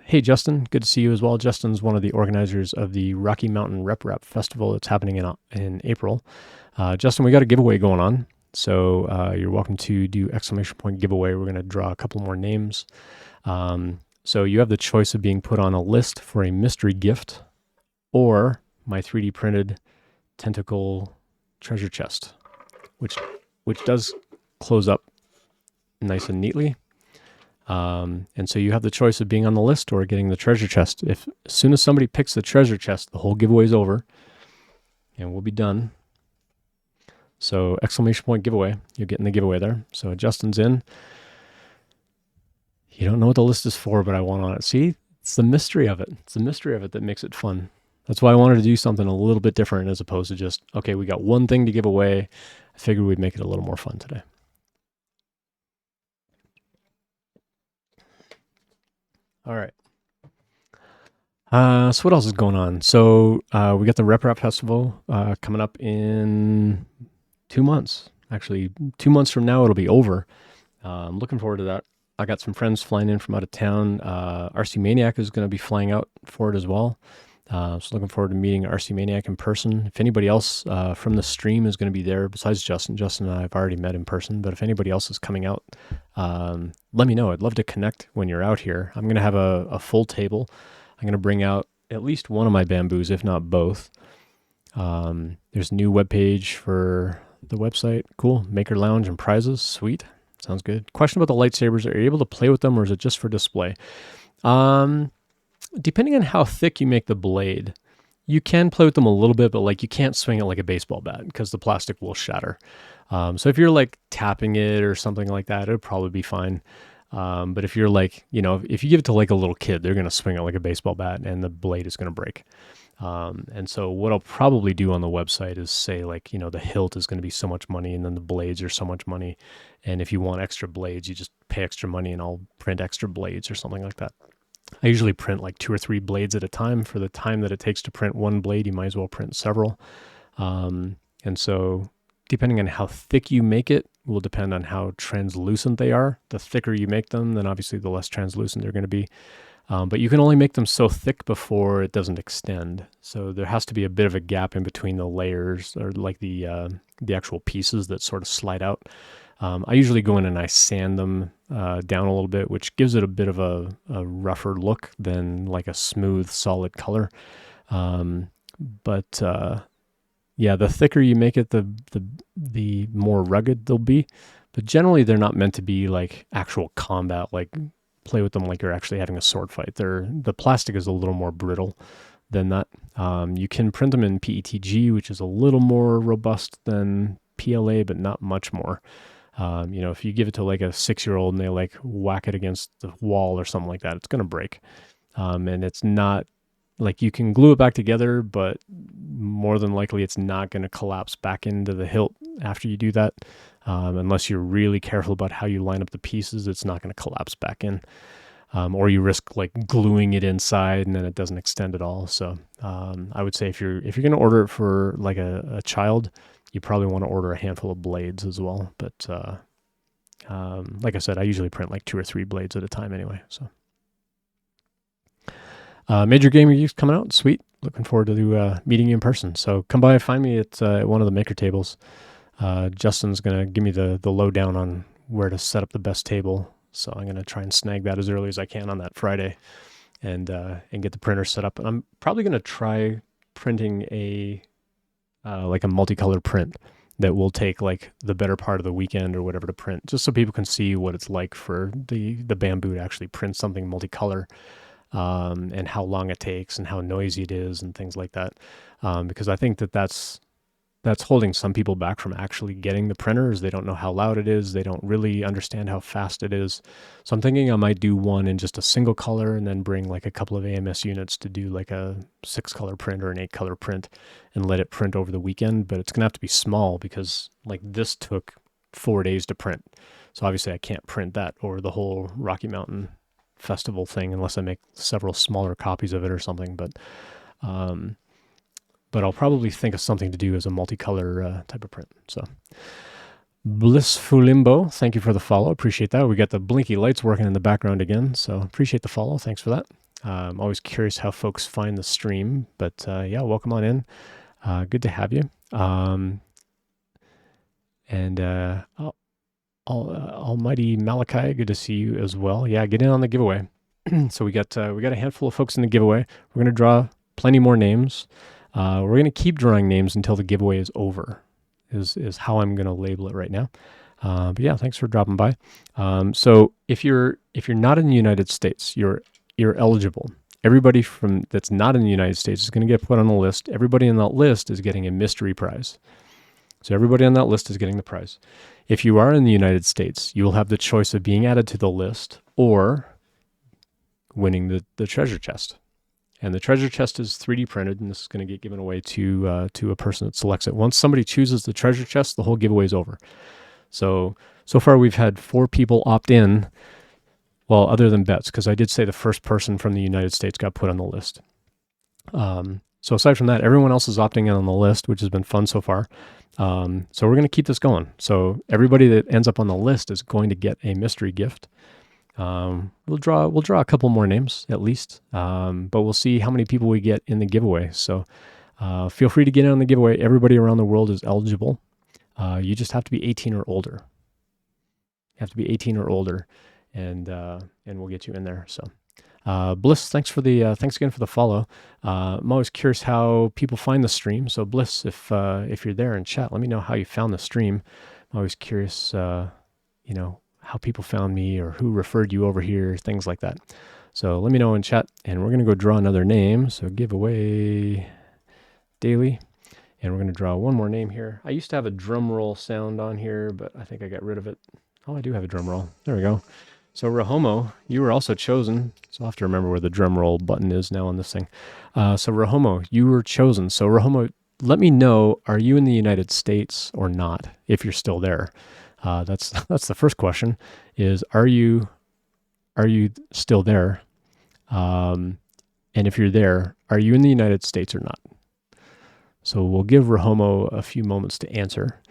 Hey, Justin, good to see you as well. Justin's one of the organizers of the Rocky Mountain Rep Rap Festival that's happening in April. Justin, we got a giveaway going on, so you're welcome to do exclamation point giveaway. We're going to draw a couple more names. So you have the choice of being put on a list for a mystery gift or my 3D printed tentacle treasure chest, which does close up nice and neatly. And so you have the choice of being on the list or getting the treasure chest. As soon as somebody picks the treasure chest, the whole giveaway is over and we'll be done. So exclamation point giveaway, you're getting the giveaway there. So Justin's in. You don't know what the list is for, but I want on it. See, it's the mystery of it. It's the mystery of it that makes it fun. That's why I wanted to do something a little bit different as opposed to just, okay, we got one thing to give away. I figured we'd make it a little more fun today. All right. So what else is going on? So we got the Rep Rap Festival coming up in 2 months. Actually, 2 months from now, it'll be over. I'm looking forward to that. I got some friends flying in from out of town. RC Maniac is going to be flying out for it as well. So looking forward to meeting RC Maniac in person. If anybody else from the stream is going to be there, besides Justin and I have already met in person, but if anybody else is coming out, let me know. I'd love to connect when you're out here. I'm going to have a full table. I'm going to bring out at least one of my bamboos, if not both. There's a new webpage for the website. Cool. Maker Lounge and prizes. Sweet. Sounds good. Question about the lightsabers. Are you able to play with them or is it just for display? Depending on how thick you make the blade, you can play with them a little bit, but like you can't swing it like a baseball bat because the plastic will shatter. So if you're like tapping it or something like that, it'll probably be fine. But if you're like, if you give it to like a little kid, they're going to swing it like a baseball bat and the blade is going to break. And so what I'll probably do on the website is say like, the hilt is going to be so much money and then the blades are so much money. And if you want extra blades, you just pay extra money and I'll print extra blades or something like that. I usually print like 2 or 3 blades at a time. For the time that it takes to print one blade, you might as well print several. And so depending on how thick you make it will depend on how translucent they are. The thicker you make them, then obviously the less translucent they're going to be. But you can only make them so thick before it doesn't extend. So there has to be a bit of a gap in between the layers or like the actual pieces that sort of slide out. I usually go in and I sand them down a little bit, which gives it a bit of a rougher look than like a smooth, solid color. But the thicker you make it, the more rugged they'll be. But generally, they're not meant to be like actual combat, like play with them like you're actually having a sword fight. The plastic is a little more brittle than that. You can print them in PETG, which is a little more robust than PLA, but not much more. If you give it to like a 6-year-old and they like whack it against the wall or something like that, it's going to break. And it's not like you can glue it back together, but more than likely it's not going to collapse back into the hilt after you do that. Unless you're really careful about how you line up the pieces, it's not going to collapse back in. Or you risk like gluing it inside and then it doesn't extend at all. So I would say if you're going to order it for like a child, you probably want to order a handful of blades as well. But like I said, I usually print like 2 or 3 blades at a time anyway. So Major Game Reviews coming out, sweet. Looking forward to meeting you in person. So come by, find me at one of the maker tables. Justin's gonna give me the lowdown on where to set up the best table. So I'm going to try and snag that as early as I can on that Friday and get the printer set up. And I'm probably going to try printing a like a multicolor print that will take like the better part of the weekend or whatever to print, just so people can see what it's like for the Bamboo to actually print something multicolor, and how long it takes and how noisy it is and things like that. Because I think that's holding some people back from actually getting the printers. They don't know how loud it is. They don't really understand how fast it is. So I'm thinking I might do one in just a single color and then bring like a couple of AMS units to do like a 6-color print or an 8-color print and let it print over the weekend. But it's going to have to be small because like this took 4 days to print. So obviously I can't print that over the whole Rocky Mountain Festival thing unless I make several smaller copies of it or something. But I'll probably think of something to do as a multicolor type of print. So, Blissful Limbo, thank you for the follow. Appreciate that. We got the blinky lights working in the background again, so appreciate the follow. Thanks for that. I'm always curious how folks find the stream, but yeah, welcome on in. Good to have you. Almighty Malachi, good to see you as well. Yeah, get in on the giveaway. So we got a handful of folks in the giveaway. We're going to draw plenty more names. We're going to keep drawing names until the giveaway is over, is how I'm going to label it right now. But yeah, thanks for dropping by. So if you're not in the United States, you're eligible. Everybody that's not in the United States is going to get put on the list. Everybody on that list is getting a mystery prize. So everybody on that list is getting the prize. If you are in the United States, you will have the choice of being added to the list or winning the treasure chest. And the treasure chest is 3D printed, and this is going to get given away to a person that selects it. Once somebody chooses the treasure chest, the whole giveaway is over. So far we've had 4 people opt in, well, other than Betts, because I did say the first person from the United States got put on the list. So aside from that, everyone else is opting in on the list, which has been fun so far. So we're going to keep this going. So everybody that ends up on the list is going to get a mystery gift. We'll draw a couple more names at least, but we'll see how many people we get in the giveaway. So feel free to get in on the giveaway. Everybody around the world is eligible. You just have to be 18 or older. You have to be 18 or older, and we'll get you in there. So Bliss, thanks again for the follow. I'm always curious how people find the stream. So Bliss, if you're there in chat, let me know how you found the stream. I'm always curious, how people found me or who referred you over here, things like that. So let me know in chat, and we're going to go draw another name. So giveaway daily, and we're going to draw one more name here. I used to have a drum roll sound on here, but I think I got rid of it. Oh, I do have a drum roll. There we go. So Rahomo, you were also chosen. So I'll have to remember where the drum roll button is now on this thing. So Rahomo, you were chosen. So Rahomo, let me know, are you in the United States or not, if you're still there? That's the first question, is are you still there? And if you're there, are you in the United States or not? So we'll give Rahomo a few moments to answer.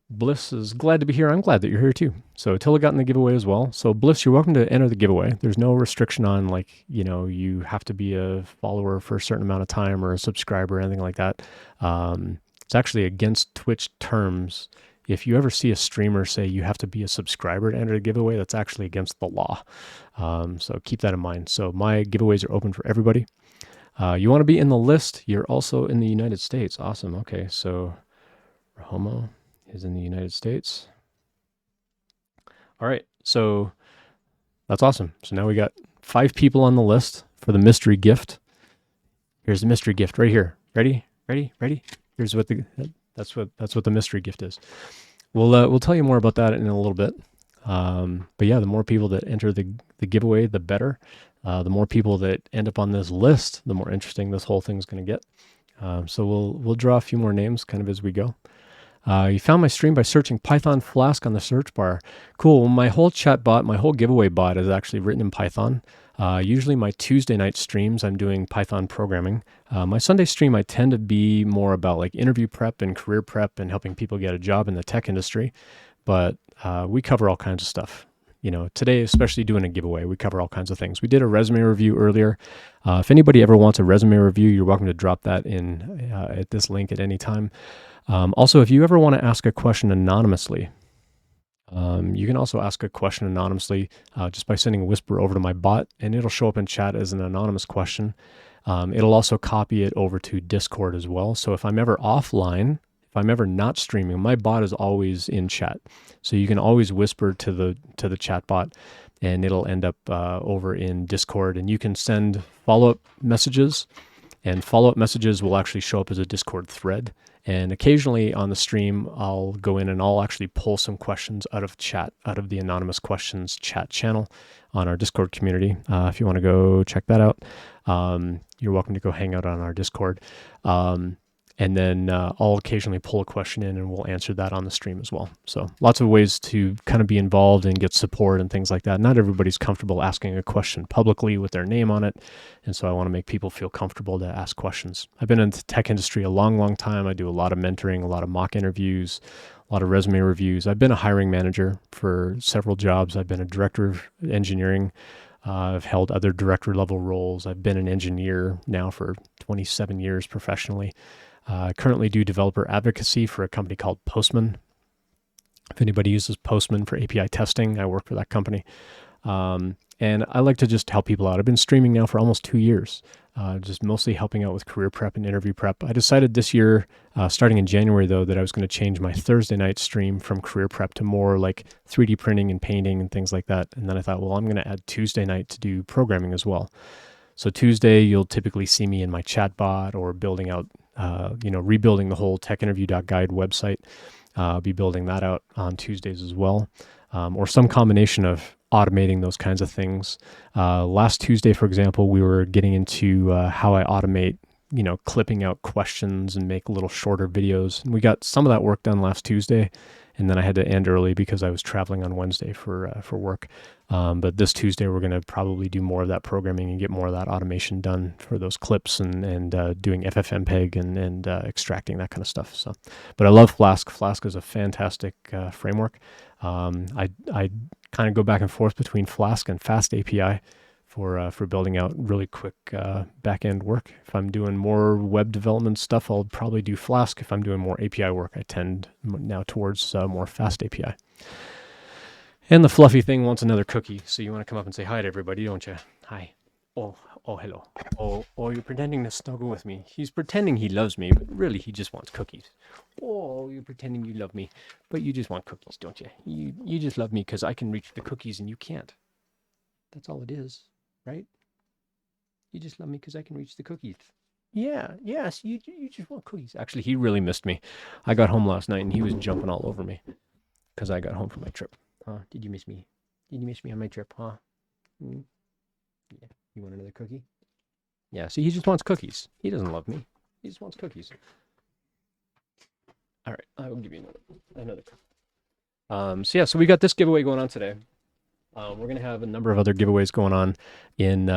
Bliss is glad to be here. I'm glad that you're here too. So Attila got in the giveaway as well. So Bliss, you're welcome to enter the giveaway. There's no restriction on you have to be a follower for a certain amount of time or a subscriber or anything like that. It's actually against Twitch terms. If you ever see a streamer say you have to be a subscriber to enter the giveaway, that's actually against the law. So keep that in mind. So my giveaways are open for everybody. You want to be in the list. You're also in the United States. Awesome. Okay. So Rahomo is in the United States. All right. So that's awesome. So now we got 5 people on the list for the mystery gift. Here's the mystery gift right here. Ready? Here's what that's what the mystery gift is. We'll tell you more about that in a little bit. But yeah, the more people that enter the giveaway, the better. The more people that end up on this list, the more interesting this whole thing's going to get. So we'll draw a few more names kind of as we go. You found my stream by searching Python Flask on the search bar. Cool. My whole chat bot, my whole giveaway bot is actually written in Python. Usually my Tuesday night streams, I'm doing Python programming. My Sunday stream, I tend to be more about like interview prep and career prep and helping people get a job in the tech industry. But we cover all kinds of stuff. You know, today, especially doing a giveaway, we cover all kinds of things. We did a resume review earlier. If anybody ever wants a resume review, you're welcome to drop that in at this link at any time. Also, if you ever want to ask a question anonymously, you can also ask a question anonymously just by sending a whisper over to my bot, and it'll show up in chat as an anonymous question. It'll also copy it over to Discord as well. So if I'm ever offline, if I'm ever not streaming, my bot is always in chat. So you can always whisper to the chat bot, and it'll end up over in Discord, and you can send follow-up messages, and follow-up messages will actually show up as a Discord thread. And occasionally on the stream, I'll go in and I'll actually pull some questions out of chat, out of the anonymous questions chat channel on our Discord community. If you want to go check that out, you're welcome to go hang out on our Discord. And then I'll occasionally pull a question in and we'll answer that on the stream as well. So lots of ways to kind of be involved and get support and things like that. Not everybody's comfortable asking a question publicly with their name on it. And so I want to make people feel comfortable to ask questions. I've been in the tech industry a long, long time. I do a lot of mentoring, a lot of mock interviews, a lot of resume reviews. I've been a hiring manager for several jobs. I've been a director of engineering. I've held other director level roles. I've been an engineer now for 27 years professionally. I currently do developer advocacy for a company called Postman. If anybody uses Postman for API testing, I work for that company. And I like to just help people out. I've been streaming now for almost 2 years, just mostly helping out with career prep and interview prep. I decided this year, starting in January though, that I was going to change my Thursday night stream from career prep to more like 3D printing and painting and things like that. And then I thought, well, I'm going to add Tuesday night to do programming as well. So Tuesday, you'll typically see me in my chat bot or building out, rebuilding the whole techinterview.guide website. I'll be building that out on Tuesdays as well, or some combination of automating those kinds of things. Last Tuesday, for example, we were getting into how I automate, clipping out questions and make little shorter videos. And we got some of that work done last Tuesday, and then I had to end early because I was traveling on Wednesday for work. But this Tuesday, we're going to probably do more of that programming and get more of that automation done for those clips and doing FFmpeg and extracting that kind of stuff. So, but I love Flask. Flask is a fantastic framework. I kind of go back and forth between Flask and Fast API for building out really quick back-end work. If I'm doing more web development stuff, I'll probably do Flask. If I'm doing more API work, I tend now towards more Fast API. And the fluffy thing wants another cookie, so you want to come up and say hi to everybody, don't you? Hi. Oh, hello. Oh, you're pretending to snuggle with me. He's pretending he loves me, but really he just wants cookies. Oh, you're pretending you love me, but you just want cookies, don't you? You just love me because I can reach the cookies and you can't. That's all it is, right? You just love me because I can reach the cookies. Yeah, yes, you just want cookies. Actually, he really missed me. I got home last night and he was jumping all over me because I got home from my trip. Huh? Did you miss me? Did you miss me on my trip, huh? Yeah. You want another cookie? Yeah, see, he just wants cookies. He doesn't love me. He just wants cookies. All right, I will give you another cookie. So we got this giveaway going on today. We're going to have a number of other giveaways going on in...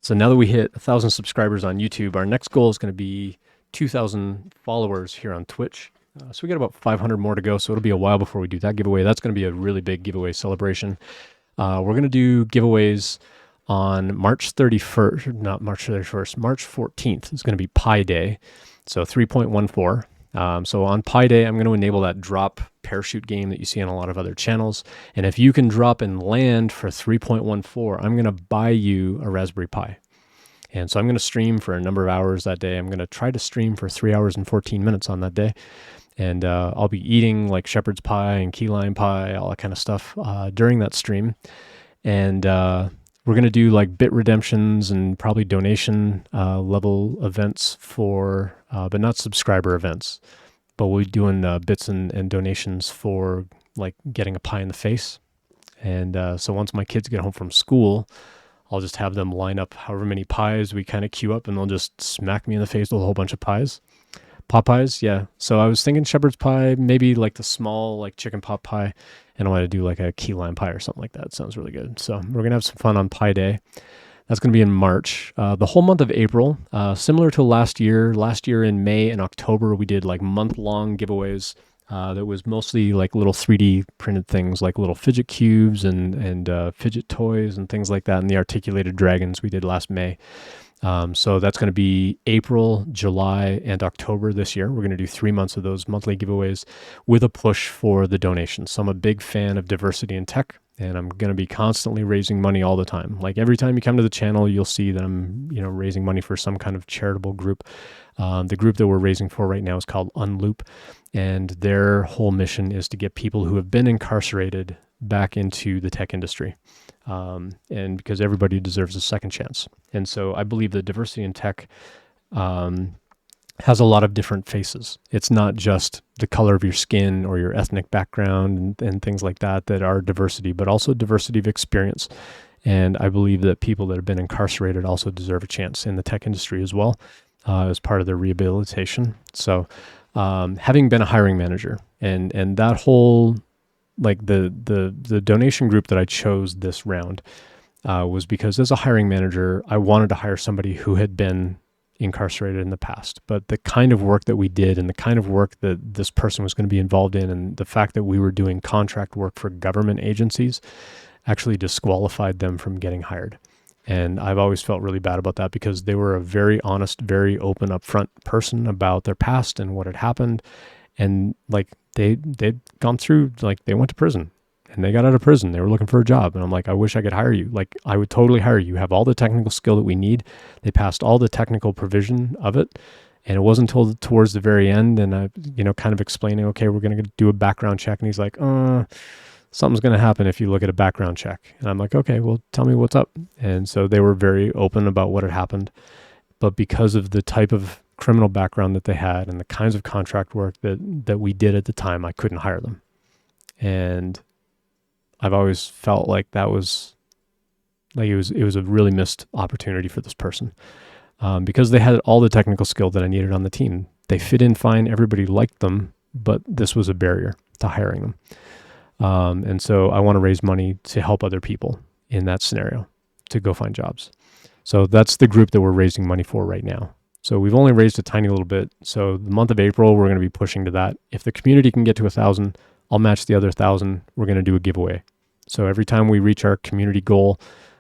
so now that we hit 1,000 subscribers on YouTube, our next goal is going to be 2,000 followers here on Twitch. So we got about 500 more to go, so it'll be a while before we do that giveaway. That's going to be a really big giveaway celebration. We're going to do giveaways on March 31st, not March 31st, March 14th is going to be Pi Day, so 3.14. So on Pi Day, I'm going to enable that drop parachute game that you see on a lot of other channels. And if you can drop and land for 3.14, I'm going to buy you a Raspberry Pi. And so I'm going to stream for a number of hours that day. I'm going to try to stream for 3 hours and 14 minutes on that day. And I'll be eating like shepherd's pie and key lime pie, all that kind of stuff during that stream. And we're going to do like bit redemptions and probably donation level events for, but not subscriber events. But we'll be doing bits and donations for like getting a pie in the face. And so once my kids get home from school, I'll just have them line up however many pies we kind of queue up, and they'll just smack me in the face with a whole bunch of pies. Pot pies, yeah. So I was thinking shepherd's pie, maybe like the small like chicken pot pie, and I want to do like a key lime pie or something like that. Sounds really good. So we're gonna have some fun on Pie Day. That's going to be in March. The whole month of April, similar to last year. Last year in May and October, we did like month-long giveaways. That was mostly like little 3D printed things, like little fidget cubes and fidget toys and things like that. And the articulated dragons we did last May. So that's going to be April, July, and October this year. We're going to do 3 months of those monthly giveaways with a push for the donations. So I'm a big fan of diversity in tech, and I'm going to be constantly raising money all the time. Like every time you come to the channel, you'll see that I'm, raising money for some kind of charitable group. The group that we're raising for right now is called Unloop, and their whole mission is to get people who have been incarcerated back into the tech industry. And because everybody deserves a second chance. And so I believe that diversity in tech has a lot of different faces. It's not just the color of your skin or your ethnic background and things like that are diversity, but also diversity of experience. And I believe that people that have been incarcerated also deserve a chance in the tech industry as well, as part of their rehabilitation. So having been a hiring manager and that whole, like the donation group that I chose this round was because as a hiring manager, I wanted to hire somebody who had been incarcerated in the past. But the kind of work that we did and the kind of work that this person was going to be involved in, and the fact that we were doing contract work for government agencies actually disqualified them from getting hired. And I've always felt really bad about that because they were a very honest, very open, upfront person about their past and what had happened. And like they'd gone through, like they went to prison and they got out of prison. They were looking for a job. And I'm like, I wish I could hire you. Like I would totally hire you. You have all the technical skill that we need. They passed all the technical provision of it. And it wasn't until towards the very end and I, kind of explaining, okay, we're going to do a background check. And he's like, something's going to happen if you look at a background check. And I'm like, okay, well, tell me what's up. And so they were very open about what had happened. But because of the type of criminal background that they had and the kinds of contract work that we did at the time, I couldn't hire them. And I've always felt like that was like it was a really missed opportunity for this person, because they had all the technical skill that I needed on the team. They fit in fine. Everybody liked them, but this was a barrier to hiring them. And so I want to raise money to help other people in that scenario to go find jobs. So that's the group that we're raising money for right now. So we've only raised a tiny little bit. So the month of April, we're going to be pushing to that. If the community can get to 1,000, I'll match the other 1,000. We're going to do a giveaway. So every time we reach our community goal,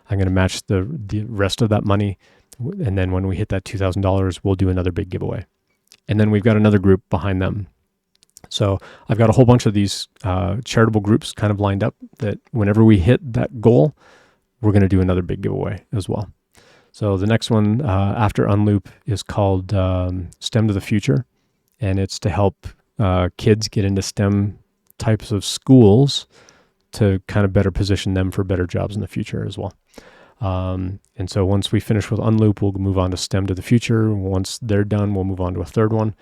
I'm going to match the rest of that money. And then when we hit that $2,000, we'll do another big giveaway. And then we've got another group behind them. So I've got a whole bunch of these charitable groups kind of lined up that whenever we hit that goal, we're going to do another big giveaway as well. So the next one after Unloop is called STEM to the Future, and it's to help kids get into STEM types of schools to kind of better position them for better jobs in the future as well. And so once we finish with Unloop, we'll move on to STEM to the Future. Once they're done, we'll move on to a third one.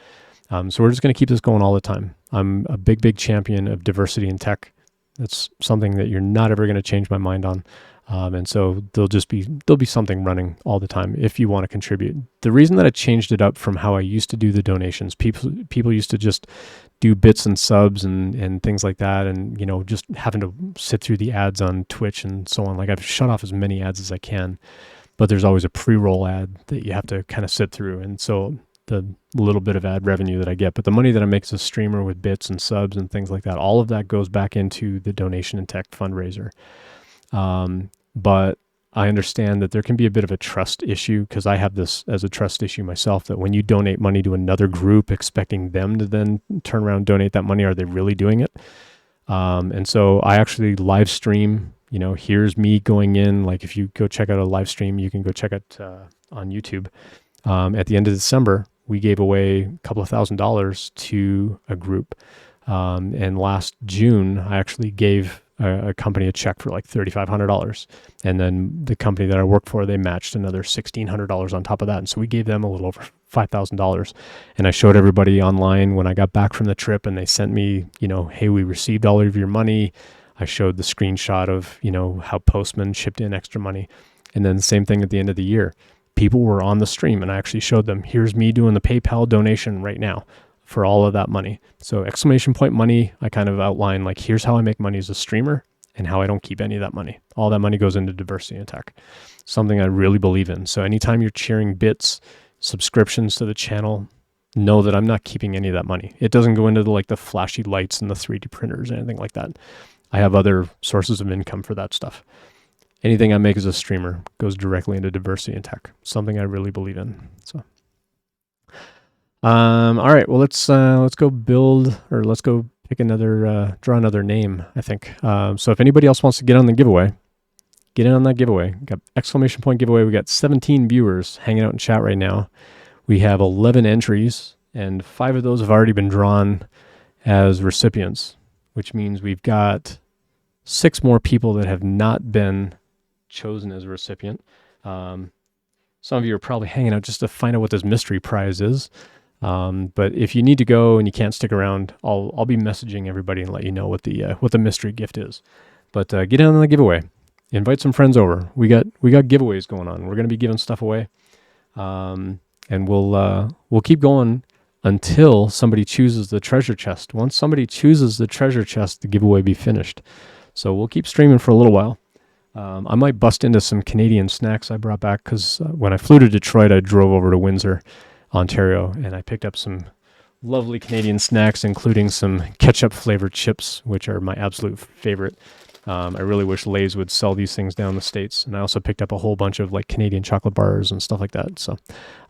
So we're just going to keep this going all the time. I'm a big champion of diversity in tech. That's something that you're not ever going to change my mind on. And so there'll be something running all the time if you want to contribute. The reason that I changed it up from how I used to do the donations, people used to just do bits and subs and things like that, and just having to sit through the ads on Twitch and so on. Like I've shut off as many ads as I can, but there's always a pre-roll ad that you have to kind of sit through. And so the little bit of ad revenue that I get, but the money that I make as a streamer with bits and subs and things like that, all of that goes back into the donation and tech fundraiser. But I understand that there can be a bit of a trust issue, because I have this as a trust issue myself, that when you donate money to another group expecting them to then turn around and donate that money, are they really doing it? And so I actually live stream, here's me going in. Like if you go check out a live stream, you can go check it on YouTube. At the end of December, we gave away a couple of $1,000s to a group. And last June, I actually gave a company a check for like $3,500. And then the company that I worked for, they matched another $1,600 on top of that. And so we gave them a little over $5,000. And I showed everybody online when I got back from the trip, and they sent me, hey, we received all of your money. I showed the screenshot of, how Postman shipped in extra money. And then the same thing at the end of the year. People were on the stream and I actually showed them, here's me doing the PayPal donation right now for all of that money. So exclamation point money, I kind of outline like, here's how I make money as a streamer and how I don't keep any of that money. All that money goes into diversity and tech, something I really believe in. So anytime you're cheering bits, subscriptions to the channel, know that I'm not keeping any of that money. It doesn't go into the flashy lights and the 3D printers or anything like that. I have other sources of income for that stuff. Anything I make as a streamer goes directly into diversity and tech, something I really believe in. So, all right, well, let's go build, or let's go pick another, draw another name, I think. So if anybody else wants to get on the giveaway, get in on that giveaway. We got exclamation point giveaway. We got 17 viewers hanging out in chat right now. We have 11 entries, and 5 of those have already been drawn as recipients, which means we've got 6 more people that have not been chosen as a recipient. Some of you are probably hanging out just to find out what this mystery prize is. But if you need to go and you can't stick around, I'll be messaging everybody and let you know what the mystery gift is. But get in on the giveaway. Invite some friends over. We got giveaways going on. We're going to be giving stuff away, and we'll keep going until somebody chooses the treasure chest. Once somebody chooses the treasure chest, the giveaway be finished. So we'll keep streaming for a little while. I might bust into some Canadian snacks I brought back because when I flew to Detroit, I drove over to Windsor, Ontario, and I picked up some lovely Canadian snacks, including some ketchup-flavored chips, which are my absolute favorite. I really wish Lay's would sell these things down the States. And I also picked up a whole bunch of Canadian chocolate bars and stuff like that. So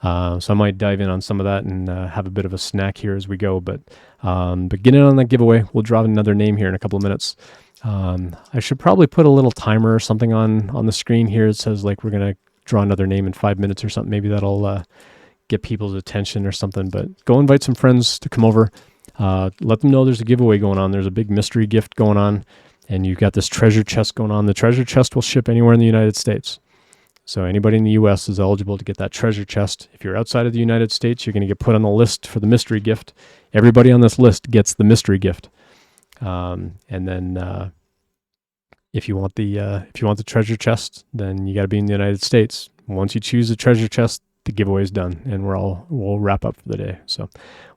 I might dive in on some of that and have a bit of a snack here as we go. But get in on that giveaway. We'll draw another name here in a couple of minutes. I should probably put a little timer or something on the screen here. It says we're going to draw another name in 5 minutes or something. Maybe that'll get people's attention or something. But go invite some friends to come over. Let them know there's a giveaway going on. There's a big mystery gift going on. And you've got this treasure chest going on. The treasure chest will ship anywhere in the United States. So anybody in the U.S. is eligible to get that treasure chest. If you're outside of the United States, you're going to get put on the list for the mystery gift. Everybody on this list gets the mystery gift. And then if you want the treasure chest, then you got to be in the United States. Once you choose the treasure chest, the giveaway is done, and we'll wrap up for the day. So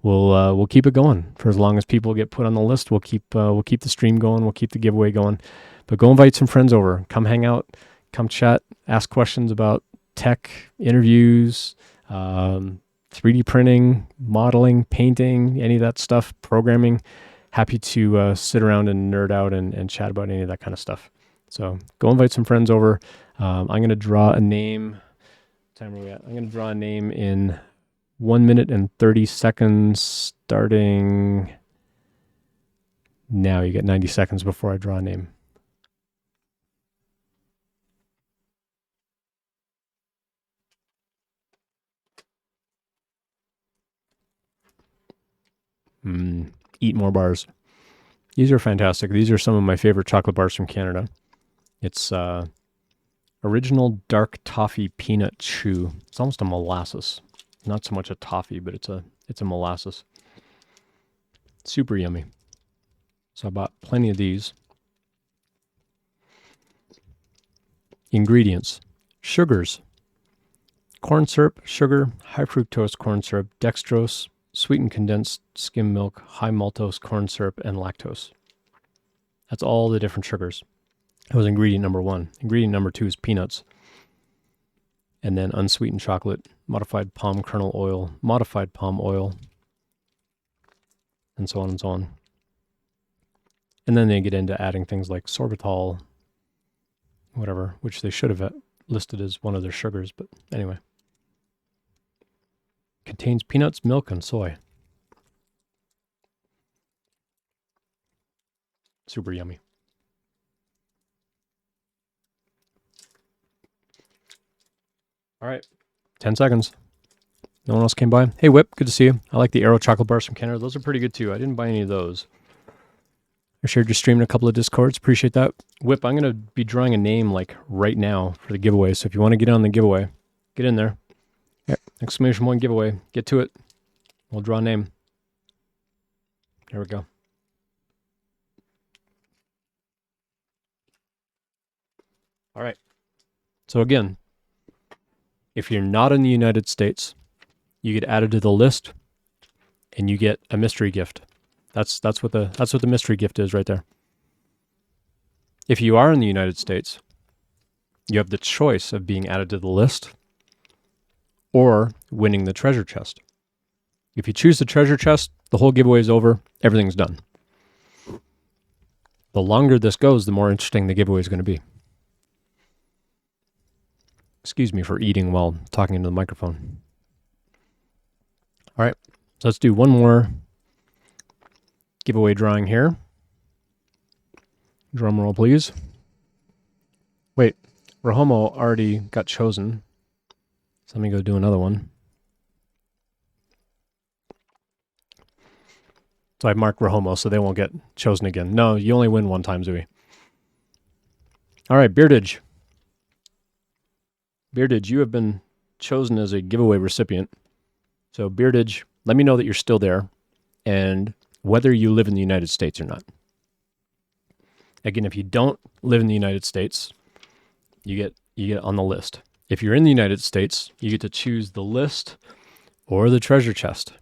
we'll keep it going for as long as people get put on the list. We'll keep the stream going. We'll keep the giveaway going. But go invite some friends over. Come hang out. Come chat. Ask questions about tech, interviews, 3D printing, modeling, painting, any of that stuff, programming. Happy to sit around and nerd out and chat about any of that kind of stuff. So go invite some friends over. I'm going to draw a name. Time are we at? I'm going to draw a name in 1 minute and 30 seconds starting now. You get 90 seconds before I draw a name. Eat more bars. These are fantastic. These are some of my favorite chocolate bars from Canada. It's original dark toffee peanut chew. It's almost a molasses. Not so much a toffee, but it's a molasses. Super yummy. So I bought plenty of these. Ingredients: sugars, corn syrup, sugar, high fructose corn syrup, dextrose, sweetened condensed skim milk, high maltose corn syrup, and lactose. That's all the different sugars. That was ingredient number 1. Ingredient number 2 is peanuts. And then unsweetened chocolate, modified palm kernel oil, modified palm oil, and so on and so on. And then they get into adding things like sorbitol, whatever, which they should have listed as one of their sugars, but anyway. Contains peanuts, milk, and soy. Super yummy. All right, 10 seconds. No one else came by. Hey, Whip, good to see you. I like the Aero chocolate bars from Canada. Those are pretty good too. I didn't buy any of those. I shared your stream in a couple of Discords. Appreciate that. Whip, I'm going to be drawing a name right now for the giveaway. So if you want to get on the giveaway, get in there. Exclamation point giveaway. Get to it. We'll draw a name. There we go. All right. So again, if you're not in the United States, you get added to the list and you get a mystery gift. That's what the mystery gift is right there. If you are in the United States, you have the choice of being added to the list or winning the treasure chest. If you choose the treasure chest, the whole giveaway is over. Everything's done. The longer this goes, the more interesting the giveaway is going to be. Excuse me for eating while talking into the microphone. All right, so let's do one more giveaway drawing here. Drum roll, please. Wait, Rahomo already got chosen. So let me go do another one. So I marked Rahomo so they won't get chosen again. No, you only win one time, Zooey. All right, Beardage. Beardage, you have been chosen as a giveaway recipient. So Beardage, let me know that you're still there and whether you live in the United States or not. Again, if you don't live in the United States, you get on the list. If you're in the United States, you get to choose the list or the treasure chest.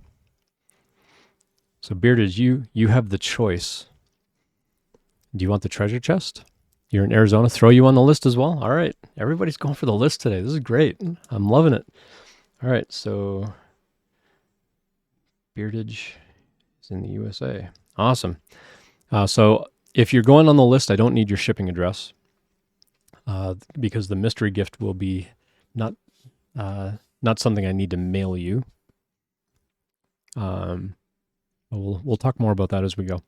So Bearded, you have the choice. Do you want the treasure chest? You're in Arizona, throw you on the list as well? All right, everybody's going for the list today. This is great. I'm loving it. All right, so Beardage is in the USA. Awesome. So if you're going on the list, I don't need your shipping address because the mystery gift will be not something I need to mail you. We'll talk more about that as we go.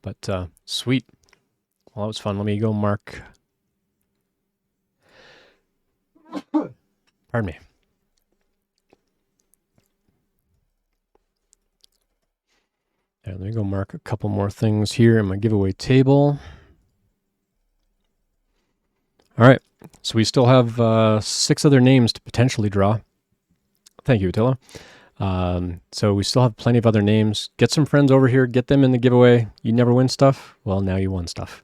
But sweet. Well, that was fun. Let me go mark. Pardon me. There, let me go mark a couple more things here in my giveaway table. All right. So we still have 6 other names to potentially draw. Thank you, Attila. So we still have plenty of other names. Get some friends over here. Get them in the giveaway. You never win stuff. Well, now you won stuff.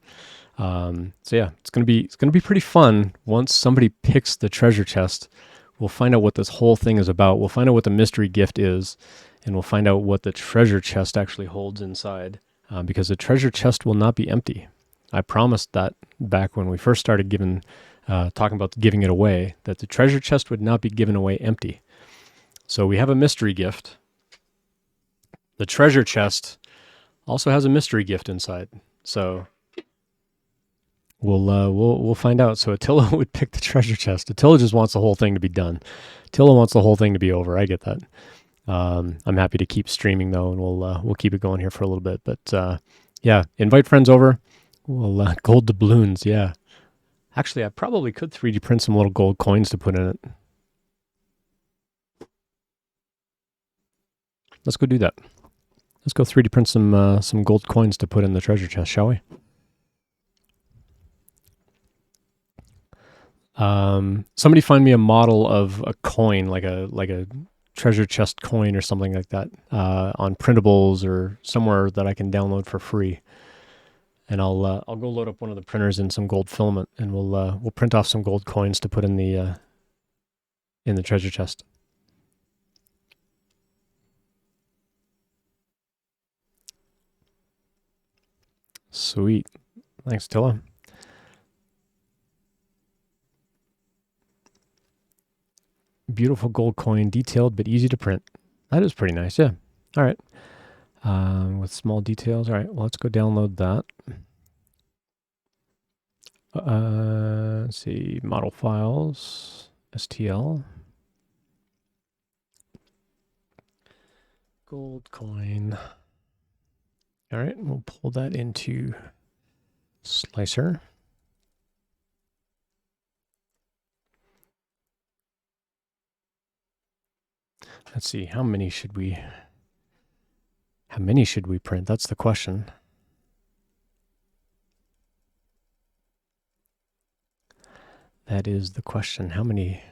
So yeah, it's gonna be pretty fun once somebody picks the treasure chest. We'll find out what this whole thing is about. We'll find out what the mystery gift is, and we'll find out what the treasure chest actually holds inside. Because the treasure chest will not be empty. I promised that back when we first started talking about giving it away, that the treasure chest would not be given away empty. So we have a mystery gift. The treasure chest also has a mystery gift inside. So we'll find out. So Attila would pick the treasure chest. Attila just wants the whole thing to be done. Attila wants the whole thing to be over. I get that. I'm happy to keep streaming though, and we'll keep it going here for a little bit. But yeah, invite friends over. We'll gold doubloons. Yeah, actually, I probably could 3D print some little gold coins to put in it. Let's go do that. Let's go 3D print some gold coins to put in the treasure chest, shall we? Somebody find me a model of a coin, like a treasure chest coin or something like that, on printables or somewhere that I can download for free. And I'll go load up one of the printers in some gold filament, and we'll print off some gold coins to put in the treasure chest. Sweet. Thanks, Tilla. Beautiful gold coin, detailed but easy to print. That is pretty nice, yeah. All right. With small details. All right, well, let's go download that. Let's see, model files, STL. Gold coin. All right, we'll pull that into Slicer. Let's see, how many should we print? That's the question. That is the question. How many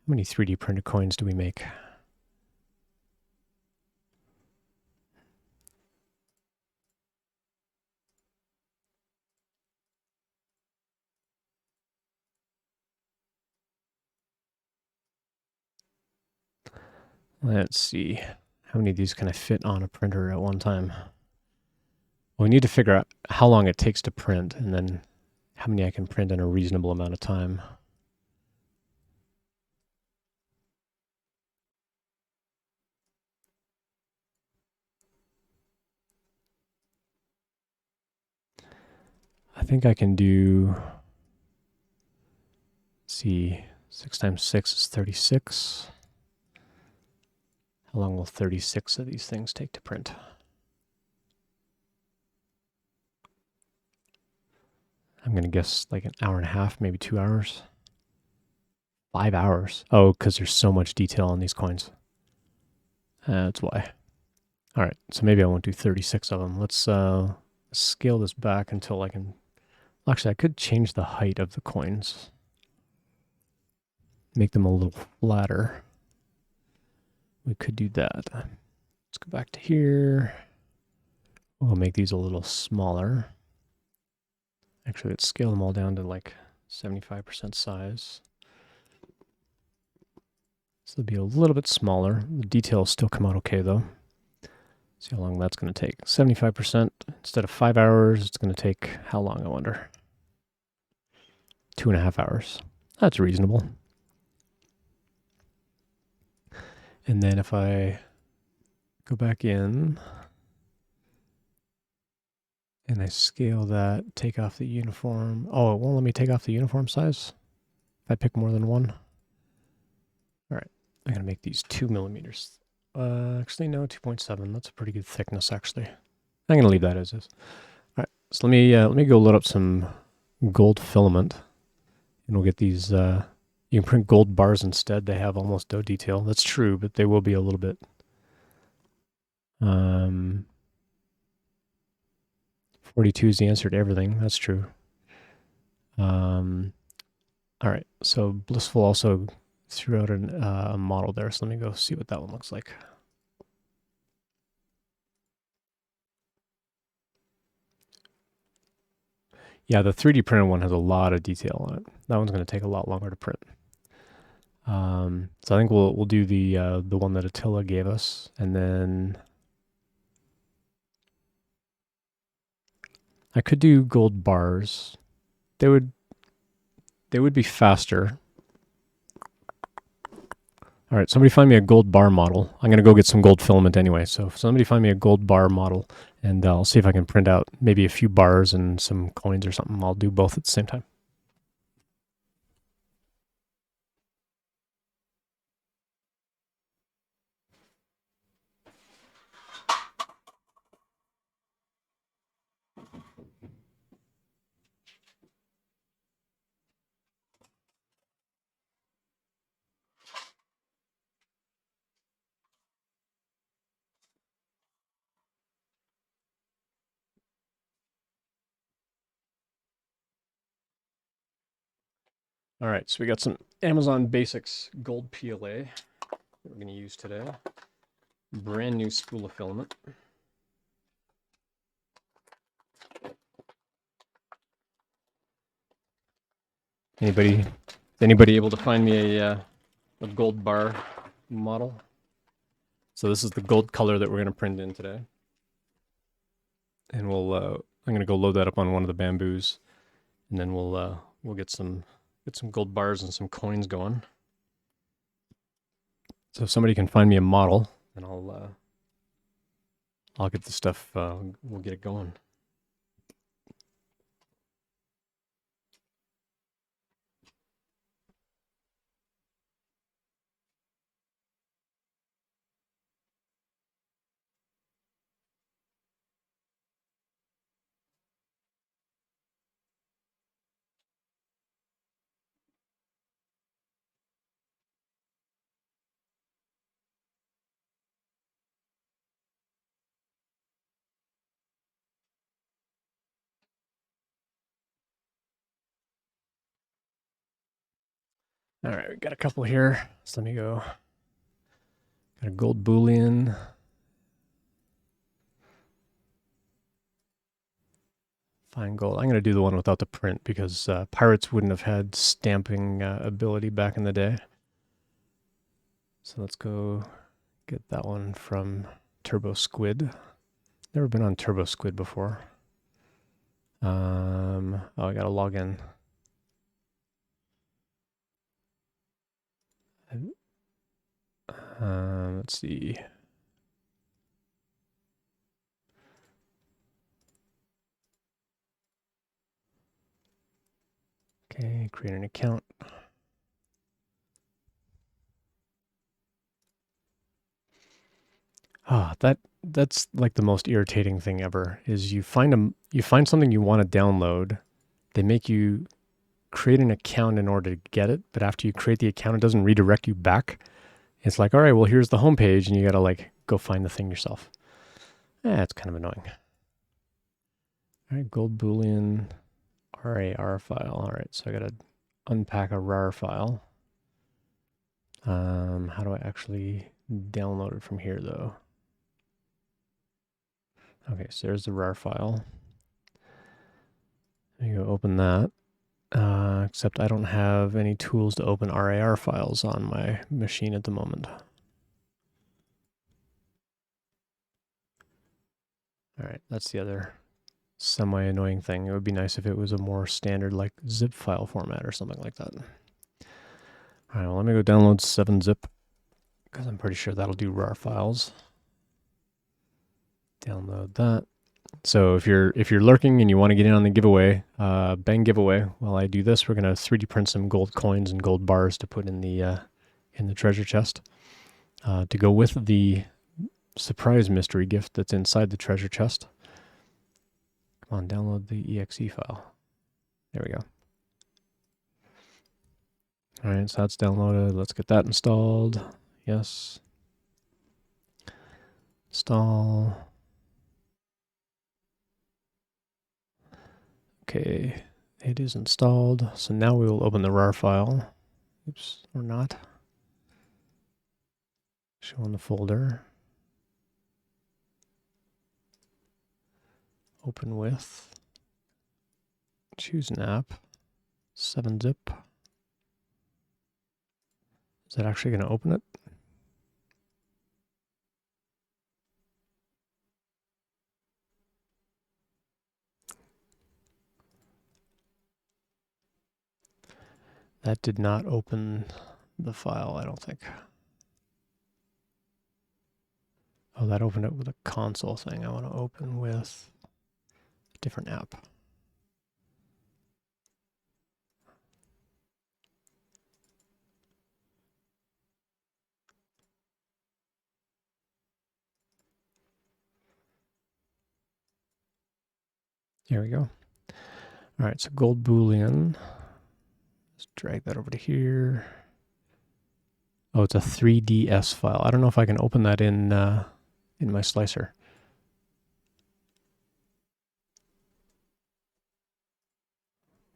3D printed coins do we make? Let's see. How many of these can I fit on a printer at one time? Well, we need to figure out how long it takes to print, and then how many I can print in a reasonable amount of time. I think I can do, let's see, 6 times 6 is 36. How long will 36 of these things take to print? I'm going to guess like an hour and a half, maybe 2 hours. 5 hours. Oh, because there's so much detail on these coins. That's why. All right, so maybe I won't do 36 of them. Let's scale this back until I can... Actually, I could change the height of the coins. Make them a little flatter. We could do that. Let's go back to here. We'll make these a little smaller. Actually, let's scale them all down to like 75% size. So they'll be a little bit smaller. The details still come out okay though. See how long that's going to take. 75% instead of 5 hours, it's going to take how long, I wonder? 2.5 hours. That's reasonable. And then if I go back in and I scale that, take off the uniform. Oh, it won't let me take off the uniform size if I pick more than one. All right, I'm going to make these 2 millimeters. Actually, no, 2.7. That's a pretty good thickness, actually. I'm going to leave that as is. All right, so let me go load up some gold filament, and we'll get these. You can print gold bars instead. They have almost no detail. That's true, but they will be a little bit. 42 is the answer to everything. That's true. All right, so Blissful also threw out a model there, so let me go see what that one looks like. Yeah, the 3D printed one has a lot of detail on it. That one's going to take a lot longer to print. So I think we'll do the one that Attila gave us, and then I could do gold bars. They would be faster. All right, somebody find me a gold bar model. I'm going to go get some gold filament anyway. So if somebody find me a gold bar model, and I'll see if I can print out maybe a few bars and some coins or something. I'll do both at the same time. All right, so we got some Amazon Basics gold PLA that we're going to use today. Brand new spool of filament. Anybody able to find me a gold bar model? So this is the gold color that we're going to print in today. And we'll I'm going to go load that up on one of the bamboos, and then we'll get some gold bars and some coins going. So if somebody can find me a model, then I'll get the stuff. We'll get it going. All right, we got a couple here. So let me go. Got a gold bullion. Fine gold. I'm going to do the one without the print because pirates wouldn't have had stamping ability back in the day. So let's go get that one from Turbo Squid. Never been on Turbo Squid before. Oh, I gotta log in. Let's see. Okay, create an account. That's like the most irritating thing ever. Is you find something you want to download, they make you create an account in order to get it, but after you create the account, it doesn't redirect you back. It's like, all right, well, here's the homepage, and you gotta like go find the thing yourself. It's kind of annoying. All right, gold boolean RAR file. All right, so I gotta unpack a RAR file. How do I actually download it from here though? Okay, so there's the RAR file. You go open that. Except I don't have any tools to open RAR files on my machine at the moment. All right, that's the other semi-annoying thing. It would be nice if it was a more standard like zip file format or something like that. All right, well, let me go download 7-zip because I'm pretty sure that'll do RAR files. Download that. So if you're lurking and you want to get in on the giveaway, bang giveaway. While I do this, we're gonna 3D print some gold coins and gold bars to put in the treasure chest to go with the surprise mystery gift that's inside the treasure chest. Come on, download the exe file. There we go. All right, so that's downloaded. Let's get that installed. Yes. Install. Okay, it is installed. So now we will open the RAR file. Oops, or not. Show in the folder. Open with. Choose an app. 7-zip. Is that actually going to open it? That did not open the file, I don't think. Oh, that opened it with a console thing. I want to open with a different app. There we go. All right, so gold boolean. Let's drag that over to here. Oh, it's a 3DS file. I don't know if I can open that in my slicer.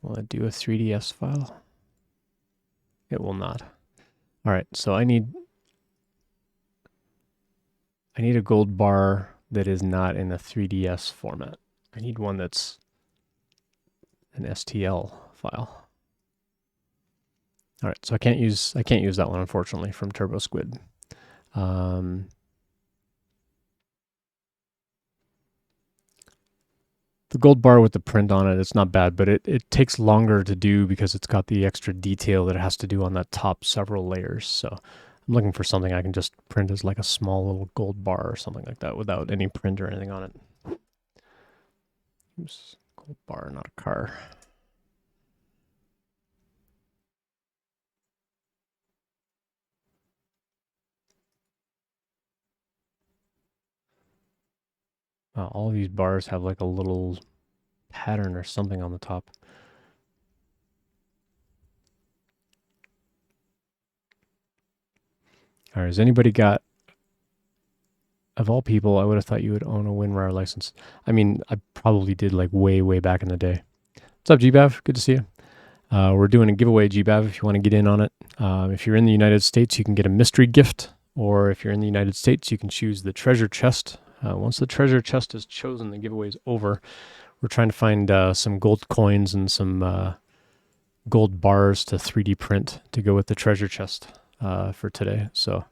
Will it do a 3DS file? It will not. All right, so I need a gold bar that is not in a 3DS format. I need one that's an STL file. All right, so I can't use that one, unfortunately, from Turbo Squid. The gold bar with the print on it, it's not bad, but it takes longer to do because it's got the extra detail that it has to do on that top several layers. So I'm looking for something I can just print as like a small little gold bar or something like that without any print or anything on it. Oops, gold bar, not a car. All these bars have like a little pattern or something on the top. All right, has anybody got, of all people, I would have thought you would own a WinRAR license. I mean, I probably did like way, way back in the day. What's up, GBav? Good to see you. We're doing a giveaway, GBav, if you want to get in on it. If you're in the United States, you can get a mystery gift, or if you're in the United States, you can choose the treasure chest. Once the treasure chest is chosen, the giveaway is over. We're trying to find some gold coins and some gold bars to 3D print to go with the treasure chest for today. So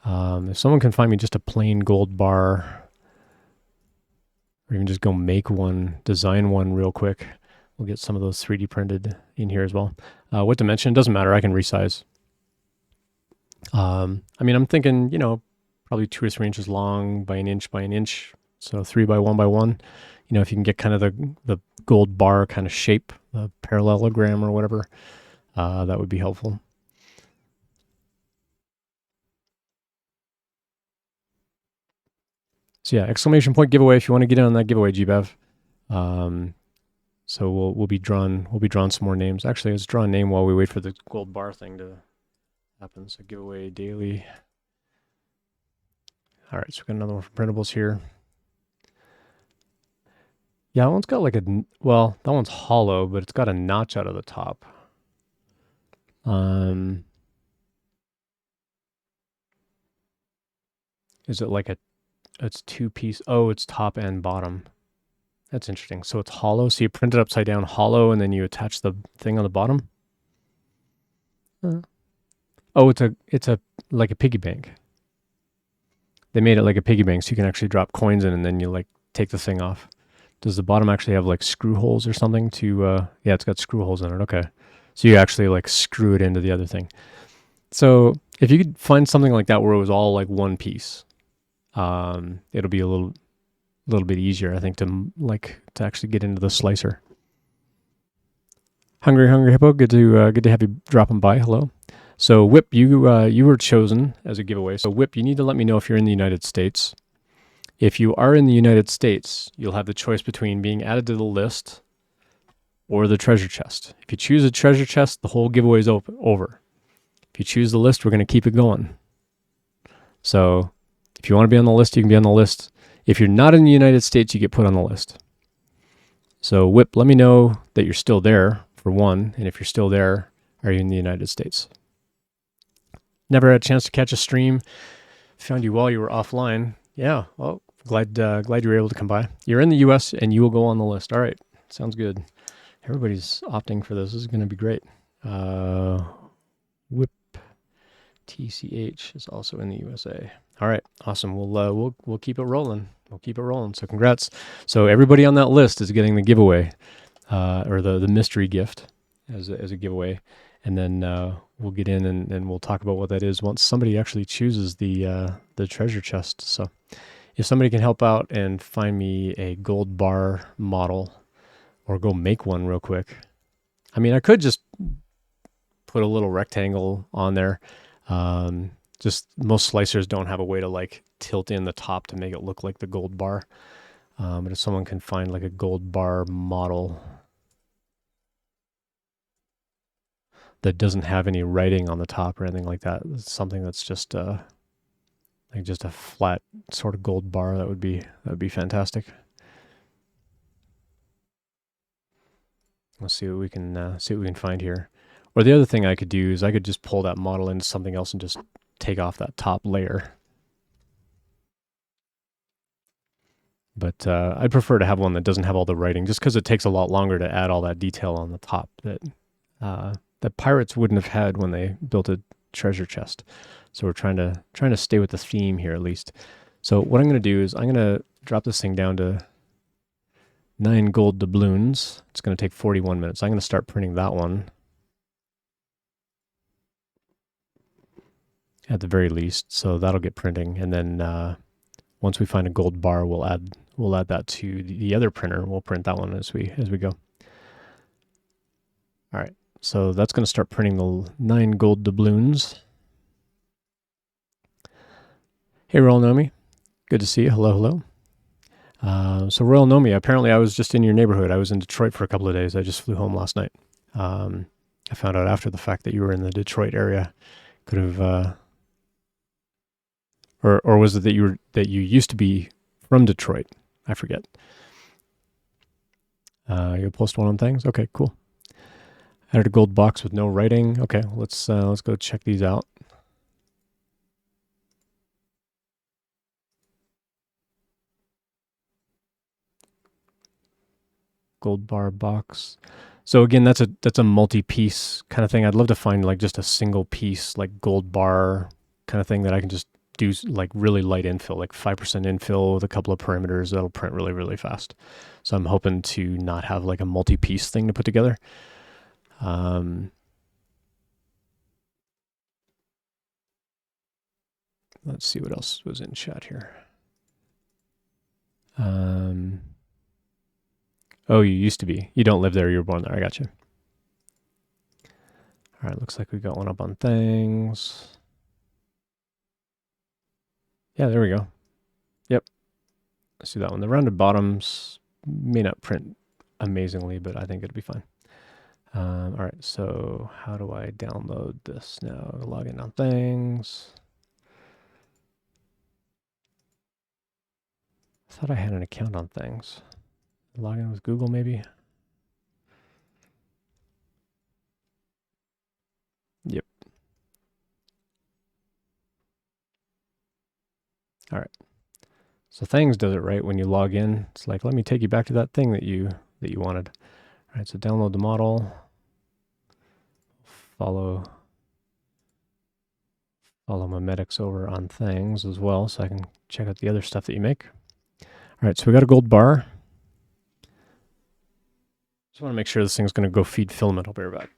If someone can find me just a plain gold bar, or even just go make one, design one real quick, we'll get some of those 3D printed in here as well. What dimension? Doesn't matter. I can resize. I mean, I'm thinking, probably 2 or 3 inches long by an inch. So 3 by 1 by 1. If you can get kind of the gold bar kind of shape, the parallelogram or whatever, that would be helpful. So yeah, exclamation point giveaway if you want to get in on that giveaway, GBev. So we'll be drawing some more names. Actually, let's draw a name while we wait for the gold bar thing to happen. So giveaway daily. All right, so we got another one for printables here. Yeah, that one's got like that one's hollow, but it's got a notch out of the top. Is it like it's 2-piece? Oh, it's top and bottom. That's interesting. So it's hollow. So you print it upside down hollow, and then you attach the thing on the bottom. Oh, it's a like a piggy bank. They made it like a piggy bank, so you can actually drop coins in, and then you like take the thing off. Does the bottom actually have like screw holes or something to? Yeah, it's got screw holes in it. Okay, so you actually like screw it into the other thing. So if you could find something like that where it was all like one piece, it'll be a little bit easier, I think, to actually get into the slicer. Hungry Hippo, good to have you dropping by. Hello. So Whip, you were chosen as a giveaway. So Whip, you need to let me know if you're in the United States. If you are in the United States, you'll have the choice between being added to the list or the treasure chest. If you choose a treasure chest, the whole giveaway is over. If you choose the list, we're going to keep it going. So if you want to be on the list, you can be on the list. If you're not in the United States, you get put on the list. So Whip, let me know that you're still there, for one, and if you're still there, are you in the United States? Never had a chance to catch a stream. Found you while you were offline. Yeah, well, glad you were able to come by. You're in the US and you will go on the list. All right, sounds good. Everybody's opting for this. This is going to be great. Whip TCH is also in the USA. All right, awesome. We'll keep it rolling. We'll keep it rolling. So congrats. So everybody on that list is getting the giveaway, or the mystery gift as a giveaway, and then we'll get in and we'll talk about what that is once somebody actually chooses the treasure chest. So if somebody can help out and find me a gold bar model, or go make one real quick. I mean, I could just put a little rectangle on there. Just most slicers don't have a way to like tilt in the top to make it look like the gold bar. But if someone can find like a gold bar model that doesn't have any writing on the top or anything like that, something that's just like just a flat sort of gold bar, that would be fantastic. Let's see what we can find here. Or the other thing I could do is I could just pull that model into something else and just take off that top layer. But I'd prefer to have one that doesn't have all the writing, just because it takes a lot longer to add all that detail on the top that pirates wouldn't have had when they built a treasure chest. So we're trying to stay with the theme here at least. So what I'm going to do is I'm going to drop this thing down to 9 gold doubloons. It's going to take 41 minutes. I'm going to start printing that one at the very least. So that'll get printing, and then once we find a gold bar, we'll add that to the other printer. We'll print that one as we go. All right, so that's going to start printing the 9 gold doubloons. Hey, Royal Nomi, good to see you. Hello. So Royal Nomi, apparently I was just in your neighborhood. I was in Detroit for a couple of days. I just flew home last night. I found out after the fact that you were in the Detroit area. Could have, or was it that you used to be from Detroit? I forget. You'll post one on things. Okay, cool. Added a gold box with no writing. Okay, let's go check these out. Gold bar box. So again, that's a multi-piece kind of thing. I'd love to find like just a single piece, like gold bar kind of thing that I can just do like really light infill, like 5% infill with a couple of perimeters. That'll print really, really fast. So I'm hoping to not have like a multi-piece thing to put together. Let's see what else was in chat here. Oh, you used to be. You don't live there. You were born there. I got you. All right, looks like we got one up on things. Yeah, there we go. Yep. Let's do that one. The rounded bottoms may not print amazingly, but I think it'll be fine. All right, so how do I download this now? Log in on things. I thought I had an account on things. Log in with Google, maybe? Yep. All right. So things does it right when you log in. It's like, let me take you back to that thing that you wanted. All right, so download the model. Follow Memetics over on things as well, so I can check out the other stuff that you make. All right, so we got a gold bar. Just want to make sure this thing's going to go feed filament. I'll be right back.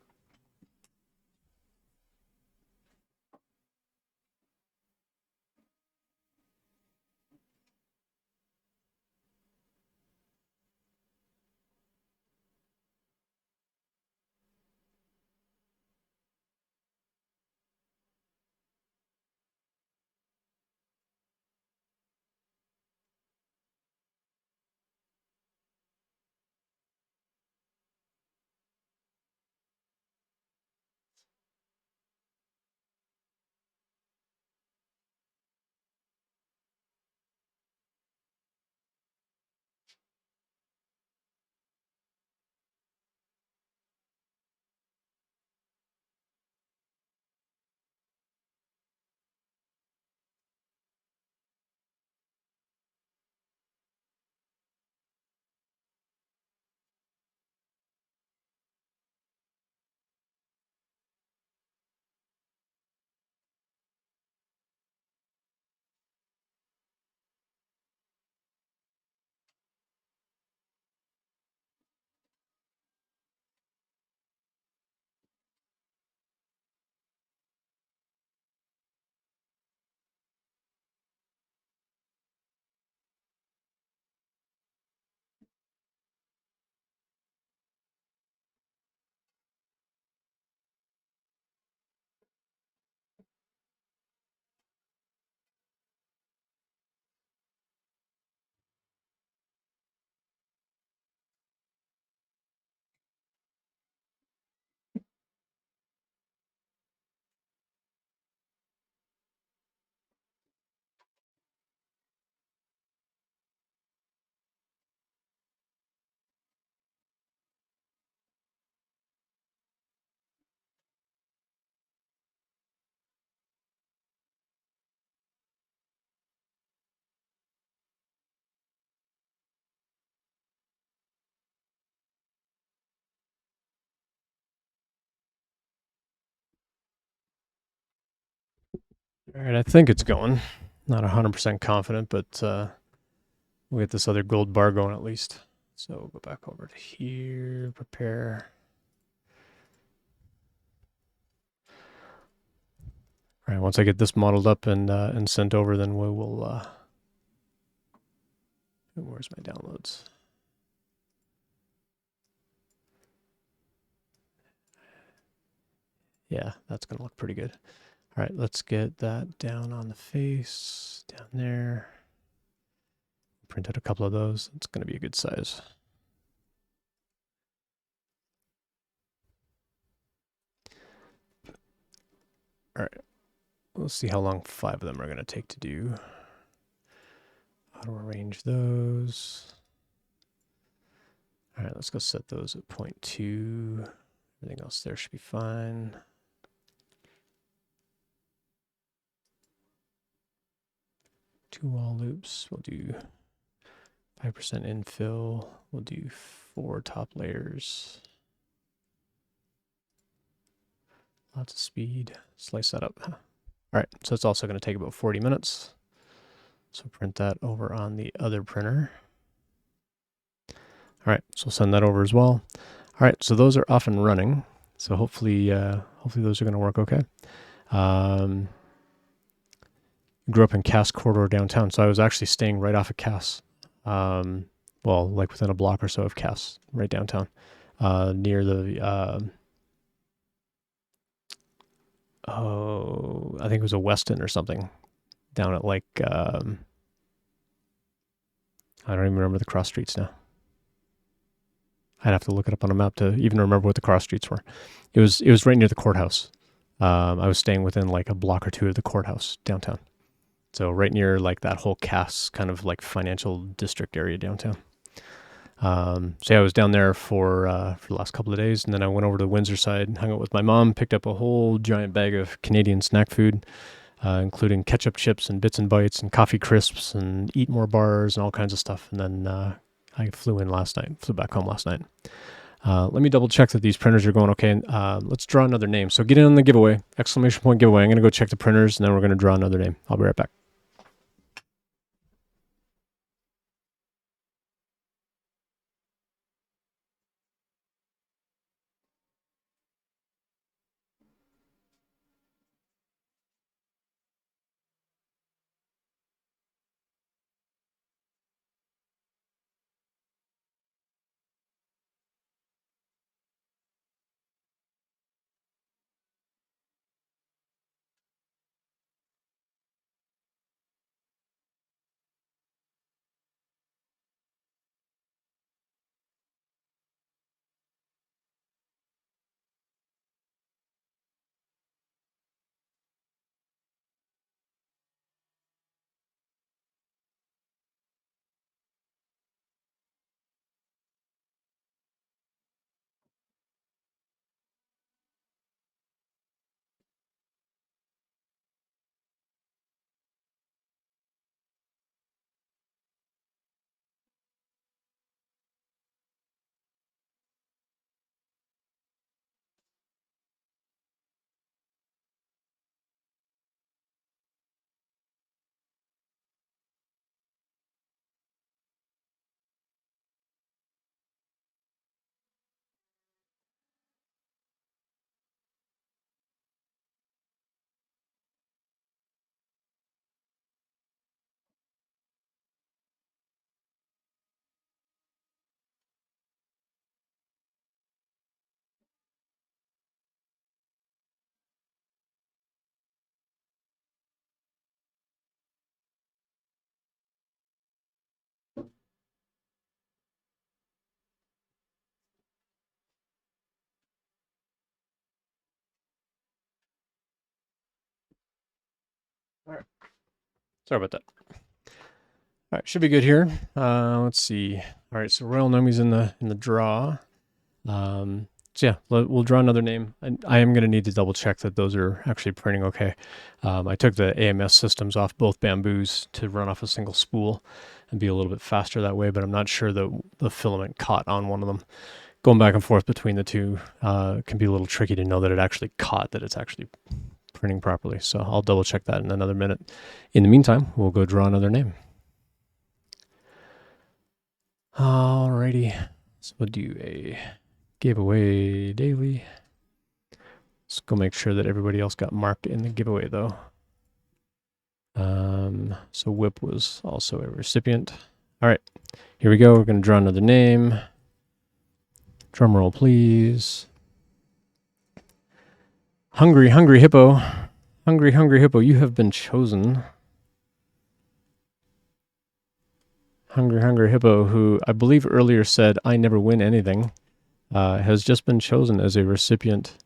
All right, I think it's going. Not 100% confident, but we'll get this other gold bar going at least. So we'll go back over to here, prepare. All right, once I get this modeled up and sent over, then we will, where's my downloads? Yeah, that's gonna look pretty good. All right, let's get that down on the face, down there. Print out a couple of those. It's gonna be a good size. All right, let's see how long 5 of them are gonna take to do. Auto arrange those. All right, let's go set those at 0.2. Everything else there should be fine. Two wall loops. We'll do 5% infill. We'll do 4 top layers. Lots of speed. Slice that up. All right, so it's also going to take about 40 minutes. So print that over on the other printer. All right, so send that over as well. All right, so those are off and running. So hopefully those are going to work okay. Grew up in Cass Corridor downtown, so I was actually staying right off of Cass. Well, like within a block or so of Cass, right downtown, near the I think it was a Weston or something, down at like I don't even remember the cross streets now. I'd have to look it up on a map to even remember what the cross streets were. It was right near the courthouse. I was staying within like a block or two of the courthouse downtown. So right near like that whole Cass kind of like financial district area downtown. So yeah, I was down there for the last couple of days, and then I went over to the Windsor side, hung out with my mom, picked up a whole giant bag of Canadian snack food, including ketchup chips and bits and bites and coffee crisps and eat more bars and all kinds of stuff. And then I flew back home last night. Let me double check that these printers are going okay. Let's draw another name. So get in on the giveaway, exclamation point giveaway. I'm going to go check the printers, and then we're going to draw another name. I'll be right back. All right. Sorry about that. All right, should be good here. Let's see. All right, so Royal Nummy's in the draw. So yeah, we'll draw another name. I am going to need to double check that those are actually printing okay. I took the AMS systems off both bamboos to run off a single spool and be a little bit faster that way, but I'm not sure that the filament caught on one of them. Going back and forth between the two can be a little tricky to know that it actually caught, that it's actually printing properly. So I'll double check that in another minute. In the meantime, we'll go draw another name. Alrighty, so we'll do a giveaway daily. Let's go make sure that everybody else got marked in the giveaway though. So Whip was also a recipient. All right, here we go. We're going to draw another name. Drum roll, please. Hungry, hungry hippo. Hungry, hungry hippo, you have been chosen. Hungry, hungry hippo, who I believe earlier said, I never win anything, has just been chosen as a recipient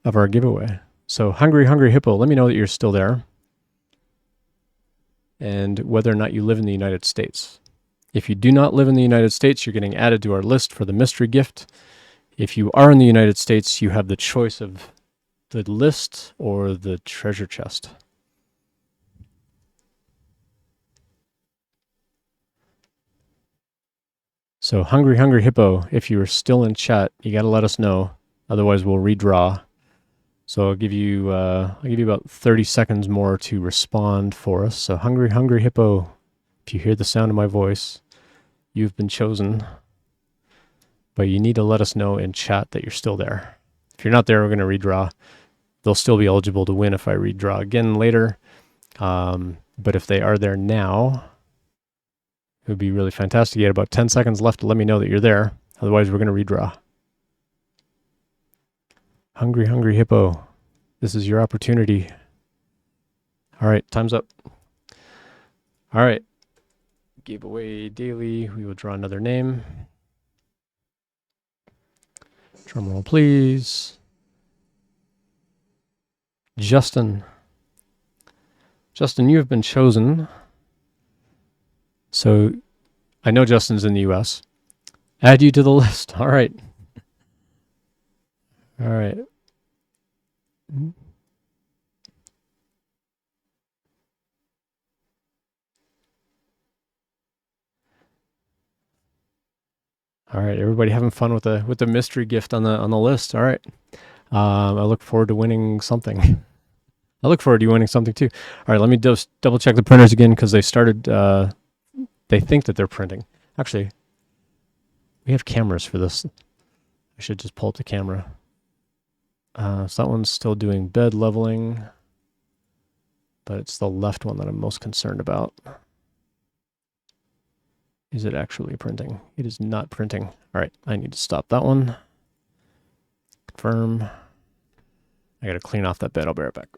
of our giveaway. So Hungry, hungry hippo, let me know that you're still there and whether or not you live in the United States. If you do not live in the United States, you're getting added to our list for the mystery gift. If you are in the United States, you have the choice of the list or the treasure chest. So Hungry, hungry hippo, if you are still in chat, you got to let us know. Otherwise, we'll redraw So I'll give you about 30 seconds more to respond for us. So hungry, hungry hippo, if you hear the sound of my voice, you've been chosen. But you need to let us know in chat that you're still there. If you're not there, we're going to redraw. They'll still be eligible to win if I redraw again later. But if they are there now, it would be really fantastic. You had about 10 seconds left to let me know that you're there. Otherwise, we're going to redraw. Hungry, hungry hippo. This is your opportunity. All right, time's up. All right. Giveaway daily. We will draw another name. Drum roll, please. Justin. Justin, you have been chosen. So I know Justin's in the US. Add you to the list. All right. All right. All right, everybody having fun with the mystery gift on the list. All right. I look forward to winning something. I look forward to you winning something too. All right, let me just double check the printers again because they started. They think that they're printing. Actually, we have cameras for this. I should just pull up the camera. So that one's still doing bed leveling, but it's the left one that I'm most concerned about. Is it actually printing? It is not printing. All right, I need to stop that one. Confirm. I got to clean off that bed. I'll be right back.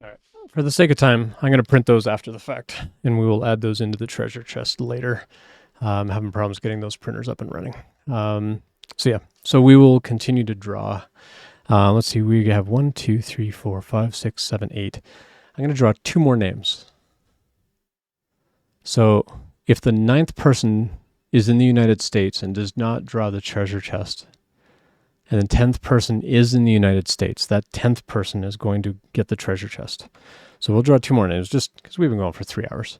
All right. For the sake of time, I'm going to print those after the fact, and we will add those into the treasure chest later. I'm having problems getting those printers up and running. So yeah, so we will continue to draw. Let's see, we have 1, 2, 3, 4, 5, 6, 7, 8. I'm going to draw 2 more names. So if the 9th person is in the United States and does not draw the treasure chest, and the 10th person is in the United States, that 10th person is going to get the treasure chest. So we'll draw 2 more names just because we've been going for 3 hours.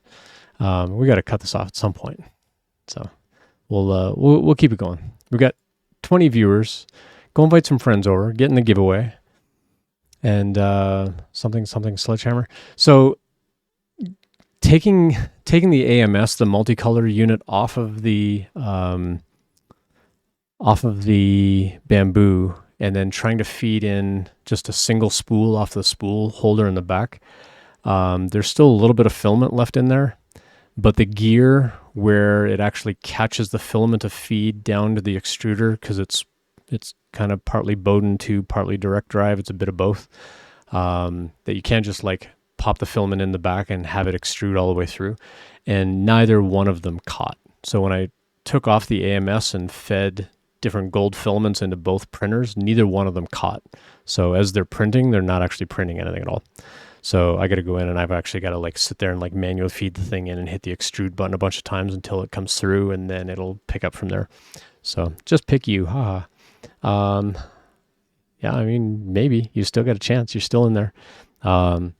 We got to cut this off at some point. So we'll keep it going. We've got 20 viewers. Go invite some friends over, get in the giveaway, and something sledgehammer. So taking the AMS, the multicolor unit, off of the bamboo, and then trying to feed in just a single spool off the spool holder in the back. There's still a little bit of filament left in there, but the gear where it actually catches the filament to feed down to the extruder, because it's kind of partly Bowden tube, partly direct drive. It's a bit of both. That you can't just like pop the filament in the back and have it extrude all the way through. And neither one of them caught. So when I took off the AMS and fed different gold filaments into both printers, neither one of them caught. So as they're printing, they're not actually printing anything at all. So I got to go in and I've actually got to like sit there and like manually feed the thing in and hit the extrude button a bunch of times until it comes through, and then it'll pick up from there. So just pick you, haha. Yeah, I mean, maybe you still got a chance. You're still in there. So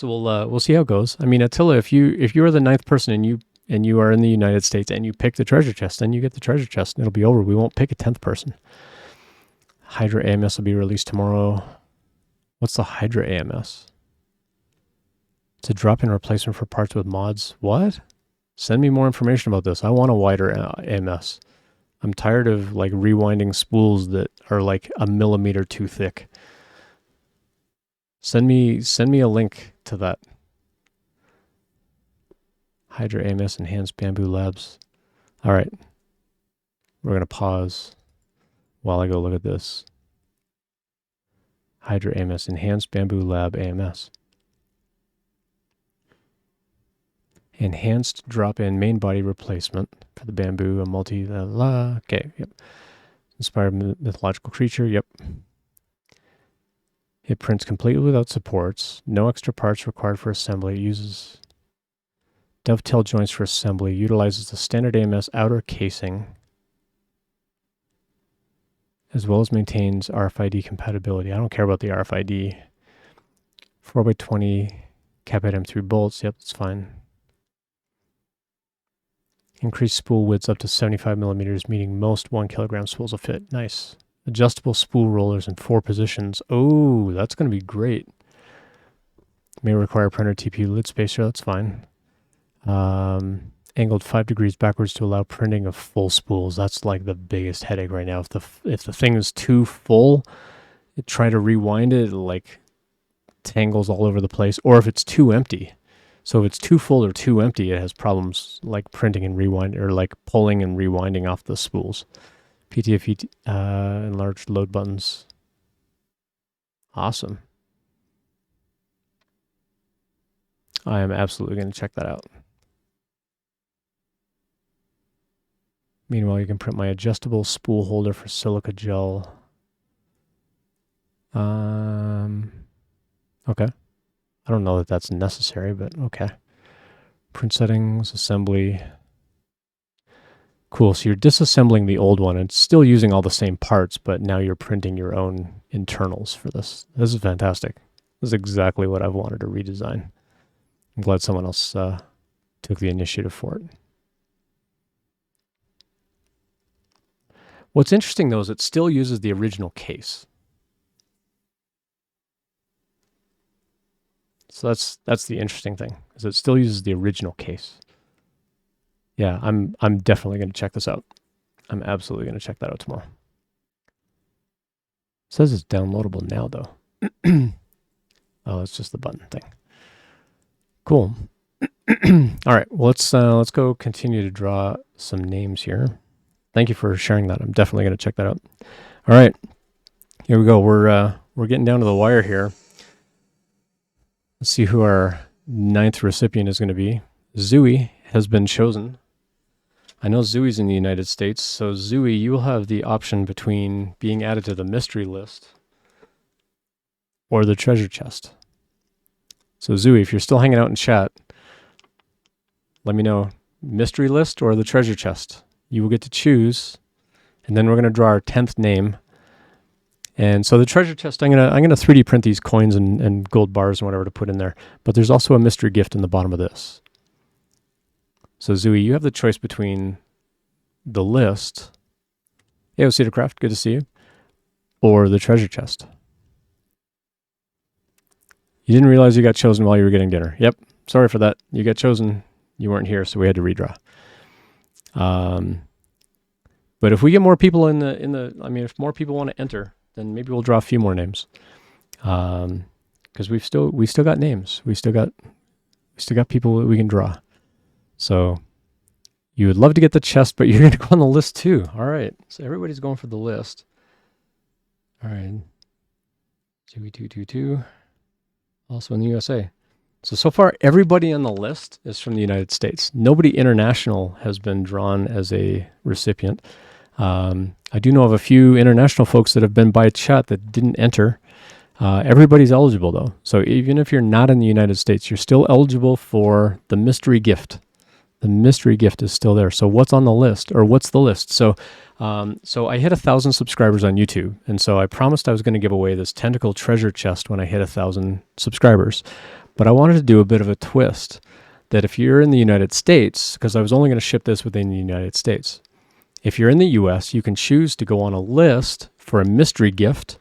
we'll see how it goes. I mean, Attila, if you are the 9th person and you are in the United States and you pick the treasure chest, then you get the treasure chest and it'll be over. We won't pick a 10th person. Hydra AMS will be released tomorrow. What's the Hydra AMS? It's a drop-in replacement for parts with mods. What? Send me more information about this. I want a wider AMS. I'm tired of like rewinding spools that are like a millimeter too thick. Send me a link to that. Hydra AMS Enhanced Bamboo Labs. All right. We're going to pause while I go look at this. Hydra AMS Enhanced Bamboo Lab AMS. Enhanced drop-in main body replacement for the bamboo, a multi... okay, yep. Inspired mythological creature, yep. It prints completely without supports. No extra parts required for assembly. It uses dovetail joints for assembly. Utilizes the standard AMS outer casing, as well as maintains RFID compatibility. I don't care about the RFID. 4x20 Cap-Head M3 bolts. Yep, that's fine. Increased spool widths up to 75 millimeters, meaning most 1 kilogram spools will fit. Nice. Adjustable spool rollers in 4 positions. Oh, that's going to be great. May require printer TPU lid spacer. That's fine. Angled 5 degrees backwards to allow printing of full spools. That's like the biggest headache right now. If the thing is too full, try to rewind it, like tangles all over the place. Or if it's too empty. So if it's too full or too empty, it has problems like printing and rewind, or like pulling and rewinding off the spools. PTFE enlarged load buttons. Awesome. I am absolutely going to check that out. Meanwhile, you can print my adjustable spool holder for silica gel. Okay. I don't know that that's necessary, but okay. Print settings, assembly. Cool, so you're disassembling the old one and still using all the same parts, but now you're printing your own internals for this. This is fantastic. This is exactly what I've wanted to redesign. I'm glad someone else took the initiative for it. What's interesting, though, is it still uses the original case. So that's the interesting thing, is it still uses the original case. Yeah, I'm definitely going to check this out. I'm absolutely going to check that out tomorrow. It says it's downloadable now, though. Oh, it's just the button thing. Cool. All right, well, let's go continue to draw some names here. Thank you for sharing that. I'm definitely going to check that out. All right, here we go. We're getting down to the wire here. Let's see who our 9th recipient is going to be. Zooey has been chosen. I know Zooey's in the United States, so Zooey, you will have the option between being added to the mystery list or the treasure chest. So Zooey, if you're still hanging out in chat, let me know, mystery list or the treasure chest. You will get to choose, and then we're going to draw our 10th name. And so the treasure chest, I'm gonna 3D print these coins and gold bars and whatever to put in there. But there's also a mystery gift in the bottom of this. So Zooey, you have the choice between the list. Hey, Cedar Craft, good to see you. Or the treasure chest. You didn't realize you got chosen while you were getting dinner. Yep, sorry for that. You got chosen. You weren't here, so we had to redraw. But if we get more people if more people want to enter, then maybe we'll draw a few more names. Because we still got names. We still got people that we can draw. So you would love to get the chest, but you're going to go on the list too. All right. So everybody's going for the list. All right. 222. Also in the USA. So far, everybody on the list is from the United States. Nobody international has been drawn as a recipient. I do know of a few international folks that have been by chat that didn't enter. Everybody's eligible though. So even if you're not in the United States, you're still eligible for the mystery gift. The mystery gift is still there. So what's on the list, or what's the list? So I hit 1,000 subscribers on YouTube. And so I promised I was going to give away this tentacle treasure chest when I hit 1,000 subscribers. But I wanted to do a bit of a twist that if you're in the United States, because I was only going to ship this within the United States, if you're in the US, you can choose to go on a list for a mystery gift,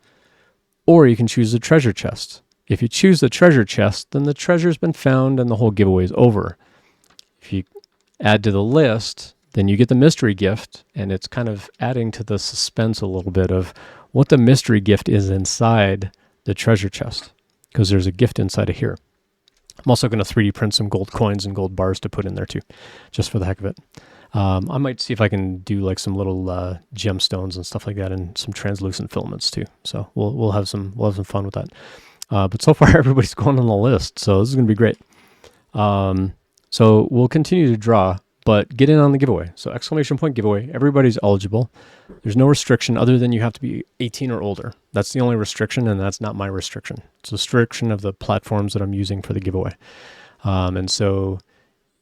or you can choose the treasure chest. If you choose the treasure chest, then the treasure's been found and the whole giveaway is over. If you add to the list, then you get the mystery gift, and it's kind of adding to the suspense a little bit of what the mystery gift is inside the treasure chest, because there's a gift inside of here. I'm also going to 3D print some gold coins and gold bars to put in there too, just for the heck of it. I might see if I can do like some little gemstones and stuff like that, and some translucent filaments too. So we'll have some fun with that. But so far everybody's going on the list, so this is going to be great. So we'll continue to draw, but get in on the giveaway. So ! Giveaway. Everybody's eligible. There's no restriction other than you have to be 18 or older. That's the only restriction, and that's not my restriction. It's a restriction of the platforms that I'm using for the giveaway. And so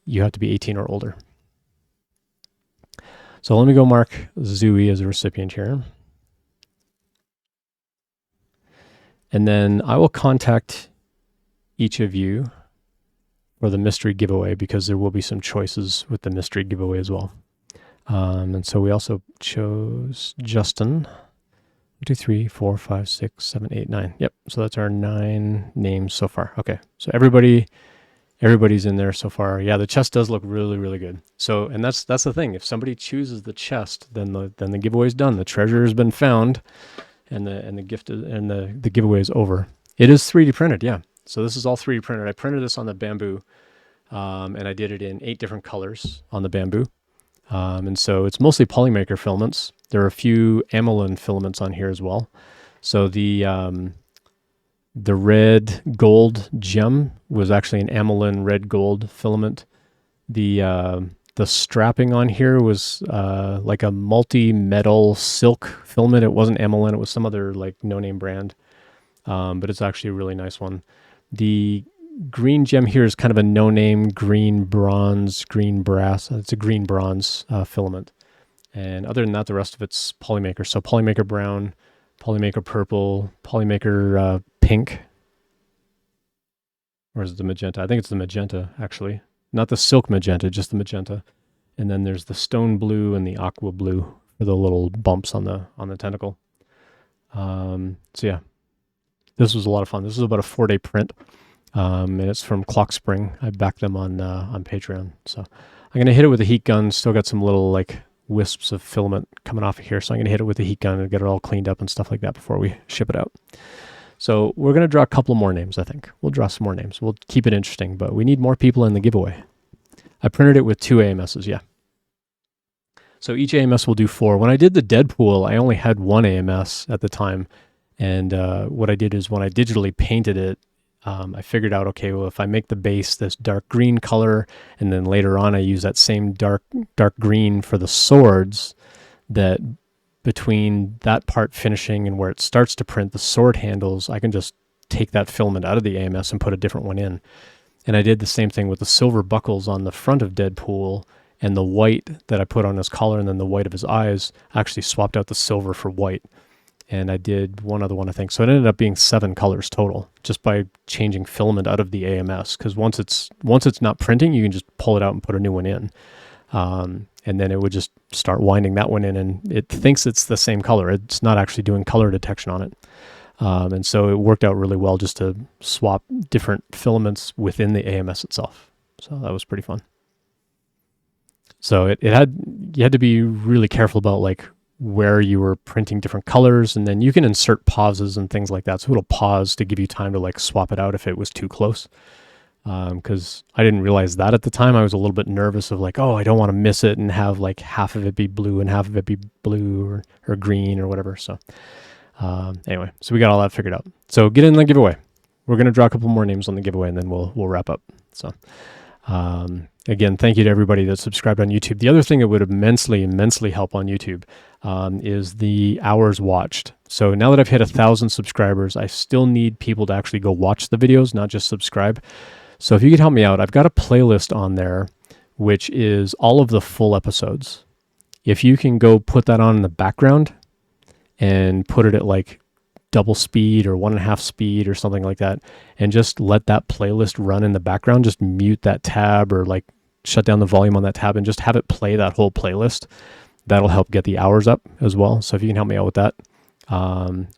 you have to be 18 or older. So let me go mark Zooey as a recipient here. And then I will contact each of you for the mystery giveaway, because there will be some choices with the mystery giveaway as well. And so we also chose Justin. 1, 2, 3, 4, 5, 6, 7, 8, 9. Yep. So that's our 9 names so far. Okay. So everybody's in there so far. Yeah, the chest does look really, really good. So, and that's the thing. If somebody chooses the chest, then the giveaway is done. The treasure has been found, and the gift and the giveaway is over. It is 3D printed. Yeah. So this is all 3D printed. I printed this on the bamboo, and I did it in 8 different colors on the bamboo. And so it's mostly polymaker filaments. There are a few amylin filaments on here as well. So the red gold gem was actually an amylin red gold filament. The strapping on here was like a multi-metal silk filament. It wasn't amylin. It was some other like no-name brand, but it's actually a really nice one. The green gem here is kind of a no-name green bronze, green brass. It's a green bronze filament. And other than that, the rest of it's polymaker. So polymaker brown, polymaker purple, polymaker pink. Or is it the magenta? I think it's the magenta, actually. Not the silk magenta, just the magenta. And then there's the stone blue and the aqua blue for the little bumps on the tentacle. So yeah, this was a lot of fun. This was about a 4-day print. And it's from Clock Spring. I backed them on Patreon. So I'm going to hit it with a heat gun. Still got some little like wisps of filament coming off of here. So I'm going to hit it with a heat gun and get it all cleaned up and stuff like that before we ship it out. So we're going to draw a couple more names, I think. We'll draw some more names. We'll keep it interesting, but we need more people in the giveaway. I printed it with 2 AMSs, yeah. So each AMS will do 4. When I did the Deadpool, I only had 1 AMS at the time. And what I did is when I digitally painted it, I figured out, okay, well, if I make the base this dark green color, and then later on I use that same dark green for the swords, that between that part finishing and where it starts to print the sword handles, I can just take that filament out of the AMS and put a different one in. And I did the same thing with the silver buckles on the front of Deadpool, and the white that I put on his collar, and then the white of his eyes. I actually swapped out the silver for white. And I did one other one, I think. So it ended up being 7 colors total, just by changing filament out of the AMS. Because once it's not printing, you can just pull it out and put a new one in. And then it would just start winding that one in, and it thinks it's the same color. It's not actually doing color detection on it. And so it worked out really well just to swap different filaments within the AMS itself. So that was pretty fun. So you had to be really careful about like where you were printing different colors, and then you can insert pauses and things like that. So it'll pause to give you time to like swap it out if it was too close. Because I didn't realize that at the time. I was a little bit nervous of like, oh, I don't want to miss it and have like half of it be blue and half of it be blue or green or whatever. So anyway, so we got all that figured out. So get in the giveaway. We're going to draw a couple more names on the giveaway, and then we'll wrap up. So again, thank you to everybody that subscribed on YouTube. The other thing that would immensely help on YouTube is the hours watched. So now that I've hit 1,000 subscribers, I still need people to actually go watch the videos, not just subscribe. So if you could help me out, I've got a playlist on there, which is all of the full episodes. If you can go put that on in the background and put it at like double speed or 1.5 speed or something like that, and just let that playlist run in the background, just mute that tab or like shut down the volume on that tab and just have it play that whole playlist. That'll help get the hours up as well. So if you can help me out with that,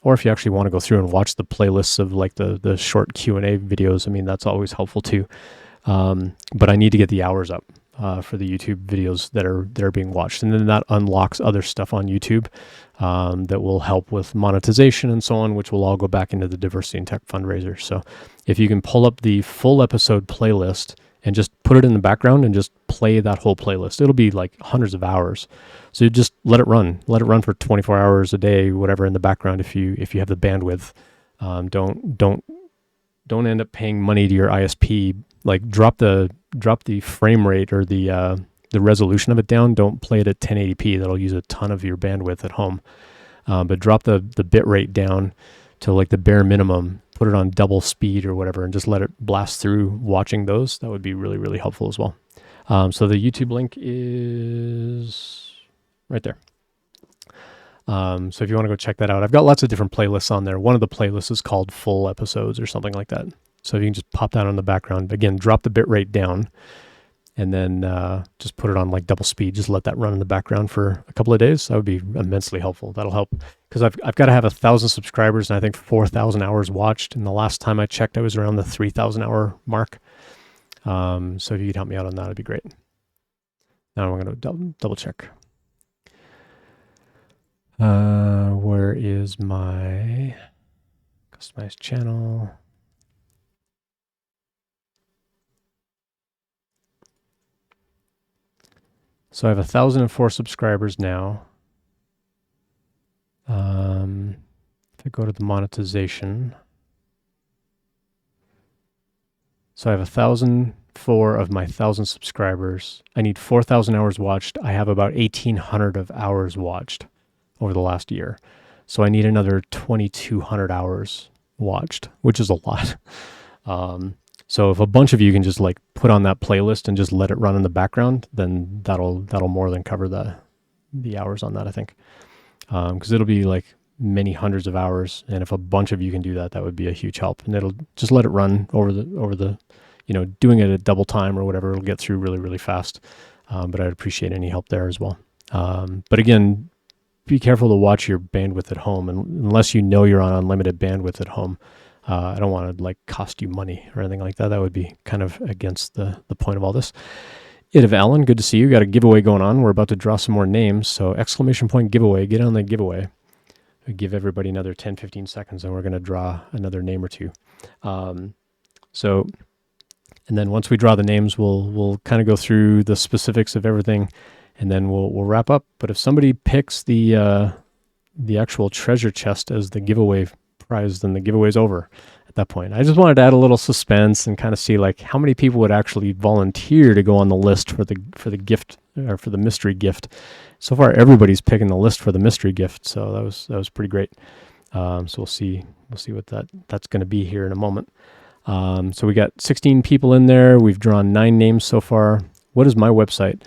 or if you actually want to go through and watch the playlists of like the short Q&A videos, I mean, that's always helpful too. But I need to get the hours up for the YouTube videos that are being watched. And then that unlocks other stuff on YouTube that will help with monetization and so on, which will all go back into the Diversity in Tech fundraiser. So if you can pull up the full episode playlist and just put it in the background and just play that whole playlist, it'll be like hundreds of hours. So you just let it run for 24 hours a day, whatever, in the background. If you have the bandwidth, don't end up paying money to your ISP. Like drop the frame rate or the resolution of it down. Don't play it at 1080p. That'll use a ton of your bandwidth at home. But drop the bit rate down to like the bare minimum. Put it on double speed or whatever, and just let it blast through watching those. That would be really helpful as well. So the YouTube link is right there. So if you want to go check that out, I've got lots of different playlists on there. One of the playlists is called Full Episodes or something like that. So you can just pop that on the background. Again, drop the bit rate down, and then just put it on like double speed. Just let that run in the background for a couple of days. That would be immensely helpful. That'll help, because I've got to have 1,000 subscribers and I think 4,000 hours watched. And the last time I checked, I was around the 3,000 hour mark. So if you could help me out on that, it'd be great. Now I'm going to double check. Where is my customized channel? So I have 1,004 subscribers now. If I go to the monetization, so I have 1,004 of my 1,000 subscribers. I need 4,000 hours watched. I have about 1,800 of hours watched over the last year. So I need another 2,200 hours watched, which is a lot. So if a bunch of you can just like put on that playlist and just let it run in the background, then that'll more than cover the hours on that, I think. Because it'll be like many hundreds of hours, and if a bunch of you can do that, that would be a huge help. And it'll just let it run over the doing it at double time or whatever. It'll get through really fast. But I'd appreciate any help there as well. But again, be careful to watch your bandwidth at home, and unless you know you're on unlimited bandwidth at home. I don't want to like cost you money or anything like that. That would be kind of against the point of all this. It of Alan, good to see you. Got a giveaway going on. We're about to draw some more names. So ! Giveaway, get on the giveaway. I'll give everybody another 10, 15 seconds, and we're going to draw another name or two. And then once we draw the names, we'll kind of go through the specifics of everything, and then we'll wrap up. But if somebody picks the actual treasure chest as the giveaway prize, then the giveaway's over. at that point. I just wanted to add a little suspense and kind of see like how many people would actually volunteer to go on the list for the gift, or for the mystery gift. So far, everybody's picking the list for the mystery gift, so that was pretty great. So we'll see what that's going to be here in a moment. So we got 16 people in there. We've drawn 9 names so far. What is my website?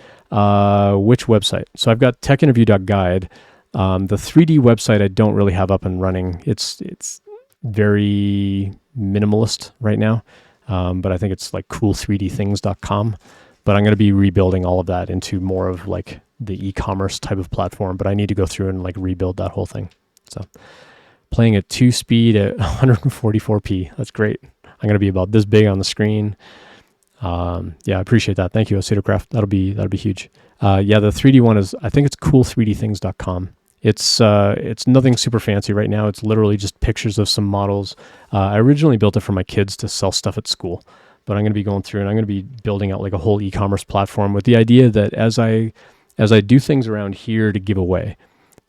Which website? So I've got techinterview.guide. The 3D website I don't really have up and running. It's very minimalist right now, but I think it's like cool3dthings.com. But I'm going to be rebuilding all of that into more of like the e-commerce type of platform. But I need to go through and like rebuild that whole thing. So playing at 2 speed at 144p. That's great. I'm going to be about this big on the screen. Yeah, I appreciate that. Thank you, Acetocraft. That'll be huge. Yeah, the 3D one is, I think it's cool3dthings.com. It's nothing super fancy right now. It's literally just pictures of some models. I originally built it for my kids to sell stuff at school, but I'm going to be going through and I'm going to be building out like a whole e-commerce platform with the idea that as I do things around here to give away.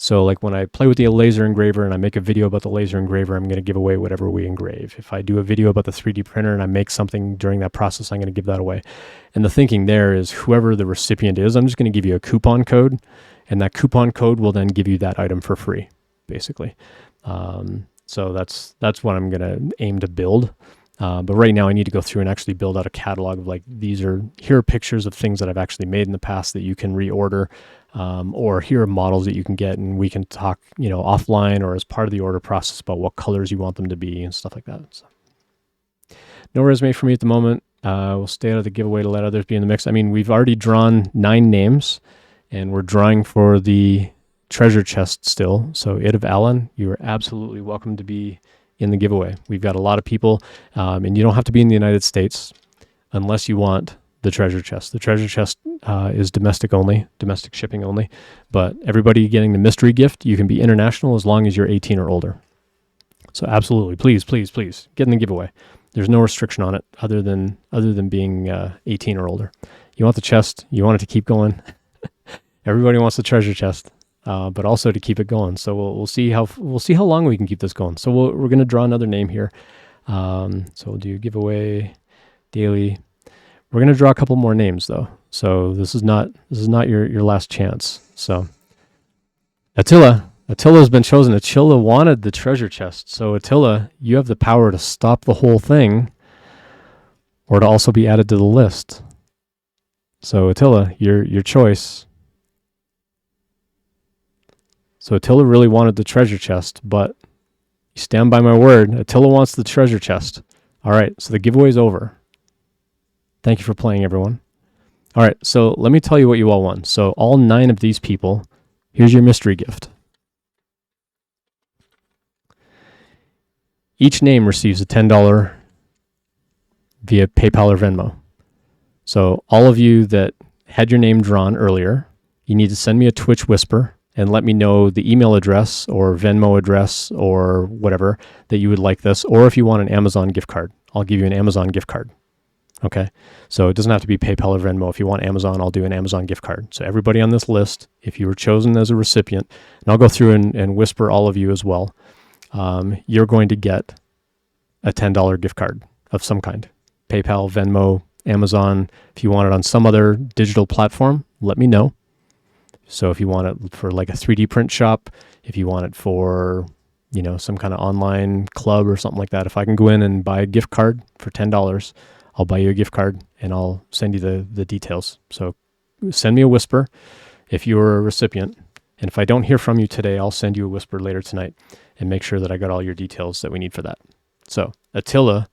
So like when I play with the laser engraver and I make a video about the laser engraver, I'm going to give away whatever we engrave. If I do a video about the 3D printer and I make something during that process, I'm going to give that away. And the thinking there is whoever the recipient is, I'm just going to give you a coupon code, and that coupon code will then give you that item for free, basically. So that's what I'm going to aim to build. But right now I need to go through and actually build out a catalog of like, here are pictures of things that I've actually made in the past that you can reorder. Or here are models that you can get, and we can talk, offline or as part of the order process about what colors you want them to be and stuff like that. So, no resume for me at the moment. We'll stay out of the giveaway to let others be in the mix. I mean, we've already drawn 9 names, and we're drawing for the treasure chest still. So, Id of Allen, you are absolutely welcome to be in the giveaway. We've got a lot of people, and you don't have to be in the United States unless you want the treasure chest. The treasure chest is domestic shipping only, but everybody getting the mystery gift, you can be international as long as you're 18 or older. So absolutely, please get in the giveaway. There's no restriction on it other than being 18 or older. You want the chest, you want it to keep going. Everybody wants the treasure chest, but also to keep it going. So we'll see how long we can keep this going. So we're going to draw another name here. So we'll do giveaway daily. We're going to draw a couple more names though. So this is not your last chance. So Attila has been chosen. Attila wanted the treasure chest. So Attila, you have the power to stop the whole thing or to also be added to the list. So Attila, your choice. So Attila really wanted the treasure chest, but you stand by my word. Attila wants the treasure chest. All right, so the giveaway is over. Thank you for playing, everyone. All right, so let me tell you what you all won. So all 9 of these people, here's your mystery gift. Each name receives a $10 via PayPal or Venmo. So all of you that had your name drawn earlier, you need to send me a Twitch whisper and let me know the email address or Venmo address or whatever that you would like this, or if you want an Amazon gift card, I'll give you an Amazon gift card. Okay, so it doesn't have to be PayPal or Venmo. If you want Amazon, I'll do an Amazon gift card. So everybody on this list, if you were chosen as a recipient, and I'll go through and whisper all of you as well, you're going to get a $10 gift card of some kind. PayPal, Venmo, Amazon. If you want it on some other digital platform, let me know. So if you want it for like a 3D print shop, if you want it for, some kind of online club or something like that, if I can go in and buy a gift card for $10, I'll buy you a gift card and I'll send you the details. So send me a whisper if you're a recipient. And if I don't hear from you today, I'll send you a whisper later tonight and make sure that I got all your details that we need for that. So Attila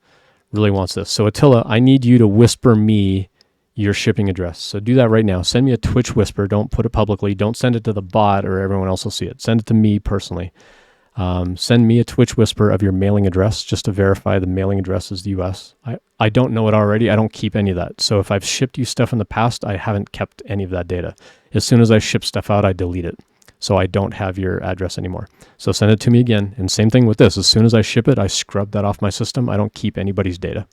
really wants this. So Attila, I need you to whisper me your shipping address. So do that right now. Send me a Twitch whisper. Don't put it publicly. Don't send it to the bot or everyone else will see it. Send it to me personally. Send me a Twitch whisper of your mailing address just to verify the mailing address is the US. I don't know it already. I don't keep any of that. So if I've shipped you stuff in the past, I haven't kept any of that data. As soon as I ship stuff out, I delete it. So I don't have your address anymore. So send it to me again. And same thing with this. As soon as I ship it, I scrub that off my system. I don't keep anybody's data.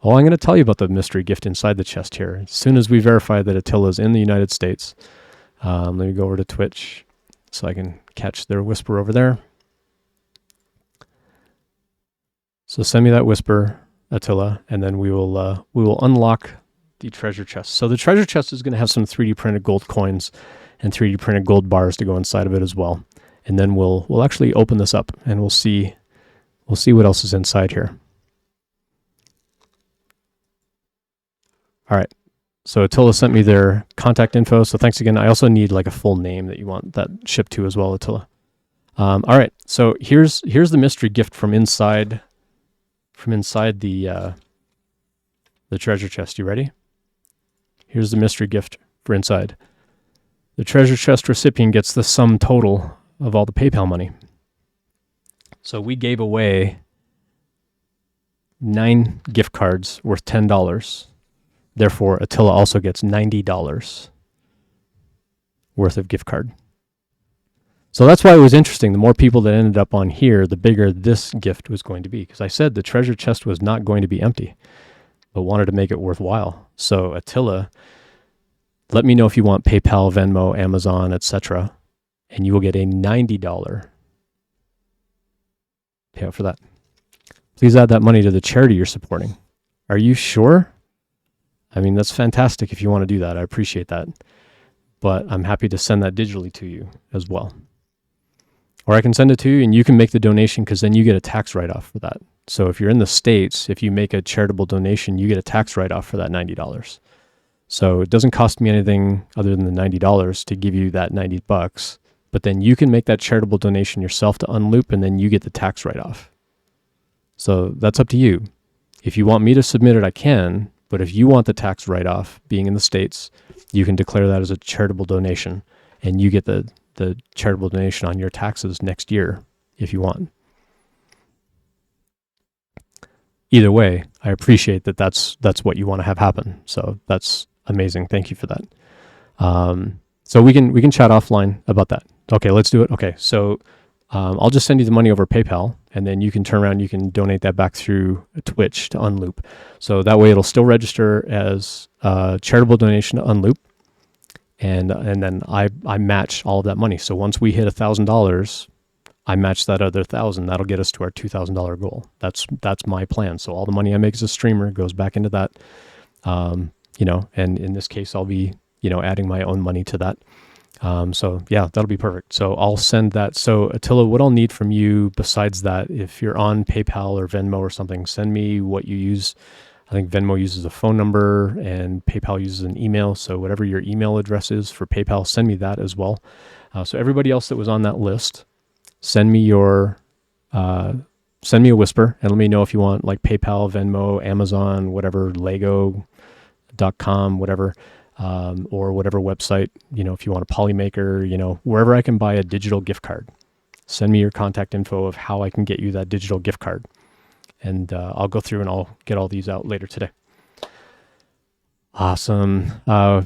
Oh, I'm going to tell you about the mystery gift inside the chest here. As soon as we verify that Attila is in the United States, let me go over to Twitch so I can catch their whisper over there. So send me that whisper, Attila, and then we will unlock the treasure chest. So the treasure chest is going to have some 3D printed gold coins and 3D printed gold bars to go inside of it as well. And then we'll actually open this up and we'll see what else is inside here. All right. So Attila sent me their contact info. So thanks again. I also need like a full name that you want that shipped to as well, Attila. All right. So here's the mystery gift from inside the treasure chest. You ready? Here's the mystery gift for inside. The treasure chest recipient gets the sum total of all the PayPal money. So we gave away 9 gift cards worth $10. Therefore, Attila also gets $90 worth of gift card. So that's why it was interesting. The more people that ended up on here, the bigger this gift was going to be. Because I said the treasure chest was not going to be empty, but wanted to make it worthwhile. So Attila, let me know if you want PayPal, Venmo, Amazon, etc., and you will get a $90 payout for that. Please add that money to the charity you're supporting. Are you sure? I mean, that's fantastic if you want to do that. I appreciate that. But I'm happy to send that digitally to you as well. Or I can send it to you and you can make the donation because then you get a tax write-off for that. So if you're in the States, if you make a charitable donation, you get a tax write-off for that $90. So it doesn't cost me anything other than the $90 to give you that $90, but then you can make that charitable donation yourself to Unloop and then you get the tax write-off. So that's up to you. If you want me to submit it, I can, but if you want the tax write-off being in the States, you can declare that as a charitable donation and you get the charitable donation on your taxes next year if you want. Either way, I appreciate that that's what you want to have happen. So that's amazing. Thank you for that. So we can chat offline about that. Okay, let's do it. Okay, so I'll just send you the money over PayPal, and then you can turn around, you can donate that back through Twitch to Unloop. So that way it'll still register as a charitable donation to Unloop, and then I match all of that money. So once we hit $1,000, I match that other $1,000. That'll get us to our $2,000 goal. That's my plan. So all the money I make as a streamer goes back into that. And in this case, I'll be adding my own money to that. So yeah, that'll be perfect. So I'll send that. So Attila, what I'll need from you besides that, if you're on PayPal or Venmo or something, send me what you use. I think Venmo uses a phone number and PayPal uses an email. So whatever your email address is for PayPal, send me that as well. So everybody else that was on that list, send me a whisper and let me know if you want like PayPal, Venmo, Amazon, whatever, Lego.com, whatever. Or whatever website, if you want a Polymaker, wherever I can buy a digital gift card, send me your contact info of how I can get you that digital gift card. And I'll go through and I'll get all these out later today. Awesome.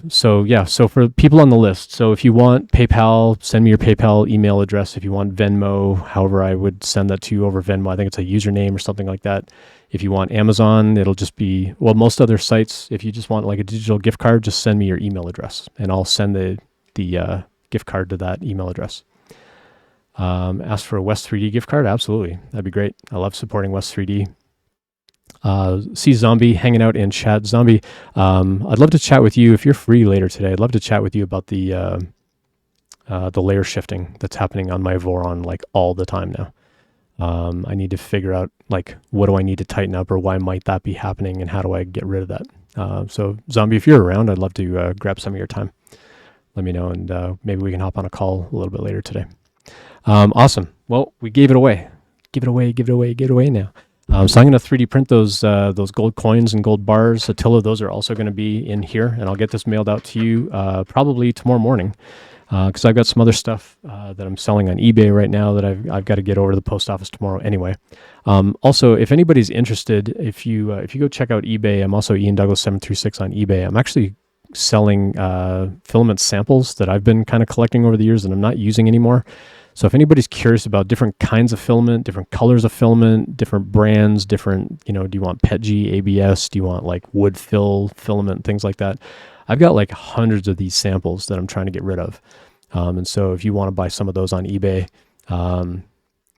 So for people on the list, so if you want PayPal, send me your PayPal email address. If you want Venmo, however, I would send that to you over Venmo. I think it's a username or something like that. If you want Amazon, it'll just be, most other sites, if you just want like a digital gift card, just send me your email address and I'll send the gift card to that email address. Ask for a West 3D gift card. Absolutely. That'd be great. I love supporting West 3D. See Zombie hanging out in chat. Zombie, I'd love to chat with you if you're free later today. I'd love to chat with you about the layer shifting that's happening on my Voron like all the time now. I need to figure out like what do I need to tighten up or why might that be happening and how do I get rid of that. So Zombie, if you're around, I'd love to grab some of your time. Let me know and maybe we can hop on a call a little bit later today. Awesome. Well, we gave it away. Give it away now. So I'm going to 3D print those gold coins and gold bars. Attila, those are also going to be in here, and I'll get this mailed out to you probably tomorrow morning because I've got some other stuff that I'm selling on eBay right now that I've got to get over to the post office tomorrow anyway. Also, if anybody's interested, if you go check out eBay, I'm also Ian Douglas 736 on eBay. I'm actually selling filament samples that I've been kind of collecting over the years that I'm not using anymore. So if anybody's curious about different kinds of filament, different colors of filament, different brands, different, do you want PETG, ABS? Do you want like wood fill filament, things like that? I've got like hundreds of these samples that I'm trying to get rid of. And so if you want to buy some of those on eBay,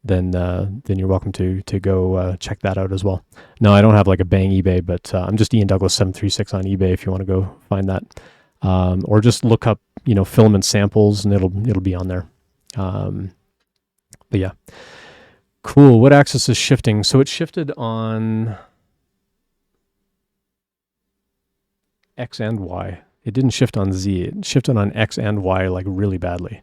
then you're welcome to go check that out as well. No, I don't have like a bang eBay, but I'm just Ian Douglas 736 on eBay if you want to go find that, or just look up filament samples and it'll be on there. But yeah, cool. What axis is shifting? So it shifted on X and Y. It didn't shift on Z. It shifted on X and Y like really badly.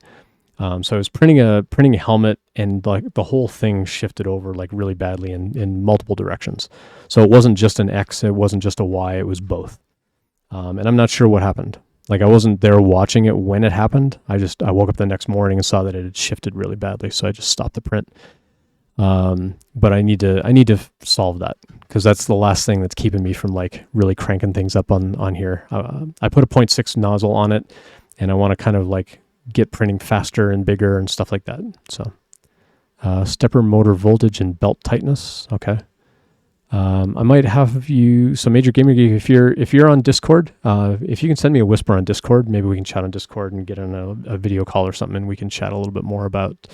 So I was printing a helmet, and like the whole thing shifted over like really badly in multiple directions. So it wasn't just an X, it wasn't just a Y, it was both. And I'm not sure what happened. Like I wasn't there watching it when it happened. I woke up the next morning and saw that it had shifted really badly, so I just stopped the print. But I need to solve that, because that's the last thing that's keeping me from like really cranking things up on here. I put a 0.6 nozzle on it, and I want to kind of like get printing faster and bigger and stuff like that. So stepper motor voltage and belt tightness. Okay. I might have you, so Major Gamer Geek, if you're on Discord, if you can send me a whisper on Discord, maybe we can chat on Discord and get on a video call or something, and we can chat a little bit more about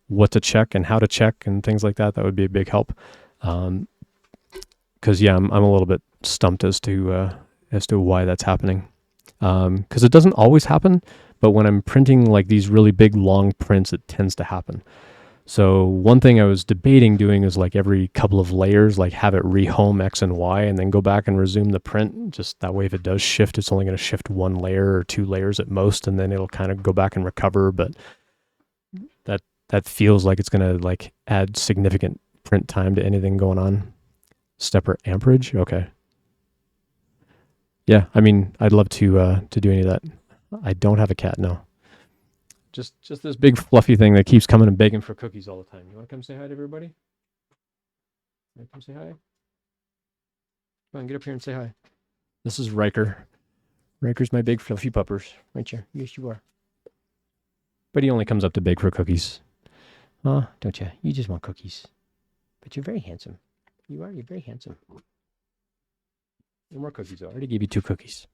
what to check and how to check and things like that. That would be a big help. Cause yeah, I'm a little bit stumped as to why that's happening. Cause it doesn't always happen, but when I'm printing like these really big long prints, it tends to happen. So one thing I was debating doing is like every couple of layers, like have it rehome X and Y and then go back and resume the print. Just that way, if it does shift, it's only going to shift one layer or two layers at most, and then it'll kind of go back and recover. But that feels like it's going to like add significant print time to anything going on. Stepper amperage. Okay. Yeah. I mean, I'd love to do any of that. I don't have a cat. No. Just this big fluffy thing that keeps coming and begging for cookies all the time. You want to come say hi to everybody? You want to come say hi? Come on, get up here and say hi. This is Riker. Riker's my big fluffy puppers. Right here. Yes, you are. But he only comes up to beg for cookies. Oh, don't you? You just want cookies. But you're very handsome. You are. You're very handsome. No more cookies. I already gave you 2 cookies.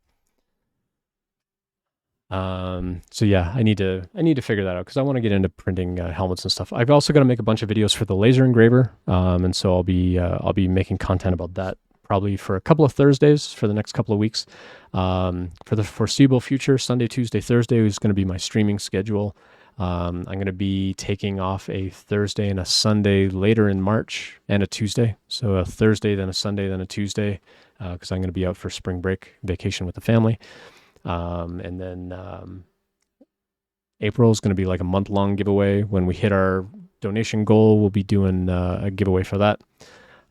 So yeah, I need to figure that out, because I want to get into printing helmets and stuff. I've also got to make a bunch of videos for the laser engraver, and so I'll be making content about that probably for a couple of Thursdays for the next couple of weeks. For the foreseeable future, Sunday, Tuesday, Thursday is going to be my streaming schedule. I'm going to be taking off a Thursday and a Sunday later in March, and a Tuesday. So a Thursday, then a Sunday, then a Tuesday, because I'm going to be out for spring break vacation with the family. And then April is going to be like a month-long giveaway. When we hit our donation goal, we'll be doing a giveaway for that.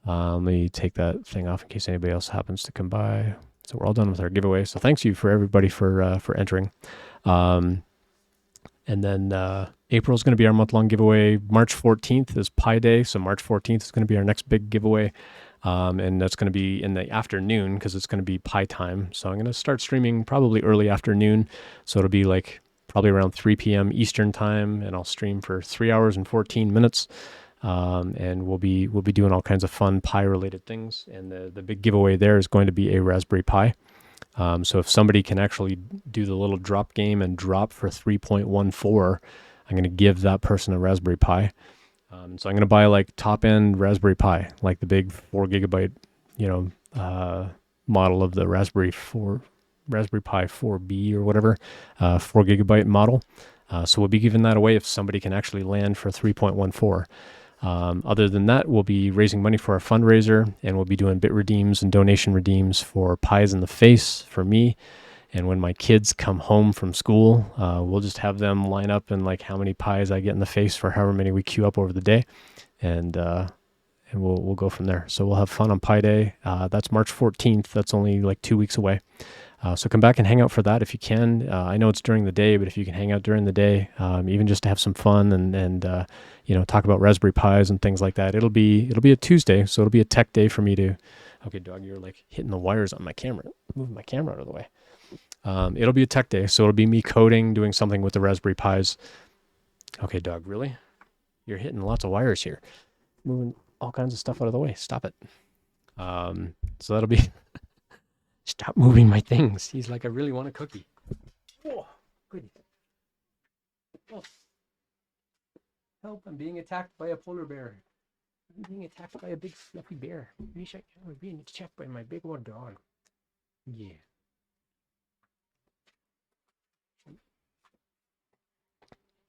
Let me take that thing off in case anybody else happens to come by. So we're all done with our giveaway. So thanks you for everybody for entering. And then April is going to be our month-long giveaway. March 14th is Pi Day, so March 14th is going to be our next big giveaway. And that's going to be in the afternoon, because it's going to be Pi time. So I'm going to start streaming probably early afternoon. So it'll be like probably around 3 p.m. Eastern time, and I'll stream for 3 hours and 14 minutes. And we'll be doing all kinds of fun Pi-related things. And the big giveaway there is going to be a Raspberry Pi. So if somebody can actually do the little drop game and drop for 3.14, I'm going to give that person a Raspberry Pi. So I'm going to buy like top end Raspberry Pi, like the big 4 gigabyte, model of the Raspberry Pi 4B or whatever, 4 gigabyte model. So we'll be giving that away if somebody can actually land for 3.14. Other than that, we'll be raising money for our fundraiser, and we'll be doing bit redeems and donation redeems for Pies in the Face for me. And when my kids come home from school, we'll just have them line up and like how many pies I get in the face for however many we queue up over the day. And we'll go from there. So we'll have fun on Pi Day. That's March 14th. That's only like 2 weeks away. So come back and hang out for that if you can. I know it's during the day, but if you can hang out during the day, even just to have some fun and talk about Raspberry Pis and things like that. It'll be a Tuesday, so it'll be a tech day for me to. Okay, dog, you're like hitting the wires on my camera. Moving my camera out of the way. It'll be a tech day, so it'll be me coding, doing something with the Raspberry Pis. Okay, dog, really? You're hitting lots of wires here. Moving all kinds of stuff out of the way. Stop it. So that'll be... Stop moving my things. He's like, I really want a cookie. Oh, goodness. Oh. Help, I'm being attacked. attacked by a polar bear. I'm being attacked by a big fluffy bear. I was being attacked by my big old dog. Yeah.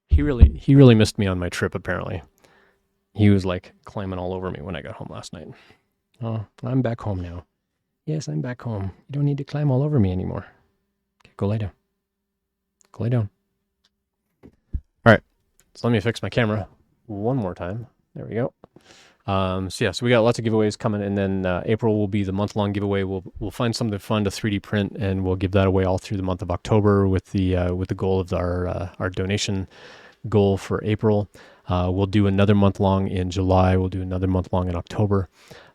He really missed me on my trip, apparently. He was like climbing all over me when I got home last night. Oh, I'm back home now. Yes, I'm back home. You don't need to climb all over me anymore. Okay, go lay down. Go lay down. All right, so let me fix my camera one more time. There we go. So we got lots of giveaways coming, and then April will be the month-long giveaway. We'll find something fun to 3D print, and we'll give that away all through the month of October with the goal of our donation goal for April. We'll do another month long in July. We'll do another month long in October.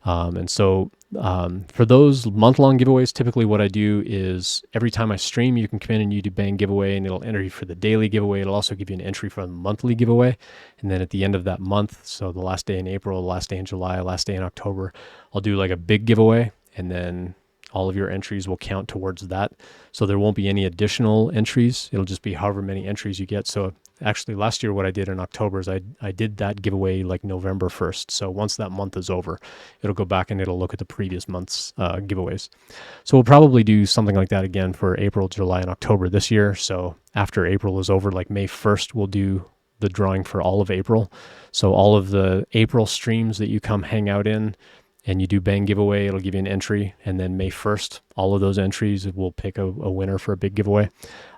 For those month-long giveaways, typically what I do is every time I stream, you can come in and you do bang giveaway, and it'll enter you for the daily giveaway. It'll also give you an entry for the monthly giveaway. And then at the end of that month, so the last day in April, the last day in July, last day in October, I'll do like a big giveaway, and then all of your entries will count towards that. So there won't be any additional entries. It'll just be however many entries you get. So actually last year, what I did in October is I did that giveaway like November 1st. So once that month is over, it'll go back and it'll look at the previous month's giveaways. So we'll probably do something like that again for April, July, and October this year. So after April is over, like May 1st, we'll do the drawing for all of April. So all of the April streams that you come hang out in, and you do bang giveaway, it'll give you an entry. And then May 1st, all of those entries will pick a winner for a big giveaway.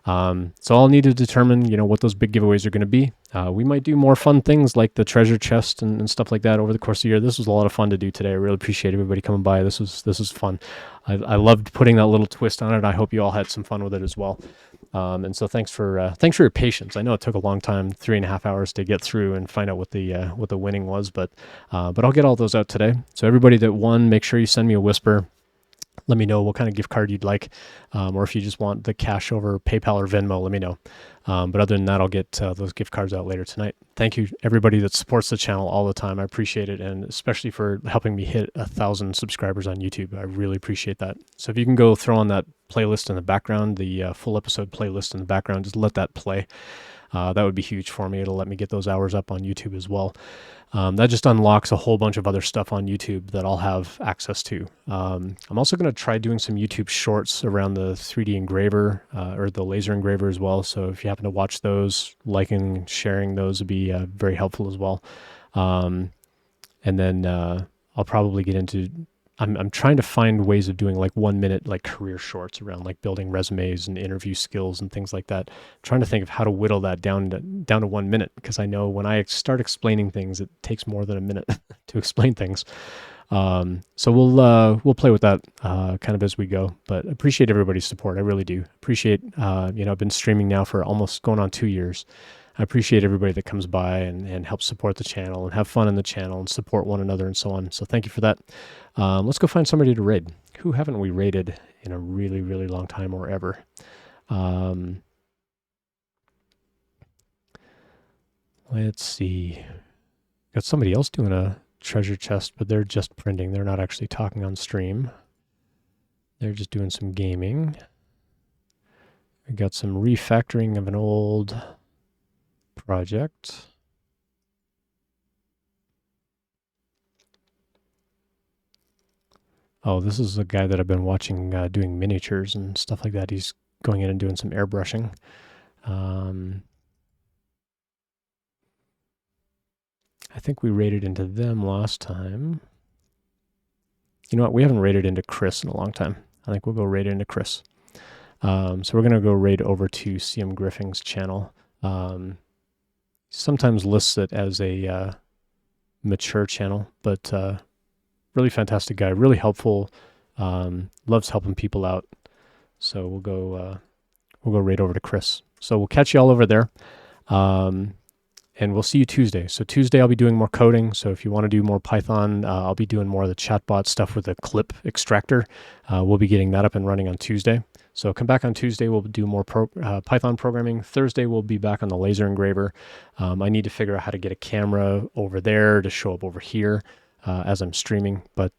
So I'll need to determine, what those big giveaways are going to be. We might do more fun things like the treasure chest and stuff like that over the course of the year. This was a lot of fun to do today. I really appreciate everybody coming by. This was fun. I loved putting that little twist on it. I hope you all had some fun with it as well. And so thanks for your patience. I know it took a long time, 3.5 hours to get through and find out what the winning was, but I'll get all those out today. So everybody that won, make sure you send me a whisper. Let me know what kind of gift card you'd like, or if you just want the cash over PayPal or Venmo, let me know. But other than that, I'll get those gift cards out later tonight. Thank you, everybody that supports the channel all the time. I appreciate it, and especially for helping me hit 1,000 subscribers on YouTube. I really appreciate that. So if you can go throw on that playlist in the background, the full episode playlist in the background, just let that play. That would be huge for me. It'll let me get those hours up on YouTube as well. That just unlocks a whole bunch of other stuff on YouTube that I'll have access to. I'm also going to try doing some YouTube shorts around the 3D engraver or the laser engraver as well. So if you happen to watch those, liking and sharing those would be very helpful as well. And then I'll probably get into... I'm trying to find ways of doing like 1 minute like career shorts around like building resumes and interview skills and things like that. I'm trying to think of how to whittle that down to 1 minute, because I know when I start explaining things, it takes more than a minute to explain things. So we'll play with that kind of as we go. But appreciate everybody's support. I really do appreciate. I've been streaming now for almost going on 2 years. I appreciate everybody that comes by and helps support the channel and have fun in the channel and support one another and so on. So thank you for that. Let's go find somebody to raid. Who haven't we raided in a really, really long time or ever? Let's see. Got somebody else doing a treasure chest, but they're just printing. They're not actually talking on stream. They're just doing some gaming. We got some refactoring of an old project. Oh, this is a guy that I've been watching doing miniatures and stuff like that. He's going in and doing some airbrushing. I think we raided into them last time. You know what? We haven't raided into Chris in a long time. I think we'll go raid into Chris. So we're going to go raid over to CM Griffing's channel. Sometimes lists it as a mature channel, but really fantastic guy, really helpful, loves helping people out. So we'll go raid over to Chris. So we'll catch you all over there. And we'll see you Tuesday. So Tuesday I'll be doing more coding. So if you want to do more Python, I'll be doing more of the chatbot stuff with the clip extractor. We'll be getting that up and running on Tuesday. So come back on Tuesday, we'll do more Python programming. Thursday, we'll be back on the laser engraver. I need to figure out how to get a camera over there to show up over here as I'm streaming. But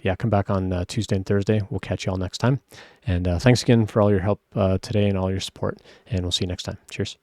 yeah, come back on Tuesday and Thursday. We'll catch you all next time. And thanks again for all your help today and all your support. And we'll see you next time. Cheers.